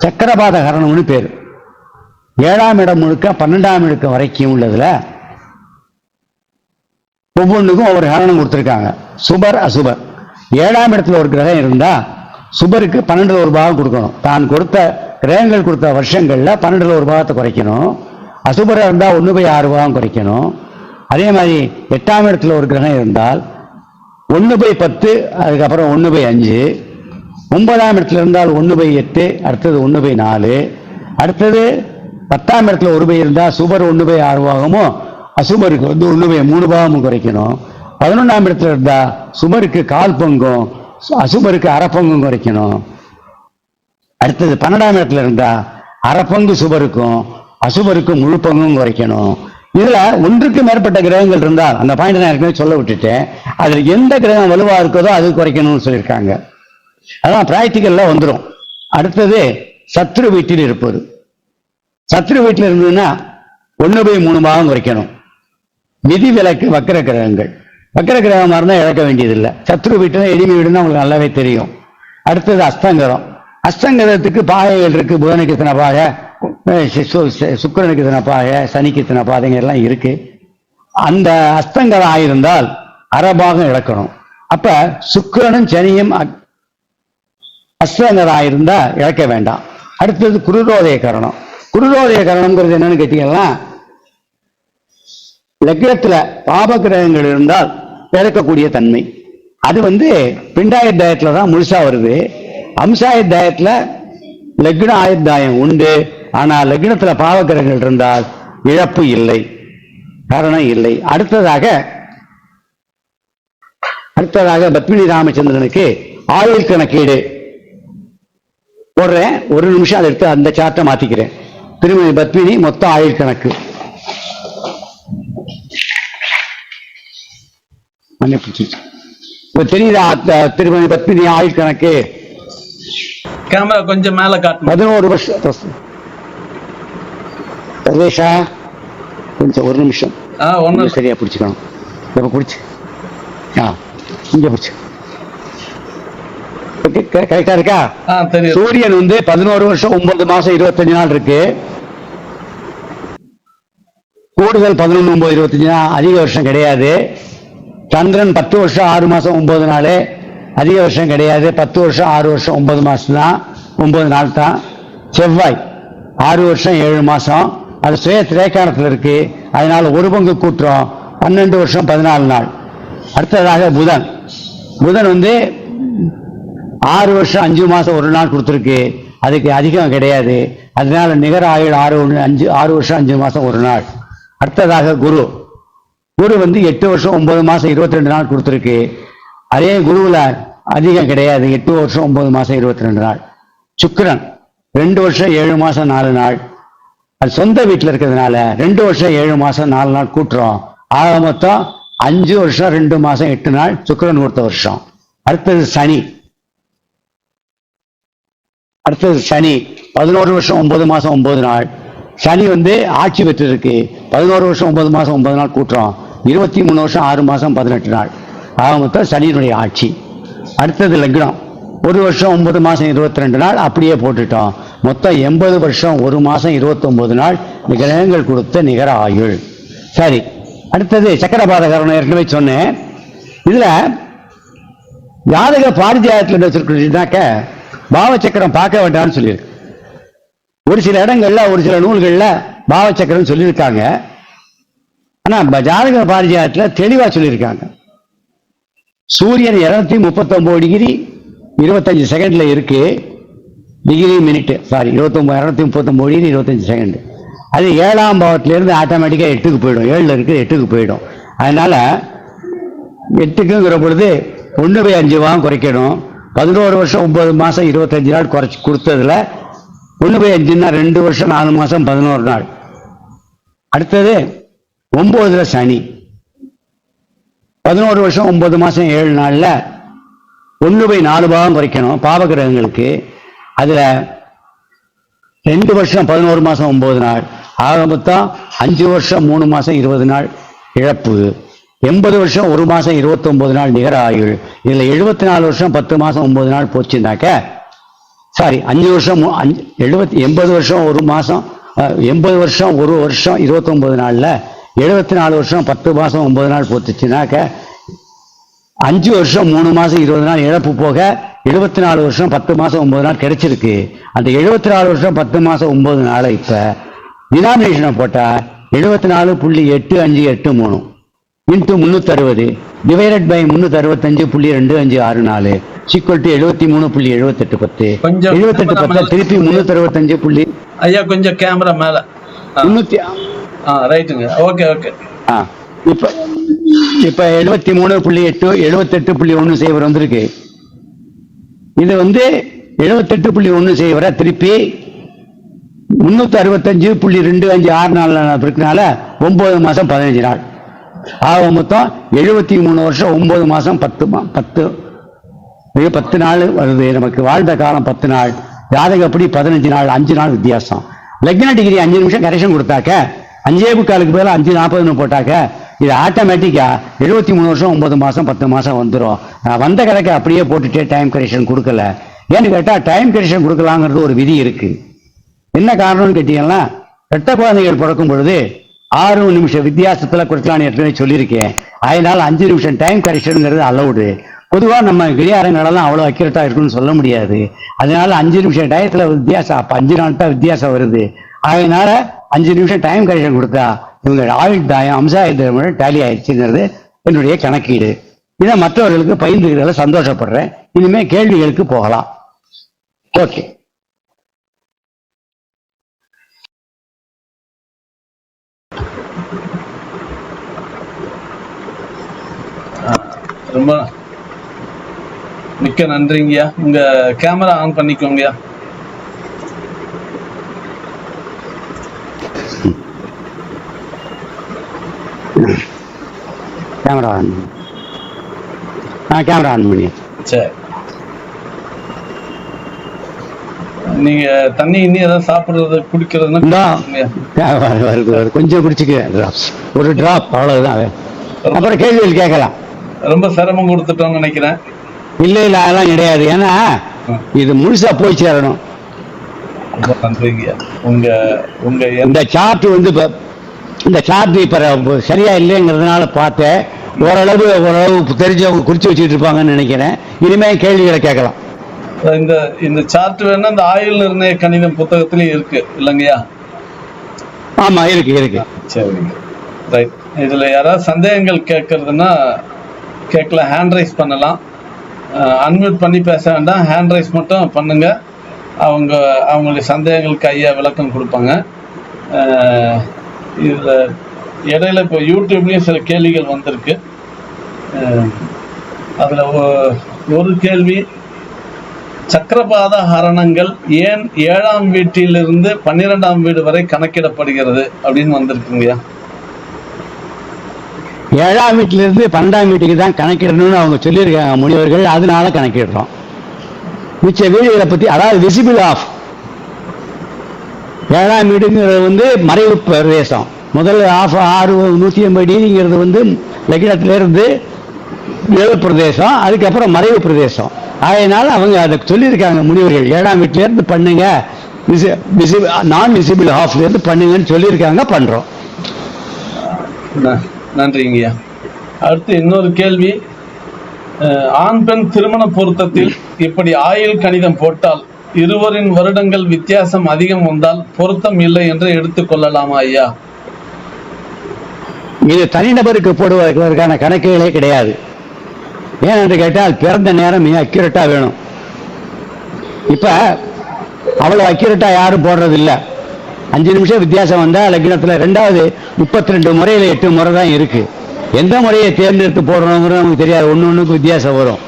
சக்கரபாத ஹரணம்னு பேரு. 7ஆம் இடம் முழுக்க 12ஆம் இடம் வரைக்கும் உள்ளதுல ஒவ்வொன்றுக்கும் ஒவ்வொரு ஹரணம் கொடுத்திருக்காங்க. சுபர் அசுபர். 7ஆம் இடத்துல ஒரு கிரகம் இருந்தா சுபருக்கு 12ல் 1 பாகம் கொடுக்கணும். தான் கொடுத்த கிரகங்கள் கொடுத்த வருஷங்கள்ல 12ல் 1 பாகத்தை குறைக்கணும். அசுபரா இருந்தா 1/6 பாகம் குறைக்கணும். அதே மாதிரி 8ஆம் இடத்துல ஒரு கிரகம் இருந்தால் 1/10, அதுக்கப்புறம் 1/5. 9ஆம் இடத்துல இருந்தால் 1/8, அடுத்தது 1/4. அடுத்தது 10ஆம் இடத்துல 1 இருந்தா சுபர் 1/6 பாகமும் அசுபருக்கு வந்து 1/3 பாகமும் குறைக்கணும். 11ஆம் இடத்துல இருந்தா சுபருக்கு 1/4 பங்கும் அசுபருக்கு 1/2 பங்கும் குறைக்கணும். அடுத்தது 12ஆம் இடத்துல இருந்தா 1/2 பங்கு சுபருக்கும் அசுபருக்கும் முழு பங்கும் குறைக்கணும். இதுல ஒன்றுக்கு மேற்பட்ட கிரகங்கள் இருந்தால் அந்த பாயிண்ட் நான் ஏற்கனவே சொல்ல விட்டுட்டேன். அதுல எந்த கிரகம் வலுவா இருக்கதோ அது குறைக்கணும்னு சொல்லியிருக்காங்க. அதான் பிராக்டிக்கல்ல வந்துடும். அடுத்தது சத்ரு வீட்டில் இருப்பது. சத்ரு வீட்டில் இருந்ததுன்னா 1/3 பாகம் குறைக்கணும். விதி விலக்கு வக்கர கிரகங்கள். வக்கர கிரகமா இருந்தா இழக்க வேண்டியதில்லை. சத்ரு வீட்டுல எளிமை வீடுன்னா உங்களுக்கு நல்லாவே தெரியும். அடுத்தது அஸ்தங்கரம். அஸ்தங்கரத்துக்கு பாகைகள் இருக்கு. புதனுக்கு இத்தனை பாகை, சுக்கிரனுக்கு இத்தனை பாகை, சனிக்கு இத்தனை பாதைங்க எல்லாம் இருக்கு. அந்த அஸ்தங்கரம் ஆயிருந்தால் 1/2 பாகம் இழக்கணும். அப்ப சுக்கிரனும் சனியும் அஸ்தங்கரம் ஆயிருந்தா இழக்க வேண்டாம். அடுத்தது குருரோதய கரணம். குருரோதய கரணம்ங்கிறது என்னன்னு கேட்டீங்கன்னா லக்னத்துல பாப கிரகங்கள் இருந்தால் இழக்கக்கூடிய தன்மை. அது வந்து பிண்டாயுத்தாயத்துல தான் முழுசா வருது. அம்சாயுத்தாயத்துல லக்ன ஆயுத்தாயம் உண்டு. ஆனா லக்னத்துல பாவ கிரகங்கள் இருந்தால் இழப்பு இல்லை, காரணம் இல்லை. அடுத்ததாக பத்மினி ராமச்சந்திரனுக்கு ஆயுள் கணக்கீடு போடுறேன். 1 நிமிஷம் அதை எடுத்து அந்த சார்ட்டை மாத்திக்கிறேன். திருமதி பத்மினி மொத்தம் ஆயுள் கணக்கு. இப்ப தெரியுதா திருமதி பத்மினி ஆயுள் கணக்கு? கேமரா கொஞ்சம் மேல காட்டணும். 11 வருஷம். சர்வேஷா கொஞ்சம் ஒரு நிமிஷம் ஒன்னும் சரியா பிடிச்சுக்கணும். இப்ப பிடிச்சு இங்க பிடிச்சு கரெக்டா இருக்கா? தெரியும். சூரியன் 11 வருஷம் 9 மாசம் 25 நாள் இருக்கு. கூடுதல் 11 9 25 நாள், அதிக வருஷம் கிடையாது. சந்திரன் 10 வருஷம் 6 மாசம் 9 நாள், அதிக வருஷம் கிடையாது. 10 வருஷம் 6 வருஷம் 9 மாசம் தான், 9 நாள் தான். செவ்வாய் 6 வருஷம் 7 மாசம், அது சுய திரைக்காணத்தில் இருக்கு, அதனால ஒரு பங்கு கூட்டுறோம், 12 வருஷம் 14 நாள். அடுத்ததாக புதன் 6 வருஷம் 5 மாசம் 1 நாள் கொடுத்துருக்கு, அதுக்கு அதிகம் கிடையாது, அதனால நிகர ஆயுள் 6 வருஷம் 5 மாசம் 1 நாள். அடுத்ததாக குரு 8 வருஷம் 9 மாசம் 22 நாள் கொடுத்துருக்கு, அதே குருவுல அதிகம் கிடையாது, 8 வருஷம் 9 மாசம் 22 நாள். சுக்கிரன் 2 வருஷம் 7 மாசம் 4 நாள், அது சொந்த வீட்டில் இருக்கிறதுனால 2 வருஷம் 7 மாசம் 4 நாள் கூட்டுறோம், ஆக மொத்தம் 5 வருஷம் 2 மாசம் 8 நாள் சுக்கிரன் கொடுத்த வருஷம். அடுத்தது சனி 11 வருஷம் 9 மாசம் 9 நாள். சனி ஆட்சி பெற்று இருக்கு, 11 வருஷம் 9 மாசம் 9 நாள் கூட்டுறோம், 23 வருஷம் 6 மாசம் 18 நாள், ஆக மொத்தம் சனியினுடைய ஆட்சி. அடுத்தது லக்னம் 1 வருஷம் 9 மாசம் 22 நாள், அப்படியே போட்டுட்டோம், மொத்தம் 80 வருஷம் 1 மாசம் 29 நாள் கிரகங்கள் கொடுத்த நிகர ஆயுள். சரி, அடுத்தது சக்கரபாதகரணம் ஏற்கனவே சொன்னேன். இதுல ஜாதக பாரிஜாதத்தில் வச்சிருக்கீங்கன்னாக்க பாவச்சக்கரம் பார்க்க வேண்டாம்னு சொல்லியிருக்கு. ஒரு சில இடங்கள்ல ஒரு சில நூல்கள்ல பாவச்சக்கரம் சொல்லியிருக்காங்க, ஆனா ஜாதக பாரிஜாதத்துல தெளிவா சொல்லியிருக்காங்க. சூரியன் 239 டிகிரி 25 செகண்ட்ல இருக்கு, டிகிரி மினிட் 239 டிகிரி 25 செகண்ட். அது 7ஆம் பாவத்தில இருந்து ஆட்டோமேட்டிக்கா 8க்கு போயிடும், 7ல இருக்கு 8க்கு போயிடும். அதனால 8க்குங்கிற பொழுது 1/5 பாகம் குறைக்கணும். 11 வருஷம் 9 மாசம் 25 நாள் குறைச்சி கொடுத்ததுல 1/5ன்னா 2 வருஷம் 4 மாசம் 11 நாள். அடுத்தது 9ல சனி 11 வருஷம் 9 மாசம் 7 நாள்ல 1/4 பாகம் குறைக்கணும் பாவகிரகங்களுக்கு. அதுல 2 வருஷம் 11 மாசம் 9 நாள், ஆக மொத்தம் 5 வருஷம் 3 மாசம் 20 நாள் இழப்பு. 80 வருஷம் 1 மாசம் 29 நாள் நிகர ஆயுள். இதுல 74 வருஷம் 10 மாசம் 9 நாள் போச்சுனாக்க 5 வருஷம் 80 வருஷம் 1 மாசம் 80 வருஷம் 1 வருஷம் 29 நாள்ல 74 வருஷம் 10 மாசம் 9 நாள் போச்சுனாக்க 5 வருஷம் 3 மாசம் 20 நாள் இழப்பு போக 74 வருஷம் 10 மாசம் 9 நாள் கிடைச்சிருக்கு. அந்த 74 வருஷம் 10 மாசம் 9 நாளை இப்ப டினாமினேஷனை போட்டா 74.8583 into 360 divided by 365.2564 equal to 73.7810. 7810 திருப்பி 365. ஐயா கொஞ்சம் கேமரா மேல 300 ரைட்டுங்க. Okay okay. இப்ப 73.78.1 செய்வர் வந்திருக்கு. இது 78.1 செய்வர திருப்பி 365.2564 இருக்கனால 9 மாசம் 15 நாள், ஆக மொத்தம் 73 வருஷம் 9 மாசம் 10 நாள் வருது. நமக்கு வாழ்ந்த காலம் 10 நாள், ஜாதகப்படி 15 நாள், 5 நாள் வித்தியாசம். லக்ன டிகிரி 5 நிமிஷம் கரெக்ஷன் கொடுத்தாக்க 5:45 பதிலாக 5:40 போட்டாக்க இது ஆட்டோமேட்டிக்கா 73 வருஷம் 9 மாசம் 10 மாசம் வந்துடும். வந்த கணக்கு அப்படியே போட்டுட்டே டைம் கரெக்ஷன் கொடுக்கல. ஏன்னு கேட்டா டைம் கரெக்ஷன் கொடுக்கலாங்கிறது ஒரு விதி இருக்கு. என்ன காரணம்னு கேட்டீங்கன்னா, ரெட்ட குழந்தைகள் பிறக்கும் பொழுது 6 நிமிஷம் வித்தியாசத்துல கொடுக்கலான்னு ஏற்கனவே சொல்லியிருக்கேன். அதனால 5 நிமிஷம் டைம் கரெக்ஷனுங்கிறது அலவுடு. பொதுவா நம்ம கடிகாரங்களெல்லாம் அவ்வளவு அக்யூரேட்டா இருக்குன்னு சொல்ல முடியாது. அதனால 5 நிமிஷம் டயத்துல வித்தியாசம், அப்ப 5 நாள் தான் வித்தியாசம் வருது. அதனால 5 நிமிஷம் டைம் கரெக்ஷன் கொடுத்தா இவங்க ஆயுள் தாயம் அம்சாயுத டேலி ஆயிடுச்சுங்கிறது என்னுடைய கணக்கீடு. இதை மற்றவர்களுக்கு பகிர்ந்துக்கிறதுல சந்தோஷப்படுறேன். இனிமே கேள்விகளுக்கு போகலாம். ஓகே. ரொம்ப மிக்க நன்றிங்கய்யா. உங்க கேமரா ஆன் பண்ணிக்கோங்கய்யா. கேமரா கேமரா ஆன் பண்ணி. சரி, நீங்க தண்ணி இன்னும் ஏதாவது சாப்பிடுறது குடிக்கிறதுன்னா கொஞ்சம் குடிச்சுக்க, ஒரு டிராப் அவ்வளவுதான். அப்புறம் கேள்விகள் கேட்கலாம். ரொம்ப சிரமம் கொடுத்துட்டோம்னு நினைக்கிறேன். இல்ல இல்ல அதெல்லாம் கிடையாது. ஏன்னா இது முழுசா போய் சேரணும். ரொம்ப நன்றிங்க. உங்க உங்க இந்த சார்ட் வந்து இந்த சார்ட் இப்ப சரியா இல்லைங்கிறதுனால பார்த்தேன். ஓரளவு தெரிஞ்சவங்க குறிச்சு வச்சுட்டு இருப்பாங்கன்னு நினைக்கிறேன். இனிமே கேள்விகளை கேட்கலாம். இந்த இந்த சார்ட் வேணா இந்த ஆயுள் நிர்ணய கணிதம் புத்தகத்திலயும் இருக்கு இல்லைங்கய்யா? ஆமா இருக்கு. சரிங்க, ரைட். இதுல யாராவது சந்தேகங்கள் கேட்கறதுன்னா கேட்கல, ஹேண்ட் ரைஸ் பண்ணலாம். அன்மியூட் பண்ணி பேச வேண்டாம், ஹேண்ட் ரைஸ் மட்டும் பண்ணுங்க. அவங்களுடைய சந்தேகங்களுக்கு ஐயா விளக்கம் கொடுப்பாங்க. இதுல இடையில இப்போ யூடியூப்லயும் சில கேள்விகள் வந்திருக்கு. அதுல ஒரு கேள்வி, சக்கரபாத ஹரணங்கள் ஏன் 7ஆம் வீட்டிலிருந்து 12ஆம் வீடு வரை கணக்கிடப்படுகிறது அப்படின்னு வந்திருக்குங்கய்யா. 7ஆம் வீட்டில இருந்து 12ஆம் வீட்டுக்கு தான் கணக்கிடணும்னு அவங்க சொல்லியிருக்காங்க முனிவர்கள். அதனால கணக்கிடுறோம். மிச்ச வீடுகளை பத்தி, அதாவது விசிபிள் ஆஃப் 7ஆம் வீடுங்கிறது வந்து மறைவு பிரதேசம். முதல்ல ஆஃப் 180 டிகிரிங்கிறது வந்து லக்னத்திலிருந்து நிழல் பிரதேசம், அதுக்கப்புறம் மறைவு பிரதேசம். அதனால அவங்க அதை சொல்லியிருக்காங்க முனிவர்கள், 7ஆம் வீட்டில இருந்து பண்ணுங்க, நான் விசிபிள் ஆஃப்ல இருந்து பண்ணுங்கன்னு சொல்லியிருக்காங்க. பண்றோம். நன்றிங்கய்யா. அடுத்து இன்னொரு கேள்வி, ஆண் பெண் திருமண பொருத்தத்தில் இப்படி ஆயுள் கணிதம் போட்டால் இருவரின் வருடங்கள் வித்தியாசம் அதிகம் வந்தால் பொருத்தம் இல்லை என்று எடுத்துக்கொள்ளலாமா ஐயா? இது தனிநபருக்கு போடுவதற்கான கணக்குகளே கிடையாது. ஏனென்று கேட்டால் பிறந்த நேரம் மிக அக்யூரேட்டா வேணும். இப்ப அவ்வளவு அக்யூரேட்டா யாரும் போடுறது இல்லை. 5 நிமிஷம் வித்தியாசம் வந்தா லக்னத்துல 2வது 32 முறையில 8 முறை தான் இருக்கு. எந்த முறையை தேர்ந்தெடுத்து போடணுங்கிறது நமக்கு தெரியாது. ஒன்னொன்னுக்கு வித்தியாசம் வரும்.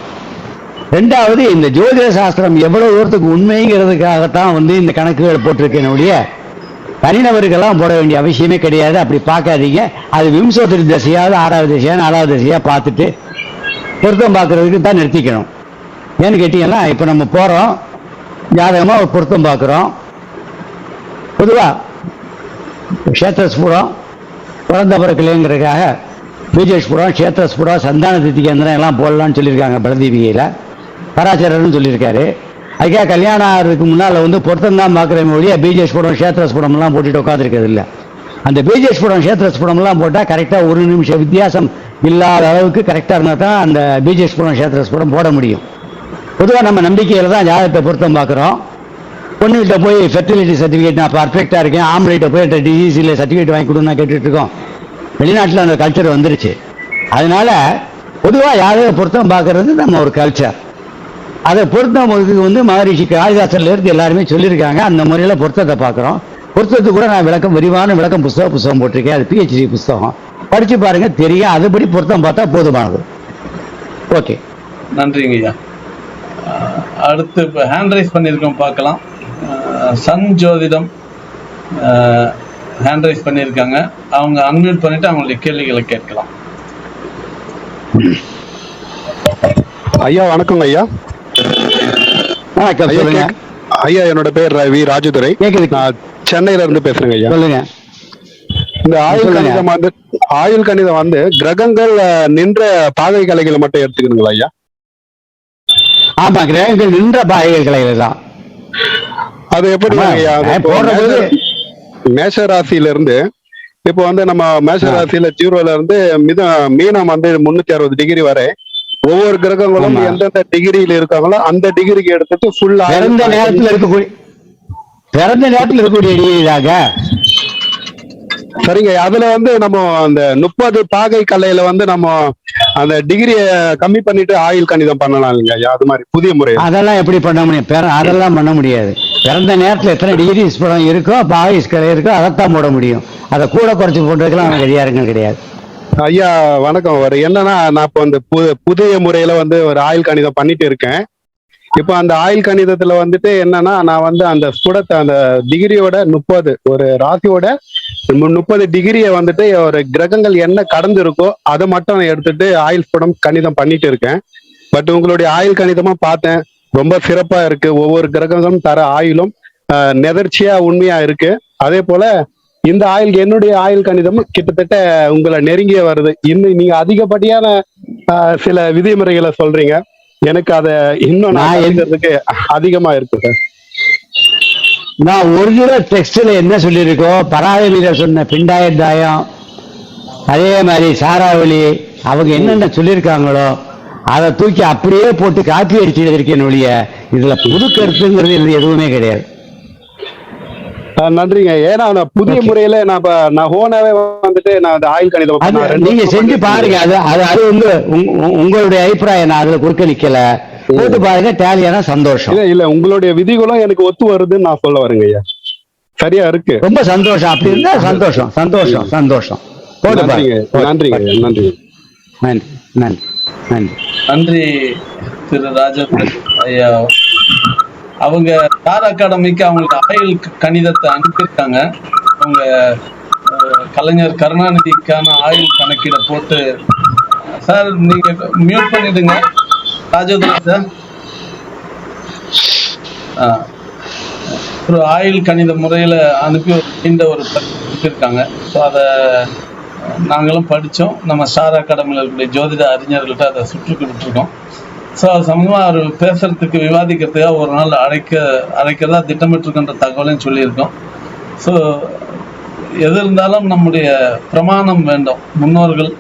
2வது இந்த ஜோதிட சாஸ்திரம் எவ்வளவு தூரத்துக்கு உண்மைங்கிறதுக்காகத்தான் வந்து இந்த கணக்குகள் போட்டிருக்கேன் ஒழிய தனிநபருக்கெல்லாம் போட வேண்டிய அவசியமே கிடையாது. அப்படி பார்க்காதீங்க. அது விம்சோத்தரி தசையாவது 6வது தசையா 4வது தசையா பார்த்துட்டு பொருத்தம் பார்க்கறதுக்கு தான் நிறுத்திக்கணும். ஏன்னு கேட்டீங்கன்னா இப்ப நம்ம போறோம், ஜாதகமா ஒரு பொருத்தம் பார்க்கிறோம். பொதுவா கஷேத்திரஸ்புரம் பிறந்த பிறக்கலைங்கிறதுக்காக பீஜஸ்புரம், கஷேத்திரஸ்புரம், சந்தான தித்தி கேந்திரம் எல்லாம் போடலாம்னு சொல்லியிருக்காங்க பிரதீபிகையில. பராசரர்னு சொல்லியிருக்காரு. அதுக்காக கல்யாணம் ஆகிறதுக்கு முன்னால் வந்து பொருத்தம் தான் பார்க்குற ஒழிய பீஜஸ்புரம் கஷேத்திரஸ்புரம் எல்லாம் போட்டுட்டு உட்காந்துருக்கிறது இல்லை. அந்த பீஜஸ்புரம் கஷேத்திரஸ்புரம் எல்லாம் போட்டால் கரெக்டாக 1 நிமிஷம் வித்தியாசம் இல்லாத அளவுக்கு கரெக்டாக இருந்தால் தான் அந்த பீஜஸ்புரம் கஷேத்திரஸ்புரம் போட முடியும். பொதுவாக நம்ம நம்பிக்கையில் தான் ஜாதகத்தை பொருத்தம் பார்க்குறோம். பொண்ணுகிட்ட போய் ஃபெர்டிலிட்டி சர்டிஃபிகேட் நான் பர்ஃபெக்டாக இருக்கேன், ஆம்பளைகிட்ட போய் டிசீஸில் சர்டிஃபிகேட் வாங்கி கொடுன்னா கேட்டுட்டு இருக்கோம். வெளிநாட்டில் அந்த கல்ச்சர் வந்துருச்சு. அதனால பொதுவாக ஜாதக பொருத்தம் பார்க்கறது நம்ம ஒரு கல்ச்சர். அதை பொருத்தம் வந்து மகரிஷி காளிதாசன்ல இருந்து எல்லாருமே சொல்லியிருக்காங்க. அந்த முறையில் பொருத்தத்தை பார்க்குறோம். பொருத்தத்துக்கு கூட நான் விரிவான விளக்கம் புத்தகம் போட்டிருக்கேன். அது PhD புத்தகம், படிச்சு பாருங்க தெரியும். அதுபடி பொருத்தம் பார்த்தா போதுமானது. ஓகே, நன்றிங்க ஐயா. அடுத்து இப்போ ஹேண்ட் ரைஸ் பண்ணியிருக்கோம், பார்க்கலாம். சன் ஜோதிடம் ஹேண்ட் ரைஸ் பண்ணியிருக்காங்க. அவங்க அன்மியூட் பண்ணிட்டு அவங்களுடைய கேள்விகளை கேட்கலாம். ஐயா வணக்கங்க ஐயா. சொல்லுங்க ஐயா. என்னோட பேர் ரவி ராஜதுரை. நான் சென்னையில இருந்து பேசுறேங்க ஐயா. சொல்லுங்க. இந்த ஆயுள் கணிதம் வந்து கிரகங்கள் நின்ற பாகை கலைகளை மட்டும் எடுத்துக்கணுங்களா ஐயா? ஆமா, கிரகங்கள் நின்ற பாகை கலைகள் தான். அது எப்படி மேஷ ராசியில இருந்து இப்போ வந்து நம்ம மேஷ ராசியில 0ல இருந்து மீனம் வந்து 360 டிகிரி வரை ஒவ்வொரு கிரகங்களும் எந்தெந்த டிகிரியில இருக்காங்களோ அந்த டிகிரிக்கு எடுத்துட்டு ஃபுல்லா பிறந்த நேரத்தில் இருக்கக்கூடிய டிகிரியாக. சரிங்க. அதுல வந்து நம்ம அந்த 30 பாகை கலையில வந்து நம்ம அந்த டிகிரிய கம்மி பண்ணிட்டு ஆயுள் கணிதம் பண்ணலாம் இல்லைங்க ஐயா? அது மாதிரி புதிய முறை அதெல்லாம் எப்படி பண்ண முடியும்? அதெல்லாம் பண்ண முடியாது. பிறந்த நேரத்தில் எத்தனை டிகிரி இருக்கோ அப்ப ஆயுஷ் கலை இருக்கோ அதைத்தான் போட முடியும். அதை கூட குறைச்சி போட்டுக்கலாம் நமக்கு அதிகாரங்கள் கிடையாது. ஐயா வணக்கம். ஒரு என்னன்னா நான் இப்போ அந்த புதிய முறையில வந்து ஒரு ஆயுள் கணிதம் பண்ணிட்டு இருக்கேன். இப்போ அந்த ஆயுள் கணிதத்துல வந்துட்டு என்னன்னா நான் வந்து அந்த ஸ்புடத்தை அந்த டிகிரியோட 30 ஒரு ராசியோட 30 டிகிரியை வந்துட்டு ஒரு கிரகங்கள் என்ன கடந்து இருக்கோ அதை மட்டும் எடுத்துட்டு ஆயுள் ஸ்புடம் கணிதம் பண்ணிட்டு இருக்கேன். பட் உங்களுடைய ஆயுள் கணிதமா பார்த்தேன், ரொம்ப சிறப்பா இருக்கு. ஒவ்வொரு கிரகங்களும் தர ஆயுளும் நெதர்ச்சியா உண்மையா இருக்கு. அதே போல இந்த ஆயுள் என்னுடைய ஆயுள் கணிதம் கிட்டத்தட்ட உங்களை நெருங்கிய வருது. இன்னும் நீங்க அதிகப்படியான சில விதிமுறைகளை சொல்றீங்க. எனக்கு அதை இன்னும் நான் எழுதுறதுக்கு அதிகமா இருக்கு சார். நான் ஒரிஜினல் டெக்ஸ்ட்ல என்ன சொல்லியிருக்கோம், பராதவியில சொன்ன பிண்டாயத்தாயம், அதே மாதிரி சாராவளி, அவங்க என்னென்ன சொல்லியிருக்காங்களோ அதை தூக்கி அப்படியே போட்டு காப்பி அடிச்சு எழுதிருக்கேன் ஒழிய இதுல புது கருத்துங்கிறது எதுவுமே கிடையாது. நன்றிங்க. ஏன்னா நான் புதிய முறையில நான் ஹோனாவே வந்துட்டு நான் அந்த ஆயுள் கணிதம் நீங்க செஞ்சு பாருங்க. அது வந்து உங்களுடைய அபிப்பிராயம், நான் அதுல குறுக்க நிக்கல. போட்டு பாருங்க, டேலியான சந்தோஷம். இல்ல உங்களுடைய விதிகளும் எனக்கு ஒத்து வருதுன்னு நான் சொல்ல வரேங்க ஐயா. சரியா இருக்கு, ரொம்ப சந்தோஷம். அப்படி இருந்தா சந்தோஷம் சந்தோஷம் சந்தோஷம். போட்டு பாருங்க. நன்றிங்க நன்றி நன்றி நன்றி நன்றி நன்றி திரு ராஜேந்திரன் ஐயா. அவங்க ஸ்டார் அகாடமிக்கு அவங்களுக்கு ஆயுள் கணிதத்தை அனுப்பியிருக்காங்க. அவங்க கலைஞர் கருணாநிதிக்கான ஆயுள் கணக்கீடை போட்டு, சார் நீங்க மியூட் பண்ணிடுங்க ராஜேந்திரன் சார். ஒரு ஆயுள் கணித முறையில அனுப்பி ஒரு அனுப்பியிருக்காங்க. ஸோ அதை நாங்களும் படித்தோம். நம்ம ஸ்டார் அகாடமியில் இருக்கக்கூடிய ஜோதிட அறிஞர்கள்ட்ட அதை சுற்றுக்கு விட்டுருக்கோம். ஸோ அது சம்மந்தமாக அவர் பேசுறதுக்கு விவாதிக்கிறதுக்காக ஒரு நாள் அழைக்கிறதா திட்டமிட்டிருக்கின்ற தகவலையும் சொல்லியிருக்கோம். ஸோ எது இருந்தாலும் நம்முடைய பிரமாணம் வேண்டும். முன்னோர்கள்,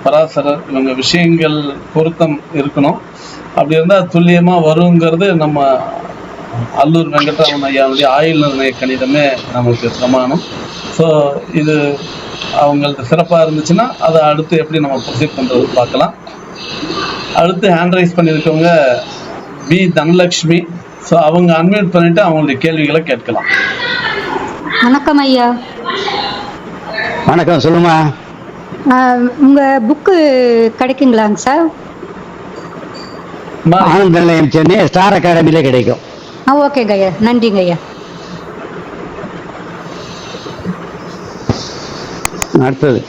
பராசரர், இவங்க விஷயங்கள் பொருத்தம் இருக்கணும். அப்படி இருந்தால் துல்லியமாக வருங்கிறது நம்ம அல்லூர் வெங்கட்ராமன் ஐயாவுடைய ஆயுள் நிர்ணய கணிதமே நமக்கு பிரமாணம். ஸோ இது அவங்களுக்கு சிறப்பாக இருந்துச்சுன்னா அதை அடுத்து எப்படி நம்ம ப்ரொசீட் பண்ணுறது பார்க்கலாம். அடுத்து ஹேண்ட் ரைஸ் பண்ணியிருக்கவங்க பி தனலட்சுமி. ஸோ அவங்க அன்மியூட் பண்ணிட்டு அவங்களுடைய கேள்விகளை கேட்கலாம். வணக்கம் ஐயா. வணக்கம், சொல்லுமா. உங்க புக்கு கிடைக்குங்களாங்க சார்? ஆனந்த நிலையம் சென்னை ஸ்டார் அகாடமியில கிடைக்கும். ஓகேங்க ஐயா, நன்றிங்க ஐயா. அடுத்தது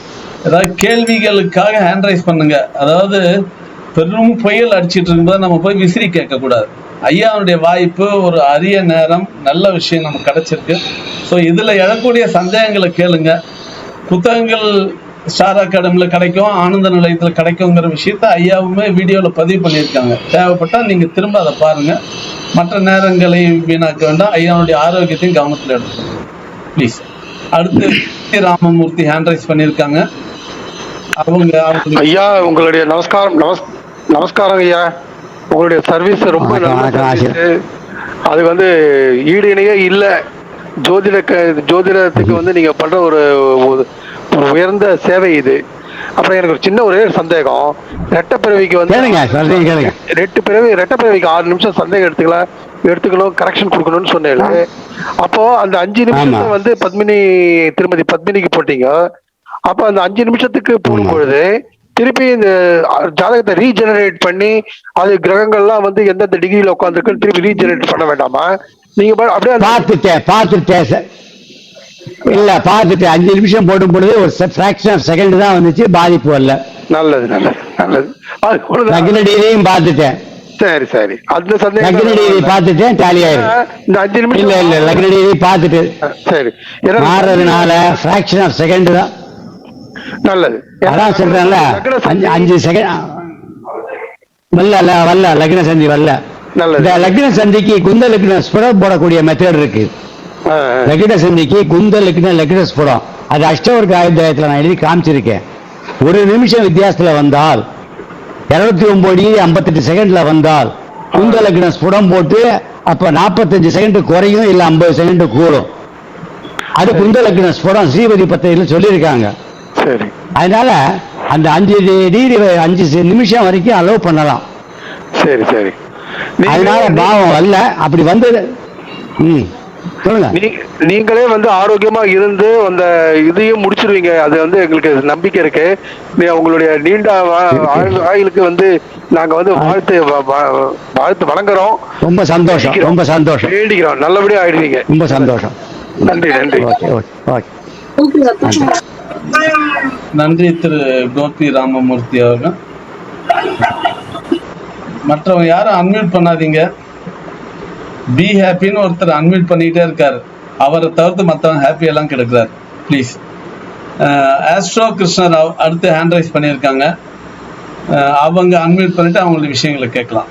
ஏதாவது கேள்விகளுக்காக ஹேண்ட் ரைஸ் பண்ணுங்க. அதாவது பெரும் புயல் அடிச்சிட்டு இருக்கும்போது நம்ம போய் விசிறி கேட்கக்கூடாது. ஐயாவுடைய வாய்ப்பு, ஒரு அரிய நேரம், நல்ல விஷயம் நமக்கு கிடைச்சிருக்கு. ஸோ இதில் எழக்கூடிய சந்தேகங்களை கேளுங்க. புத்தகங்கள் ஸ்டார் அகாடமியில் கிடைக்கும், ஆனந்த நிலையத்தில் கிடைக்குங்கிற விஷயத்த ஐயாவுமே வீடியோவில் பதிவு பண்ணியிருக்காங்க. தேவைப்பட்டால் நீங்கள் திரும்ப அதை பாருங்கள். மற்ற நேரங்களை வீணாக்க வேண்டாம். ஐயாவுடைய ஆரோக்கியத்தையும் கவனத்தில் எடுத்துக்கணும் ப்ளீஸ். அடுத்து ராமமூர்த்தி ஹேண்ட் ரைஸ் பண்ணியிருக்காங்க. ஐயா உங்களுடைய நமஸ்காரம் ஐயா. உங்களுடைய சர்வீஸ் ரொம்ப நல்ல. அது வந்து ஈடு இணையே இல்லை. ஜோதிடத்துக்கு வந்து நீங்க பண்ற ஒரு உயர்ந்த சேவை இது. அப்புறம் எனக்கு ஒரு சின்ன ஒரே சந்தேகம். ரெட்டப்பிறவிக்கு வந்து ரெட்டப்பிறவிக்கு 6 நிமிஷம் சந்தேகம் எடுத்துக்கணும், கரெக்ஷன் கொடுக்கணும்னு சொன்னேன். அப்போ அந்த 5 நிமிஷம் வந்து திருமதி பத்மினிக்கு போட்டீங்க. அப்ப அந்த 5 நிமிஷத்துக்கு போகும்பொழுது திருப்பி இந்த ஜாதகத்தை ரீஜெனரேட் பண்ணி அது கிரகங்கள்லாம் வந்து எந்தெந்த டிகிரியில உட்காந்துருக்கு திருப்பி ரீஜெனரேட் பண்ண வேண்டாமா? நீங்க அப்படியே பார்த்துட்டேன் இல்ல, பார்த்துட்டு 5 நிமிஷம் போடும் பொழுது ஒரு ஃபிராக்ஷன் ஆஃப் செகண்ட் தான் வந்துச்சு, பாதிப்பு வரல. நல்லது நல்லது நல்லது. லக்னடியையும் பார்த்துட்டேன். சரி சரி. அந்த லக்னடியை பார்த்துட்டேன், டாலி ஆயிடும். இந்த 5 நிமிஷம் இல்ல லக்னடியை பார்த்துட்டு சரி மாறதுனால ஃபிராக்ஷன் ஆஃப் செகண்ட் தான். நல்லது. அதான் சொல்றேன்ல, 5 செகண்ட் வரல லக்ன சந்தி வரல. இந்த லக்ன சந்திக்கு குந்த லக்ன ஸ்புடம் போடக்கூடிய மெத்தட் இருக்கு. லக்ன சந்திக்கு குந்த லக்ன ஸ்புடம், அது அஷ்டவர்க்க ஆயுதத்துல நான் எழுதி காமிச்சிருக்கேன். 1 நிமிஷம் வித்தியாசத்துல வந்தால் 209 டிகிரி 58 செகண்ட்ல வந்தால் குந்த லக்ன ஸ்புடம் போட்டு அப்ப 45 செகண்ட் குறையும், இல்ல 50 செகண்ட் கூடும். அது குந்த லக்ன ஸ்புடம் ஸ்ரீபதி பத்திரிகையில் சொல்லியிருக்காங்க. அதனால அந்த 5 நிமிஷம் வரைக்கும் அலோவ் பண்ணலாம். சரி சரி. அதனால பாவம் வரல. அப்படி வந்தது. நீங்களே வந்து ஆரோக்கியமா இருந்து அந்த இதையும் முடிச்சிருவீங்க. அது வந்து எங்களுக்கு நம்பிக்கை இருக்கு. உங்களுடைய நீண்ட ஆயுளுக்கு வந்து நாங்க வந்து வாழ்த்து வழங்குறோம். ரொம்ப சந்தோஷம், ரொம்ப சந்தோஷம். வேண்டிக்கிறோம் நல்லபடியா ஆயிடுவீங்க. ரொம்ப சந்தோஷம். நன்றி நன்றி. நன்றி திரு கோபி ராமமூர்த்தி அவர்கள். மற்றவங்க யாரும் அன்மியூட் பண்ணாதீங்க. பி ஹாப்பின்னு ஒருத்தர் அன்மியூட் பண்ணிட்டே இருக்காரு. அவரை தவிர்த்து மற்றவங்க ஹாப்பி எல்லாம் கிடக்குறாரு. ப்ளீஸ். ஆஸ்ட்ரோ கிருஷ்ணர் அடுத்து ஹேண்ட் ரைஸ் பண்ணியிருக்காங்க. அவங்க அன்மியூட் பண்ணிட்டு அவங்களுடைய விஷயங்களை கேட்கலாம்.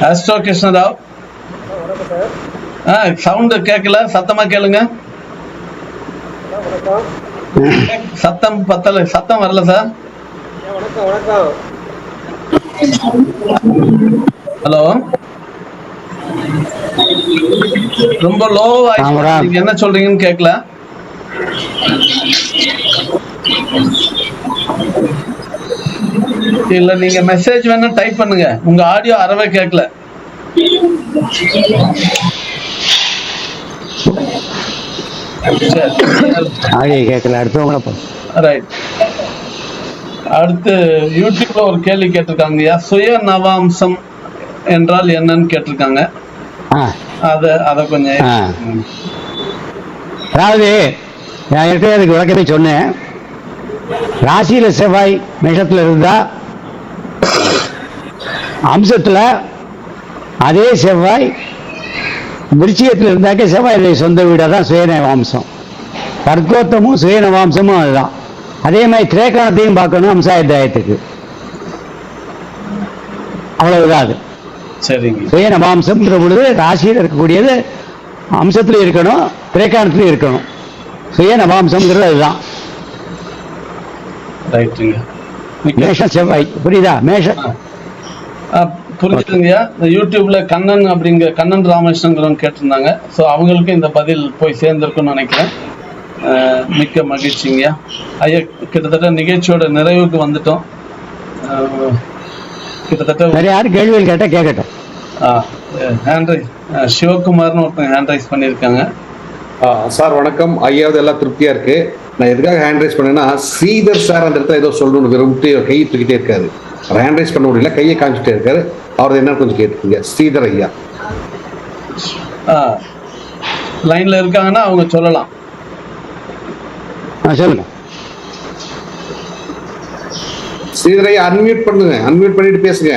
ஆஸ்ட்ரோ கிருஷ்ணராவ், சவுண்ட் கேட்கல, சத்தமா கேளுங்க. சத்தம் பத்தல, சத்தம் வரல சார். ஹலோ, ரொம்ப லோ வாய்ஸ், நீங்க என்ன சொல்றீங்கன்னு கேட்கல. இல்ல நீங்க மெசேஜ் வேணா டைப் பண்ணுங்க, உங்க ஆடியோ அறவே கேட்கல. ரைட். அடுத்து யூடியூப்ல ஒரு கேள்வி கேட்டிருக்காங்க, சுய நவாம்சம் என்றால் என்னன்னு கேட்டிருக்காங்க. அத கொஞ்சம் அதாவது நான் ஏற்கனவே அதுக்கு விளக்கத்தை சொன்னேன். ராசியில செவ்வாய் மேஷத்துல இருந்தா அம்சத்துல அதே செவ்வாய் விருச்சிகத்தில் இருந்தாக்க செவ்வாய் சொந்த வீடாக தான் சுயநவாம்சம். தர்க்கோத்தமும் சுயநவாம்சமும் அதுதான். அதே மாதிரி திரேக்காணத்தையும் பார்க்கணும் அம்சாயத்தாயத்துக்கு. அவ்வளவுதான் அது. சரிங்க. சுயநவாம்சம்ன்ற பொழுது ராசியில் இருக்கக்கூடியது அம்சத்துல இருக்கணும், திரேக்காணத்துல இருக்கணும். சுயநவாம்சம்ங்கிறது அதுதான். மேஷம் செவ்வாய் புரியுதா? மேஷம் புரிஞ்சுதுங்கய்யா. யூடியூப்ல கண்ணன் ராமகிருஷ்ணன் கேட்டிருந்தாங்க. ஸோ அவங்களுக்கும் இந்த பதில் போய் சேர்ந்திருக்குன்னு நினைக்கிறேன். மிக்க மகிழ்ச்சிங்கய்யா. ஐயா, கிட்டத்தட்ட நிகழ்ச்சியோட நிறைவுக்கு வந்துட்டோம். கிட்டத்தட்ட யாரும் கேள்விகள் கேட்டால் கேட்கட்டும். ஹேண்ட் ரைஸ் சிவகுமார்னு ஒருத்தங்க ஹேண்ட் ரைஸ் பண்ணியிருக்காங்க. சார் வணக்கம். ஐயாவது எல்லாம் திருப்தியா இருக்கு. நான் எதுக்காக ஹேண்ட் ரைஸ் பண்ணேன்னா, ஸ்ரீதர் சார் அந்த இடத்துல ஏதோ சொல்லணும்னு விரும்பிட்டு கையை தூக்கிட்டே இருக்காரு. ஹேண்ட் ரைஸ் பண்ண முடியல, கையை காமிச்சிட்டே இருக்காரு. அவர் என்ன கொஞ்சம் கேட்டுக்கீங்க. ஸ்ரீதர் ஐயா லைன்ல இருக்காங்கன்னா அவங்க சொல்லலாம். சொல்லுங்க. ஸ்ரீதர் ஐயா அன்மியூட் பண்ணுங்க, அன்மியூட் பண்ணிட்டு பேசுங்க.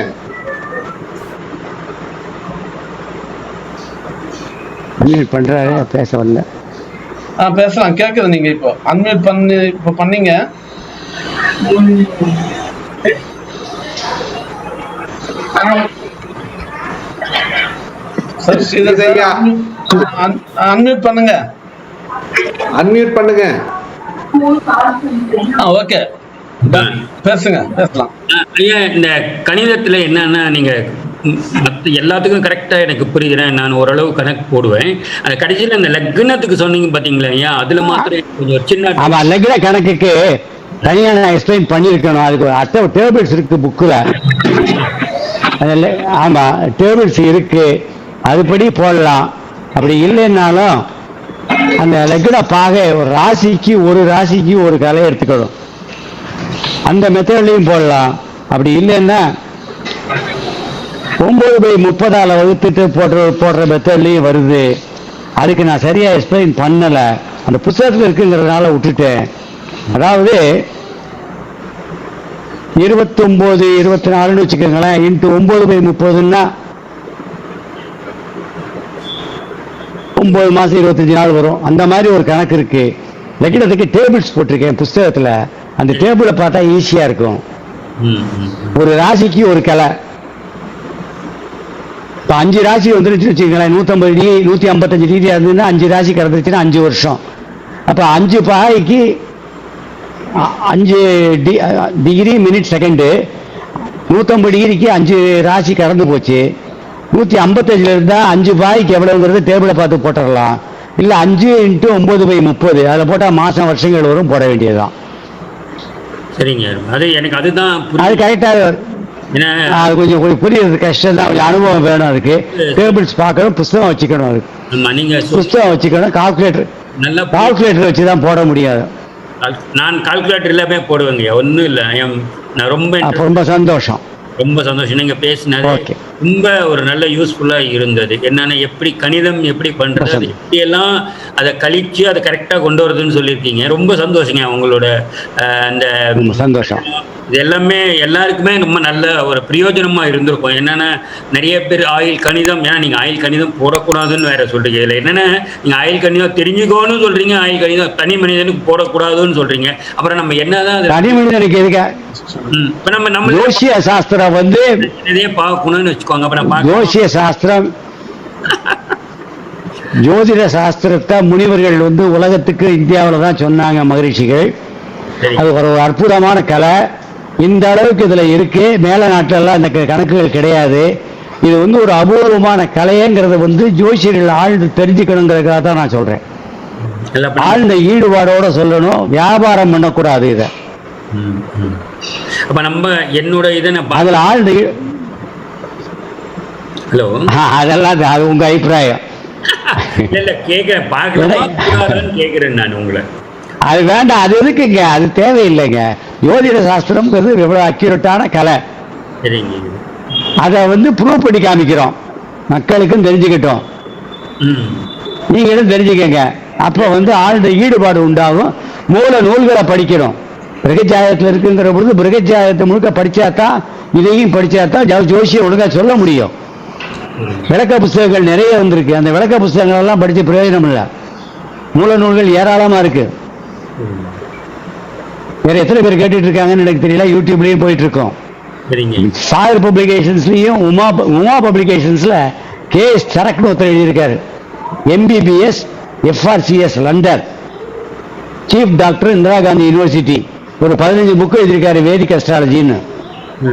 அன்மியூட் பண்றாரு, பேச வரல. பேசலாம், கேக்குது. நீங்க இப்போ அன்மியூட் பண்ணீங்க. சார் ஸ்ரீதர் ஐயா அன்மியூட் பண்ணுங்க, அன்மியூட் பண்ணுங்க. ஓகே, பேசுங்க, பேசலாம். ஐயா, இந்த கணிதத்துல என்னன்னா, நீங்க எல்லாத்துக்கும் கரெக்டா எனக்கு புரியுறேன். நான் ஓரளவு கணக்கு போடுவேன். அந்த கடைசியில் அந்த லக்னத்துக்கு சொன்னீங்க பாத்தீங்களா ஐயா, அதுல மாத்திரம் கொஞ்சம் சின்ன. ஆமா, லக்ன கணக்குக்கு தனியா நான் எக்ஸ்பிளைன் பண்ணியிருக்கணும். அதுக்கு அட்டை டேபிள்ஸ் இருக்கு புக்கில். அதில் ஆமா டேபிள்ஸ் இருக்கு, அதுபடி போடலாம். அப்படி இல்லைன்னாலும் அந்த லக்ன பாகை ஒரு ராசிக்கு ஒரு கலை எடுத்துக்கணும். அந்த மெத்தட்லையும் போடலாம். அப்படி இல்லைன்னா 9/30 வகுத்துட்டு போடுற மெத்தட்லையும் வருது. அதுக்கு நான் சரியா எக்ஸ்பிளைன் பண்ணலை, அந்த புத்தகத்தில் இருக்குங்கிறதுனால விட்டுட்டேன். அதாவது 29, 24ன்னு வச்சுக்கோங்களேன். இன்ட்டு 9/30ன்னா 9 மாசம் 25 நாள் வரும். அந்த மாதிரி ஒரு கணக்கு இருக்கு. லக்னத்துக்கு டேபிள்ஸ் போட்டிருக்கேன் புஸ்தகத்துல. அந்த டேபிளை பார்த்தா ஈஸியா இருக்கும். ஒரு ராசிக்கு ஒரு கலை. இப்போ 5 ராசி வந்துருச்சு வச்சுக்கோங்களேன். 150 டிகிரி 155 டிகிரி இருந்ததுன்னா 5 ராசி கிடந்துருச்சுன்னா 5 வருஷம். அப்போ 5 பாகைக்கு 5 டிகிரி மினிட் செகண்டு. 150 டிகிரிக்கு 5 ராசி கடந்து போச்சு. 155 இருந்தா 5 பாய்க்கு எவ்வளவுங்கிறது டேபிளை பார்த்து போட்டுடலாம். இல்லை 5 × 9/30 அதில் போட்டால் மாசம் வருஷங்கள் வரும், போட வேண்டியதுதான். சரிங்க, அது எனக்கு அதுதான் அது கரெக்டாக. அது கொஞ்சம் புரியுறது கஷ்டம் தான், கொஞ்சம் அனுபவம் வேணும். அதுக்கு டேபிள்ஸ் பார்க்கணும், புஸ்தகம் வச்சுக்கணும். அதுக்கு நீங்க புஸ்தகம் வச்சுக்கணும். கால்குலேட்டர் வச்சு தான் போட முடியாது. நான் கால்குலேட்டர் எல்லாமே போடுவேங்க, ஒன்றும் இல்லை. நான் ரொம்ப சந்தோஷம். ரொம்ப சந்தோஷம். நீங்க பேசினது ஓகே. ரொம்ப ஒரு நல்ல யூஸ்ஃபுல்லா இருந்தது. என்னன்னா எப்படி கணிதம் எப்படி பண்றது, அது எப்படியெல்லாம் அதை கழிச்சு அதை கரெக்டா கொண்டு வருதுன்னு சொல்லியிருக்கீங்க. ரொம்ப சந்தோஷங்க. உங்களோட அந்த ரொம்ப சந்தோஷம். இது எல்லாமே எல்லாருக்குமே ரொம்ப நல்ல ஒரு பிரயோஜனமா இருந்திருக்கும். என்னன்னா நிறைய பேர் ஆயில் கணிதம், ஏன்னா நீங்க ஆயில் கணிதம் போடக்கூடாதுன்னு வேற சொல்றீங்க. இதுல என்னன்னா நீங்க ஆயில் கணிதம் தெரிஞ்சுக்கோன்னு சொல்றீங்க, ஆயில் கணிதம் தனி மனிதனுக்கு போடக்கூடாதுன்னு சொல்றீங்க. அப்புறம் நம்ம என்னதான் தனி மனிதனுக்கு எதுக்க இப்ப நம்ம ஜோசிய சாஸ்திரம் வந்து இதே பார்க்கணும்னு வச்சுக்கோங்க. அப்புறம் ஜோசிய சாஸ்திரம் ஜோதிட சாஸ்திரத்தை முனிவர்கள் வந்து உலகத்துக்கு இந்தியாவில் தான் சொன்னாங்க, மகரிஷிகள். அது ஒரு அற்புதமான கலை. இந்த அளவுக்கு இதுல இருக்கு. மேல நாட்டிலெல்லாம் இந்த கணக்குகள் கிடையாது. இது வந்து ஒரு அபூர்வமான கலைங்கிறத வந்து ஜோசியர்கள் ஆழ்ந்து தெரிஞ்சுக்கணுங்கிறதுக்காக தான் நான் சொல்றேன். ஆழ்ந்த ஈடுபாடோட சொல்லணும், வியாபாரம் பண்ணக்கூடாது. இதை அப்ப நம்ம என்னோட இதை அதுல ஆழ்ந்த ஹலோ அதெல்லாம் அது உங்க அபிப்பிராயம். இல்ல கேக்குறேன், பார்க்கலாம் கேக்குறேன் நான் உங்களை. அது வேண்டாம், அது இருக்குங்க, அது தேவையில்லைங்க. ஜோதிட சாஸ்திரம்ங்கிறது எவ்வளவு அக்யூரேட்டான கலை. அதை வந்து ப்ரூவ் பண்ணி காமிக்கிறோம், மக்களுக்கும் தெரிஞ்சுக்கிட்டோம், நீங்களும் தெரிஞ்சுக்கங்க. அப்போ வந்து ஆழ்ந்த ஈடுபாடு உண்டாகும். மூல நூல்களை படிக்கிறோம். பிருகஜாதகத்தில் இருக்குங்கிற பொழுது பிருகஜாதகத்தை முழுக்க படிச்சாதான், இதையும் படிச்சாதான் ஜோசியம் ஒழுங்கா சொல்ல முடியும். விளக்க புஸ்தகங்கள் நிறைய வந்திருக்கு. அந்த விளக்க புஸ்தகங்கள் எல்லாம் படிச்சு பிரயோஜனம் இல்லை. மூல நூல்கள் ஏராளமா இருக்கு. வேற எத்தனை பேர் கேட்டுட்டு இருக்காங்கன்னு எனக்கு தெரியல. யூடியூப்லயும் போயிட்டு இருக்கோம். சாகர் பப்ளிகேஷன்ஸ்லயும் உமா பப்ளிகேஷன்ஸ்ல KS சரக்னு ஒருத்தர் எழுதியிருக்காரு. MBBS FRCS London, chief doctor Indira Gandhi university. ஒரு 15 புக்கு எழுதியிருக்காரு வேதிக் அஸ்ட்ராலஜின்னு.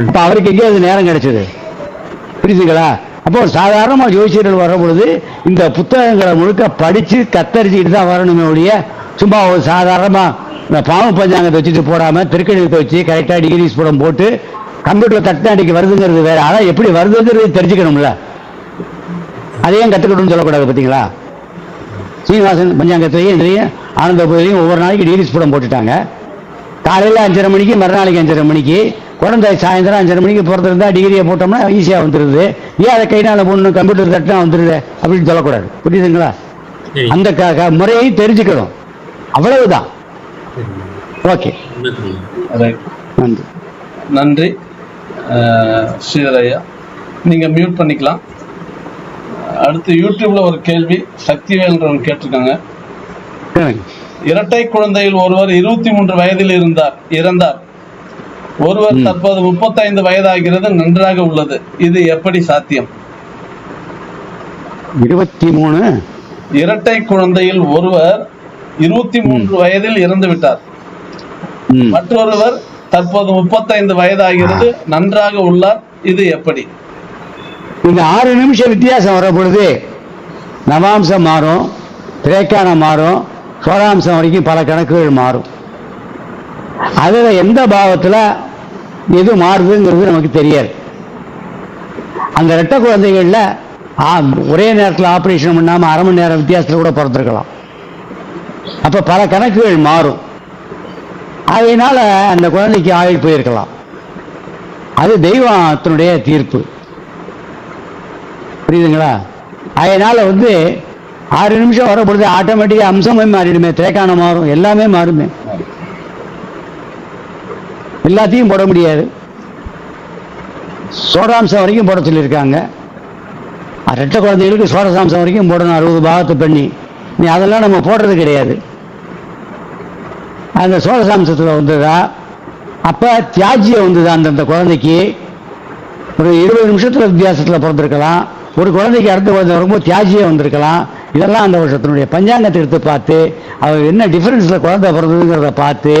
அப்ப அவருக்கு எங்கேயும் அது நேரம் கிடைச்சது, புரியுதுங்களா? அப்போ சாதாரணமா ஜோசியர்கள் வர பொழுது இந்த புத்தகங்களை முழுக்க படிச்சு கத்தரிச்சுக்கிட்டு தான் வரணுமே ஒழிய, சும்மா ஒரு சாதாரணமா இந்த பாவ பஞ்சாங்கத்தை வச்சுட்டு போடாம திருக்கணிதத்தை வச்சு கரெக்டா டிகிரிஸ் படம் போட்டு கம்ப்யூட்டர்ல தட்டாண்டிக்கு வருதுங்கிறது வேற. ஆனா எப்படி வருதுங்கிறது தெரிஞ்சுக்கணும்ல, அதையும் கத்துக்கணும்னு சொல்லக்கூடாது. பார்த்தீங்களா, சீனிவாசன் பஞ்சாங்கத்திலையும் இதுலையும் ஆனந்தபுரிலையும் ஒவ்வொரு நாளைக்கு டிகிரிஸ் படம் போட்டுட்டாங்க. காலையில் 5:30 மணிக்கு, மறுநாளைக்கு 5:30 மணிக்கு, குழந்தை சாயந்தரம் 5:30 மணிக்கு பிறந்திருந்தா டிகிரியை போட்டோம்னா ஈஸியாக வந்துடுது. ஏன் அதை கைனால போடணும், கம்ப்யூட்டர் தட்டினா வந்துடுது அப்படின்னு சொல்லக்கூடாது. புரியுதுங்களா? அந்த முறையை தெரிஞ்சுக்கணும், அவ்வளவுதான். ஓகே, நன்றி. நன்றி ஸ்ரீதர் ஐயா. நீங்க மியூட் பண்ணிக்கலாம். அடுத்து யூடியூப்ல ஒரு கேள்வி சக்திவேல்ன்றவங்க கேட்டிருக்காங்க. இரட்டை குழந்தையில் ஒருவர் 23 வயதில் இறந்தார். ஒருவர் தற்போது 35 வயதாகிறது, நன்றாக உள்ளது. இது எப்படி சாத்தியம்? 23 இரட்டை குழந்தையில் ஒருவர் 23 வயதில் இறந்து விட்டார். மற்றொருவர் தற்போது 35 வயதாகிறது, நன்றாக உள்ளார். இது எப்படி? இந்த 6 நிமிஷம் வித்தியாசம் வர பொழுது நவாம்சம் மாறும், திரேக்கானம் மாறும், சோழாம்சம் வரைக்கும் பல கணக்குகள் மாறும். அதுல எந்த பாவத்துல எது மாறுதுங்கிறது நமக்கு தெரியாது. அந்த இரட்டை குழந்தைகள்ல ஒரே நேரத்தில் ஆபரேஷன் பண்ணாம அரை மணி நேரம் வித்தியாசத்தில் கூட பிறந்திருக்கலாம். அப்ப பல கணக்குகள் மாறும். அதனால அந்த குழந்தைக்கு ஆயுள் போயிருக்கலாம். அது தெய்வத்தினுடைய தீர்ப்பு, புரியுதுங்களா? அதனால வந்து 6 நிமிஷம் வர பொழுது ஆட்டோமேட்டிக்கா அம்சமே மாறிடுமே, திரைக்கானம் மாறும், எல்லாமே மாறுமே. எல்லாத்தையும் போட முடியாது. சோடாம்சம் வரைக்கும் போட சொல்லியிருக்காங்க. ரெட்டை குழந்தைகளுக்கு சோடசாம்சம் வரைக்கும் போடணும், 60 பாகத்தை பண்ணி. நீ அதெல்லாம் நம்ம போடுறது கிடையாது. அந்த சோடசாம்சத்தில் வந்ததா, அப்ப தியாஜியம் வந்ததா அந்தந்த குழந்தைக்கு. ஒரு 20 நிமிஷத்துல வித்தியாசத்தில் பிறந்திருக்கலாம். ஒரு குழந்தைக்கு அடுத்த குழந்தை வரும்போது தியாஜியம் வந்திருக்கலாம். இதெல்லாம் அந்த வருஷத்தினுடைய பஞ்சாங்கத்தை எடுத்து பார்த்து அவர் என்ன டிஃபரன்ஸ்ல குழந்தை பிறந்ததுங்கிறத பார்த்து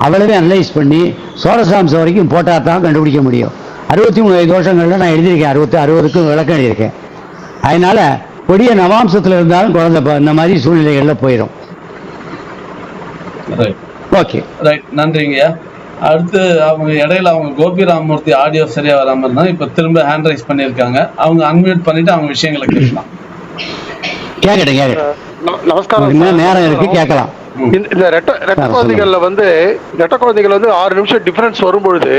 அவளவே அனலைஸ் பண்ணி சோடசாம்சம் வரைக்கும் போட்டால் தான் கண்டுபிடிக்க முடியும். 63 தோஷங்கள்ல நான் எழுதியிருக்கேன், 60க்கும் விளக்கம் எழுதியிருக்கேன். அதனால கொடிய நவாம்சத்தில் இருந்தாலும் குழந்தை இந்த மாதிரி சூழ்நிலைகள்ல போயிடும். ஓகே, ரைட், நன்றிங்கய்யா. அடுத்து அவங்க இடையில அவங்க கோபி ராமமூர்த்தி ஆடியோ சரியா வராம இருந்தா இப்ப திரும்ப ஹேண்ட் ரைஸ் பண்ணிருக்காங்க. அவங்க அன்மியூட் பண்ணிட்டு அவங்க விஷயங்களை கேட்கலாம். நமஸ்காரம். நேரம் இருக்கு, கேட்கலாம். இந்த ரெட்டை குழந்தைகள்ல வந்து 6 நிமிஷம் டிஃபரன்ஸ் வரும்பொழுது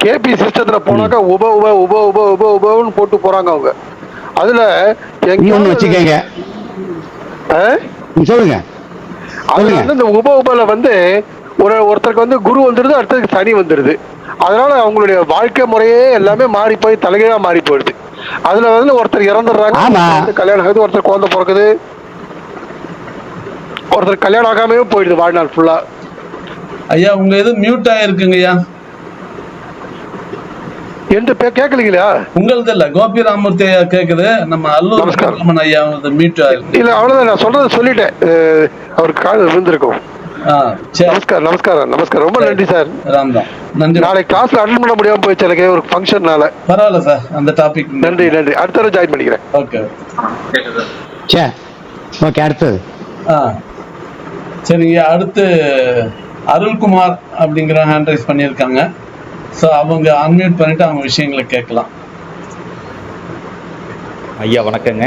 கேபி சிஸ்டத்துல போனாக்கா உபன்னு போட்டு போறாங்க அவங்க. அதுல இன்னொன்னு வச்சுக்கோங்க, சொல்லுங்க. அதுல வந்து இந்த உபல வந்து ஒருத்தருக்கு வந்து குரு வந்துருது, அடுத்ததுக்கு சனி வந்துருது. அதனால அவங்களுடைய வாழ்க்கை முறையே எல்லாமே மாறி போய் தலைகீழா மாறி போயிடுது. அதுல வந்து ஒருத்தர் இறந்துடுறாங்க, கல்யாணம் ஆகுது, ஒருத்தர் குழந்தை பிறக்குது, ஒருத்தர் கல்யாணம் ஆகாமே போயிடுது வாழ்நாள் ஃபுல்லா. ஐயா உங்க இது மியூட் ஆயிருக்குங்க ஐயா. எந்த கேட்கலீங்களா? உங்களது இல்ல, கோபி ராமூர்த்தி ஐயா கேக்குது. நம்ம அல்லூர் ஐயா மியூட் ஆயிருக்கு. இல்ல அவ்வளவுதான், நான் சொல்றது சொல்லிட்டேன். அவருக்கு காது விழுந்திருக்கும். நமஸ்காரம். ரொம்ப நன்றி சார். நன்றி. நாளைக்கு கிளாஸ்ல அட்டெண்ட் பண்ண முடியாம போயிடுச்சு எனக்கு ஒரு ஃபங்க்ஷன்னால. பரவாயில்ல சார், அந்த டாபிக் நன்றி. அடுத்த தடவை ஜாயின் பண்ணிக்கிறேன். Okay okay. அடுத்தது சரிங்க. அடுத்து அருள்குமார் அப்படிங்கிற ஹேண்ட் ரைஸ் பண்ணியிருக்காங்க. ஸோ அவங்க அன்மியூட் பண்ணிட்டு அவங்க விஷயங்களை கேட்கலாம். ஐயா வணக்கங்க.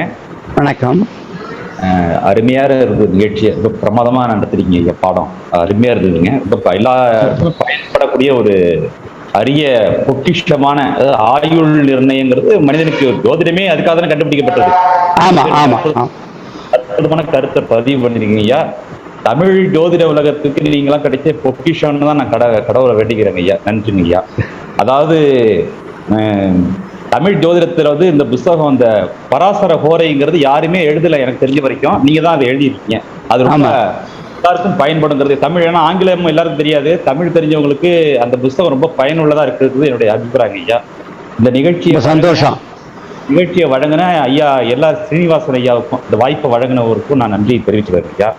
வணக்கம். அருமையாக இருந்தது நிகழ்ச்சி, ரொம்ப பிரமாதமாக நடத்துறீங்க ஐயா. பாடம் அருமையாக இருந்ததுங்க. ரொம்ப எல்லாருக்கும் பயன்படக்கூடிய ஒரு அரிய பொக்கிஷமான ஆயுள் நிர்ணயங்கிறது மனிதனுக்கு ஜோதிடமே அதுக்காக தானே கண்டுபிடிக்கப்பட்டது. அற்புதமான கருத்தை பதிவு பண்ணிருக்கீங்க ஐயா. தமிழ் ஜோதிட உலகத்துக்கு நீங்களாம் கிடைச்ச பொக்கிஷம்னு தான் நான் கடவுளை வேண்டிக்கிறேங்க ஐயா. நன்றிங்க ஐயா. அதாவது தமிழ் ஜோதிடத்துல வந்து இந்த புஸ்தகம், அந்த பராசர ஹோரைங்கிறது யாருமே எழுதலை எனக்கு தெரிஞ்ச வரைக்கும். நீங்க தான் அதை எழுதியிருக்கீங்க. அது ரொம்ப எல்லாருக்கும் பயன்படுங்கிறது. தமிழ், ஏன்னா ஆங்கிலம் எல்லாருக்கும் தெரியாது, தமிழ் தெரிஞ்சவங்களுக்கு அந்த புஸ்தகம் ரொம்ப பயனுள்ளதா இருக்கிறது என்னுடைய அபிப்பிராயம் ஐயா. இந்த நிகழ்ச்சியை வழங்கின ஐயா ஸ்ரீனிவாசன் ஐயாவுக்கும், இந்த வாய்ப்பை வழங்கினவருக்கும் நான் நன்றி தெரிவிச்சுக்கிறேன் ஐயா.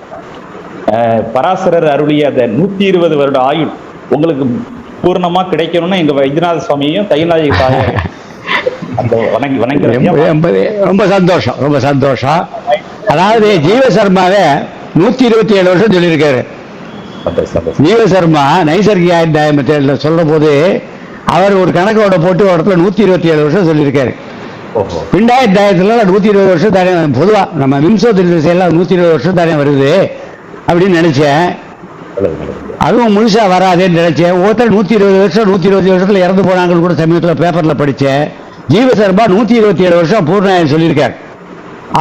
பராசரர் அருளிய அந்த 120 வருட ஆயுள் உங்களுக்கு பூர்ணமா கிடைக்கணும்னு எங்க வைத்தியநாத சுவாமியையும் தையநாதி அந்த ரொம்ப சந்தோஷம். அதாவது ஜீவசர்மாவே 127 வருஷம் சொல்லியிருக்காரு. ஜீவசர்மா நைசர்கிக ஆயுர்தாயமத்தில் சொல்ற போது அவர் ஒரு கணக்கோட போட்டு ஒரு இடத்துல 127 வருஷம் சொல்லியிருக்காரு. பிண்டாயத்தாயத்துல 120 வருஷம் தானே பொதுவா நம்ம விம்சோதரி திசையெல்லாம் 120 வருஷம் தானே வருது அப்படின்னு நினைச்சேன். அதுவும் முழுசா வராதேன்னு நினைச்சேன். ஒருத்தர் 120 வருஷம் 120 வருஷத்துல இறந்து போனாங்கன்னு கூட சமீபத்தில் பேப்பர்ல படிச்சேன். ஜீவசர்மா 127 வருஷம் பூர்ணாயம் சொல்லியிருக்காரு.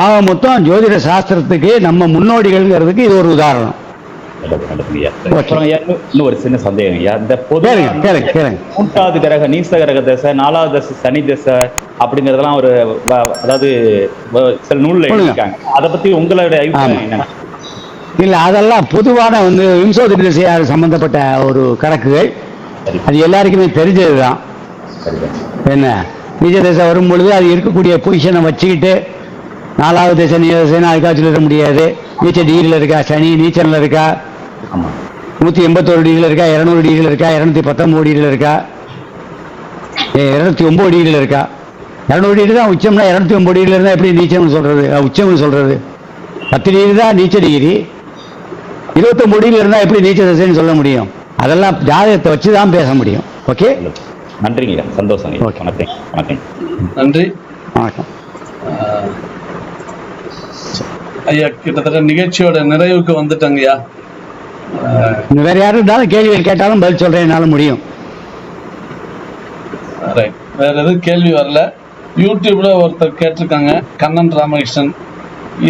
ஆக மொத்தம் ஜோதிட சாஸ்திரத்துக்கு நம்ம முன்னோடிகள்ங்கிறதுக்கு இது ஒரு உதாரணம். இன்னும் ஒரு சின்ன சந்தேகம் ஐயா. இந்த மூன்றாவது கிரக நீச கிரக தசை, 4வது தசை சனி தசை அப்படிங்கறதெல்லாம் ஒரு, அதாவது சில நூல்ல எழுதியிருக்காங்க. அதை பத்தி உங்களுடைய அபிப்பிராயம் என்ன? இல்ல, அதெல்லாம் பொதுவான வந்து விம்சோதரி திசையால் சம்பந்தப்பட்ட ஒரு கணக்குகள். அது எல்லாருக்குமே தெரிஞ்சதுதான். என்ன நீச்ச தசை வரும் பொழுது அது இருக்கக்கூடிய பொசிஷனை வச்சுக்கிட்டு 4வது தசை நீச்ச தசைன்னு அதுக்காக சொல்லிட முடியாது. நீச்ச டிகிரியில் இருக்கா, சனி நீச்சனில் இருக்கா, 181 டிகிரியில் இருக்கா, 200 டிகிரியில் இருக்கா, 219 டிகிரியில் இருக்கா, 209 டிகிரியில் இருக்கா. 200 டிகிரி தான் உச்சம்னா 209 டிகிரியில் இருந்தால் எப்படி நீச்சம்னு சொல்றது, உச்சம்னு சொல்றது? 10 டிகிரி தான் நீச்ச டிகிரி, 29 டிகிரியில் இருந்தால் எப்படி நீச்ச தசைன்னு சொல்ல முடியும்? அதெல்லாம் ஜாதகத்தை வச்சு தான் பேச முடியும். ஓகே, நன்றிங்க, சந்தோஷம். நன்றி, வணக்கம் ஐயா. கிட்டத்தட்ட நிகழ்ச்சியோட நிறைவுக்கு வந்துட்டங்கய்யா. வேற யாரும் இருந்தாலும் கேள்விகள் கேட்டாலும் பதில் சொல்றேன், என்னால முடியும். வேற எதுவும் கேள்வி வரல. யூடியூப்ல ஒருத்தர் கேட்டிருக்காங்க, கண்ணன் ராமகிருஷ்ணன்.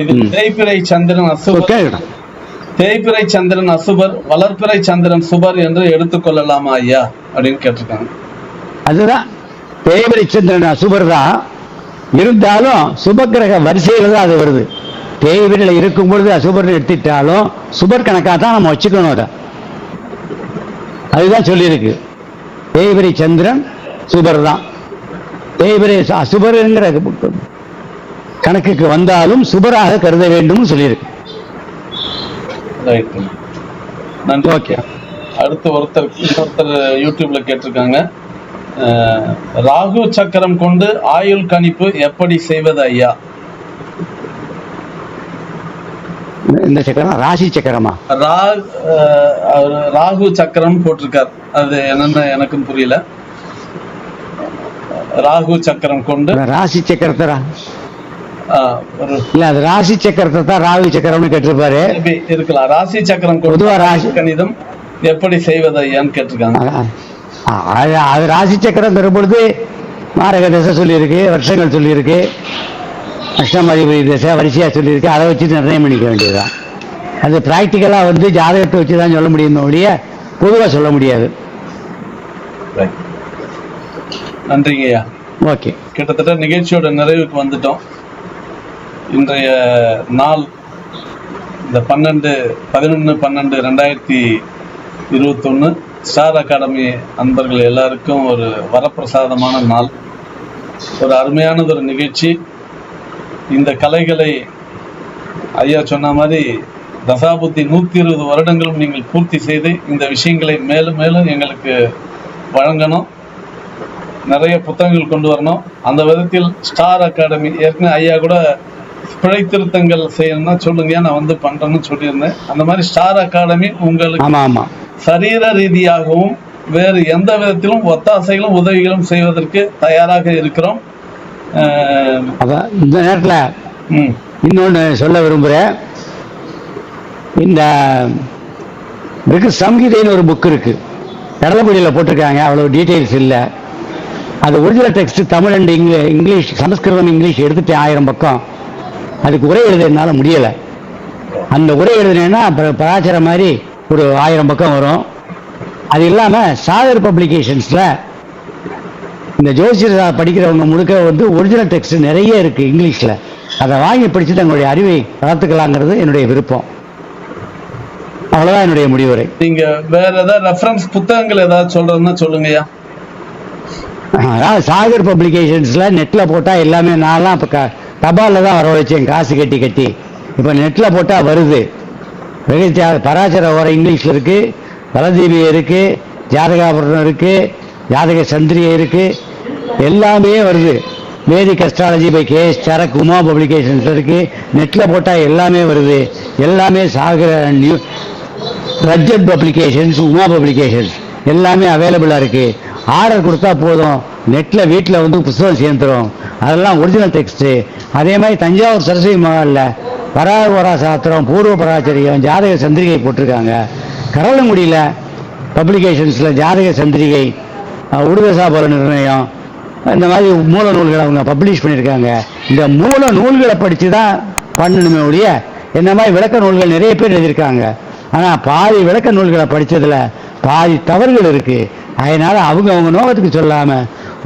இது தேய்பிறை சந்திரன் அசுபர், தேய்பிறை சந்திரன் அசுபர், வளர்ப்பிறை சந்திரன் சுபர் என்று எடுத்துக்கொள்ளலாமா ஐயா அப்படின்னு கேட்டிருக்காங்க. அதுதான், தேய்பிறை சந்திரன் அசுபர் தான், இருந்தாலும் சுபக்கிரக வரிசையில் தான் அது வருது. தேய்பிரையில் இருக்கும் பொழுது அசுபர் எடுத்துட்டாலும் சுபர் கணக்காக தான் நம்ம வச்சுக்கணும். அதை அதுதான் சொல்லியிருக்கு. தேய்பிரை சந்திரன் சுபர் தான். தேய்பிரை அசுபருங்கிற கணக்குக்கு வந்தாலும் சுபராக கருத வேண்டும் சொல்லியிருக்கு. ஓகே, அடுத்து ஒருத்தர் யூடியூப்ல கேட்டிருக்காங்க, ராகு சக்கரம் கொண்டு ஆயுள் கணிப்பு எப்படி செய்வது ஐயா? இந்த சக்கரம் ராசி சக்கரமா? ராகு சக்கரம் போட்டிருக்கார், அது என்னன்னு எனக்கும் புரியல. ராகு சக்கரம் கொண்டு ராசி சக்கரத்தை இல்ல, அது ராசி சக்கரத்தை தான் ராகு சக்கரம்னு கேட்டிருப்பாரு. இருக்கலாம். ராசி சக்கரம் பொதுவா ராசி கணிதம் எப்படி செய்வது ஐயான்னு கேட்டிருக்காங்க. அது ராசி சக்கரம் தரும் பொழுது மாரக தசை சொல்லியிருக்கு, வருஷங்கள் சொல்லியிருக்கு, அஷ்டமதி தசை வரிசையாக சொல்லியிருக்கு. அதை வச்சு நிர்ணயம் பண்ணிக்க வேண்டியதுதான். அது ப்ராக்டிக்கலாக வந்து ஜாதகத்தை வச்சு தான் சொல்ல முடியுமே ஒழிய பொதுவாக சொல்ல முடியாது. நன்றிங்க ஐயா. ஓகே, கிட்டத்தட்ட நிகழ்ச்சியோட நிறைவுக்கு வந்துட்டோம். இன்றைய நாள் இந்த 11/12/2021 ஸ்டார் அகாடமி அன்பர்கள் எல்லாருக்கும் ஒரு வரப்பிரசாதமான நாள். ஒரு அருமையானது ஒரு நிகழ்ச்சி. இந்த கலைகளை ஐயா சொன்ன மாதிரி தசாபுத்தி 120 வருடங்களும் நீங்கள் பூர்த்தி செய்து இந்த விஷயங்களை மேலும் மேலும் எங்களுக்கு வழங்கணும். நிறைய புத்தகங்கள் கொண்டு வரணும். அந்த விதத்தில் ஸ்டார் அகாடமி ஏற்கனவே ஐயா கூட பிழை திருத்தங்கள் செய்யணும்னா சொல்லுங்க, நான் வந்து பண்றேன்னு சொல்லியிருந்தேன். அந்த மாதிரி ஸ்டார் அகாடமி உங்களுக்கு சரீர ரீதியாகவும் வேறு எந்த விதத்திலும் ஒத்தாசைகளும் உதவிகளும் செய்வதற்கு தயாராக இருக்கிறோம். இந்த நேரத்தில் இன்னொன்று சொல்ல விரும்புகிறேன். இந்த சம்ஹிதைன்னு ஒரு புக் இருக்கு, கடலப்படியில் போட்டிருக்காங்க, அவ்வளோ டீட்டெயில்ஸ் இல்லை. அது original text Tamil and English, Sanskrit English எடுத்துட்டு 1000 பக்கம். அதுக்கு உரை எழுத என்னால் முடியலை. அந்த உரை எழுதுனேன்னா பராச்சர மாதிரி ஒரு 1000 பக்கம் வரும். அது இல்லாமல் சாகர் பப்ளிகேஷன்ஸில் இந்த ஜோசியர் படிக்கிறவங்க முழுக்க வந்து ஒரிஜினல் டெக்ஸ்ட் நிறைய இருக்குது இங்கிலீஷில். அதை வாங்கி படித்து தங்களுடைய அறிவை வளர்த்துக்கலாங்கிறது என்னுடைய விருப்பம். அவ்வளோதான் என்னுடைய முடிவுரை. நீங்கள் வேறு ஏதாவது ரெஃபரன்ஸ் புத்தகங்கள் ஏதாவது சொல்கிறதுன்னா சொல்லுங்கய்யா. சாகர் பப்ளிகேஷன்ஸில் நெட்டில் போட்டால் எல்லாமே, நான்லாம் இப்போ தபாலில் தான் வர வச்சேன் காசு கட்டி கட்டி. இப்போ நெட்டில் போட்டால் வருது. பராசர ஓர இங்கிலீஷில் இருக்குது, பலதீபியை இருக்குது, ஜாதகாபுரம் இருக்குது, ஜாதக சந்திரியை இருக்குது, எல்லாமே வருது. வேதிக் அஸ்ட்ராலஜி பை KS சரக் உமா பப்ளிகேஷன்ஸ் இருக்குது. நெட்டில் போட்டால் எல்லாமே வருது. எல்லாமே சாகர நியூ ரஜட் பப்ளிகேஷன்ஸ், உமா பப்ளிகேஷன்ஸ் எல்லாமே அவைலபிளாக இருக்குது. ஆர்டர் கொடுத்தா போதும், நெட்டில் வீட்டில் வந்து புத்தகம் சேர்ந்துடும். அதெல்லாம் ஒரிஜினல் டெக்ஸ்ட்டு. அதே மாதிரி தஞ்சாவூர் சரஸ்வதி மகாலில் பராவரா சாஸ்திரம், பூர்வ பராச்சரியம், ஜாதக சந்திரிகை போட்டிருக்காங்க. கடலங்குடியில் பப்ளிகேஷன்ஸில் ஜாதக சந்திரிகை, உடுதசா போல நிர்ணயம், இந்த மாதிரி மூல நூல்களை அவங்க பப்ளிஷ் பண்ணியிருக்காங்க. இந்த மூல நூல்களை படித்து தான் பண்ணணுமே ஒழிய இந்த மாதிரி விளக்க நூல்கள் நிறைய பேர் எழுதியிருக்காங்க. ஆனால் பாதி விளக்க நூல்களை படித்ததில் பாதி தவறுகள் இருக்குது. அதனால் அவங்க நோக்கத்துக்கு சொல்லாமல்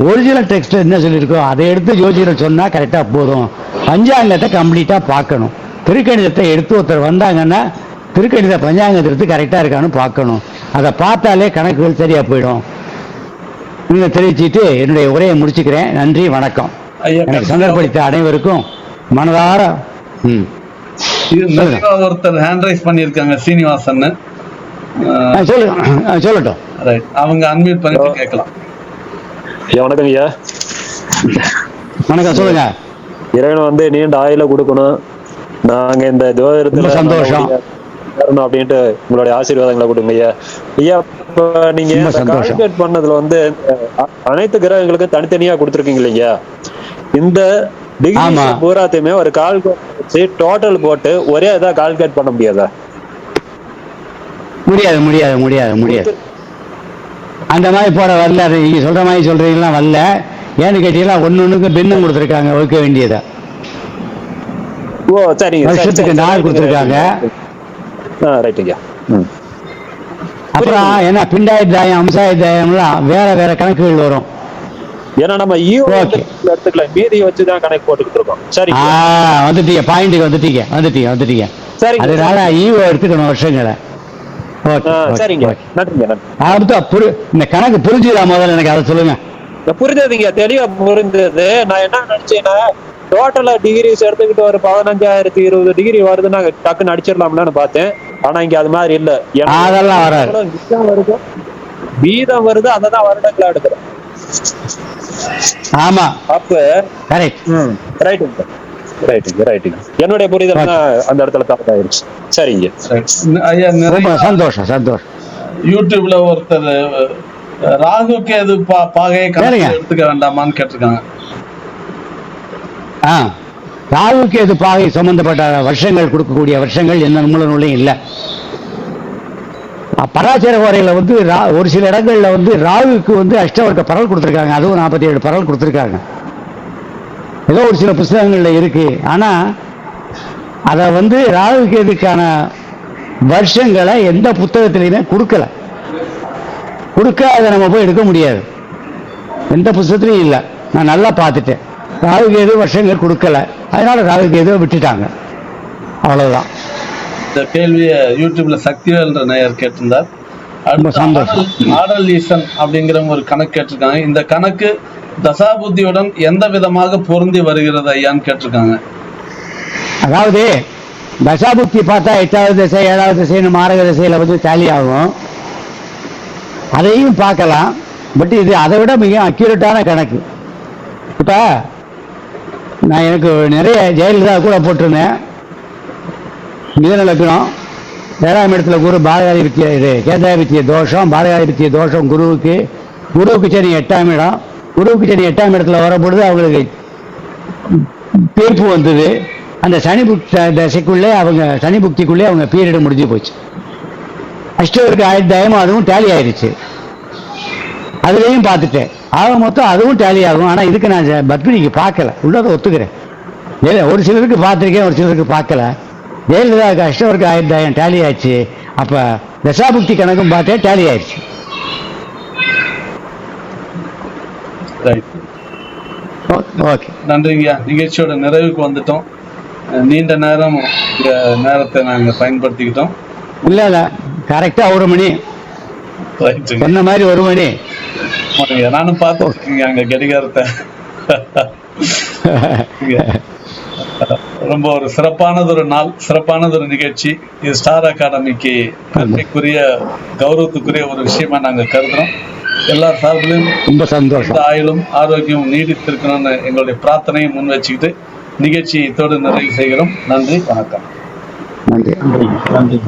ஒரிஜினல் டெக்ஸ்ட்டில் என்ன சொல்லியிருக்கோ அதை எடுத்து ஜோதிடர் சொன்னால் கரெக்டாக போதும். பஞ்சாங்கத்தை கம்ப்ளீட்டாக பார்க்கணும். திருக்கணிதத்தை எடுத்து ஒருத்தர் வந்தாங்கன்னா திருக்கணித பஞ்சாங்கத்தை எடுத்து கரெக்டாக இருக்கான்னு பார்க்கணும். அதை பார்த்தாலே கணக்குகள் சரியாக போயிடும். நீங்கள் தெரிவிச்சுட்டு என்னுடைய உரையை முடிச்சுக்கிறேன். நன்றி, வணக்கம். எனக்கு சந்தர்ப்பளித்த அனைவருக்கும் மனதார ஒருத்தர் ஹேண்ட் ரைஸ் பண்ணியிருக்காங்க, சீனிவாசன். சொல்லட்டும். அவங்க அன்மியூட் பண்ணிட்டு கேட்கலாம். வணக்கம் ஐயா. வணக்கம், சொல்லுங்க. இறைவன் வந்து நீண்ட ஆயுள கொடுக்கணும். நாங்க இந்த ஜோதிடத்துல சந்தோஷம் அப்படின்ட்டு உங்களுடைய ஆசீர்வாதங்களை கொடுங்க ஐயா. ஐயா, இப்ப நீங்க கால்குலேட் பண்ணதுல வந்து அனைத்து கிரகங்களுக்கும் தனித்தனியா கொடுத்துருக்கீங்க இல்லையா? இந்த டிகிரி பூராத்தையுமே ஒரு கால்குலேட் வச்சு டோட்டல் போட்டு ஒரே இதா கால்குலேட் பண்ண முடியாதா? முடியாது முடியாது முடியாது முடியாது. அந்த மாதிரி போட வரல. நீங்க சொல்ற மாதிரி சொல்றீங்களா? வரல. ஏன்னு கேட்டீங்கன்னா ஒன்னொன்னுக்கு பின்னம் கொடுத்துருக்காங்க, வைக்க வேண்டியதா. ஓ சரிங்க. வருஷத்துக்கு நாள் கொடுத்துருக்காங்க. அப்புறம் என்ன பிண்டாயத்தாயம், அம்சாயத்தாயம்லாம் வேற வேற கணக்குகள் வரும். ஏன்னா நம்ம எடுத்துக்கலாம், மீதி வச்சுதான் கணக்கு போட்டுக்கிட்டு இருக்கோம். சரி, வந்துட்டீங்க, பாயிண்ட்டுக்கு வந்துட்டீங்க வந்துட்டீங்க வந்துட்டீங்க. சரி, அதனால ஈவோ எடுத்துக்கணும் வருஷங்களை. சரிங்க, நன்றிங்க. இந்த கணக்கு புரிஞ்சுதா? முதல்ல எனக்கு அதை சொல்லுங்க. புரிஞ்சதுங்க, தெளிவா புரிஞ்சது. நான் என்ன நினைச்சேன்னா டோட்டலா டிகிரிஸ் எடுத்துக்கிட்டு ஒரு 15,020 டிகிரி வருதுன்னா டக்குன்னு அடிச்சிடலாம்னு பார்த்தேன். ஆனா இங்க அது மாதிரி இல்ல. அதெல்லாம் வராது. வீதம் வருது, அததான் வருடங்களா எடுக்கிறேன். ஆமா, அப்ப ரைட்டுங்க. என்னுடைய புரிதல் அந்த இடத்துல தப்பாயிருச்சு. சரிங்க ஐயா, சந்தோஷம் சந்தோஷம். யூடியூப்ல ஒருத்தர் ராகு கேது பாகையை எடுத்துக்க வேண்டாமான்னு கேட்டிருக்காங்க. ராகு கேது பாகை சம்பந்தப்பட்ட வருஷங்கள் கொடுக்கக்கூடிய வருஷங்கள் எந்த மூல நூலையும் இல்லை. பராசர ஹோரையில் வந்து ஒரு சில இடங்கள்ல வந்து ராகுக்கு வந்து அஷ்டவர்க்க பரல் கொடுத்துருக்காங்க, அதுவும் 47 பரல் கொடுத்துருக்காங்க. ஏதோ ஒரு சில புஸ்தகங்கள்ல இருக்கு. ஆனா அதை வந்து ராகுக்கு இதுக்கான வருஷங்களை எந்த புத்தகத்திலையுமே கொடுக்கல. அதை நம்ம போய் எடுக்க முடியாது, எந்த புத்தகத்திலையும் இல்லை. நான் நல்லா பார்த்துட்டேன், ராகுக்கு எதுவும் வருஷங்கள் கொடுக்கல, அதனால ராகுக்கு எதுவும் விட்டுட்டாங்க, அவ்வளவுதான். இந்த கேள்வியை யூடியூப்ல சக்திவேல் என்ற நேயர் கேட்டிருந்தார். ஆடல் ஈசன் அப்படிங்கிற ஒரு கணக்கு கேட்டிருக்காங்க. இந்த கணக்கு தசாபுத்தியுடன் எந்த விதமாக பொருந்தி வருகிறது ஐயான்னு கேட்டிருக்காங்க. அதாவது தசாபுக்தி பார்த்தா 8வது திசை 7வது திசைன்னு மாரக திசையில வந்து டேலி ஆகும், அதையும் பார்க்கலாம். பட் இது அதை விட மிக அக்யூரேட்டான கணக்கு. இப்ப நான் எனக்கு நிறைய ஜெயலலிதா கூட போட்டிருந்தேன். மிதன லக்னம் 7ஆம் இடத்துல குரு பாதகாதிபத்திய இது கேந்திராதிபத்திய தோஷம், பாதகாதிபத்திய தோஷம் குருவுக்கு சனி 8ஆம் இடம். குருவுக்கு சனி 8ஆம் இடத்துல வரும்பொழுது அவங்களுக்கு தீர்ப்பு வந்தது. அந்த சனி தசைக்குள்ளே அவங்க சனி புக்திக்குள்ளே அவங்க பீரியட் முடிஞ்சு போச்சு. அஷ்டவருக்கு ஆயுர்தாயம் அதுவும் டேலி ஆயிடுச்சு, அதுலேயும் பார்த்துட்டேன். ஆக மொத்தம் அதுவும் டேலி ஆகும். ஆனால் இதுக்கு நான் பத்மினிக்கு பார்க்கல, உள்ளதை ஒத்துக்கிறேன். ஒரு சிலருக்கு பார்த்துருக்கேன், ஒரு சிலருக்கு பார்க்கல. ஜெயலலிதாவுக்கு அஷ்டவருக்கு ஆயுர்தாயம் டேலி ஆயிடுச்சு. அப்போ தசாபுக்தி கணக்கும் பார்த்தேன், டேலி ஆயிடுச்சு. ஓகே, நன்றிங்கய்யா. நிகழ்ச்சியோட நிறைவுக்கு வந்துட்டோம். நீண்ட நேரம் நேரத்தை நாங்கள் பயன்படுத்திக்கிட்டோம். இல்லை கரெக்டாக 1 மணி சொன்ன மாதிரி 1 மணி. நானும் பார்த்துருக்கீங்க அங்க கடிகாரத்தை. ரொம்ப ஒரு சிறப்பானதொரு நாள், சிறப்பானதொரு நிகழ்ச்சி. இது ஸ்டார் அகாடமிக்கு பெருமைக்குரிய கௌரவத்துக்குரிய ஒரு விஷயமா நாங்க கருதுறோம். எல்லா சார்பிலும் ரொம்ப சந்தோஷம், ஆயுளும் ஆரோக்கியமும் நீடித்திருக்கணும்னு எங்களுடைய பிரார்த்தனையை முன் வச்சுக்கிட்டு நிகழ்ச்சியை இதோடு நிறைவு செய்கிறோம். நன்றி, வணக்கம். நன்றி.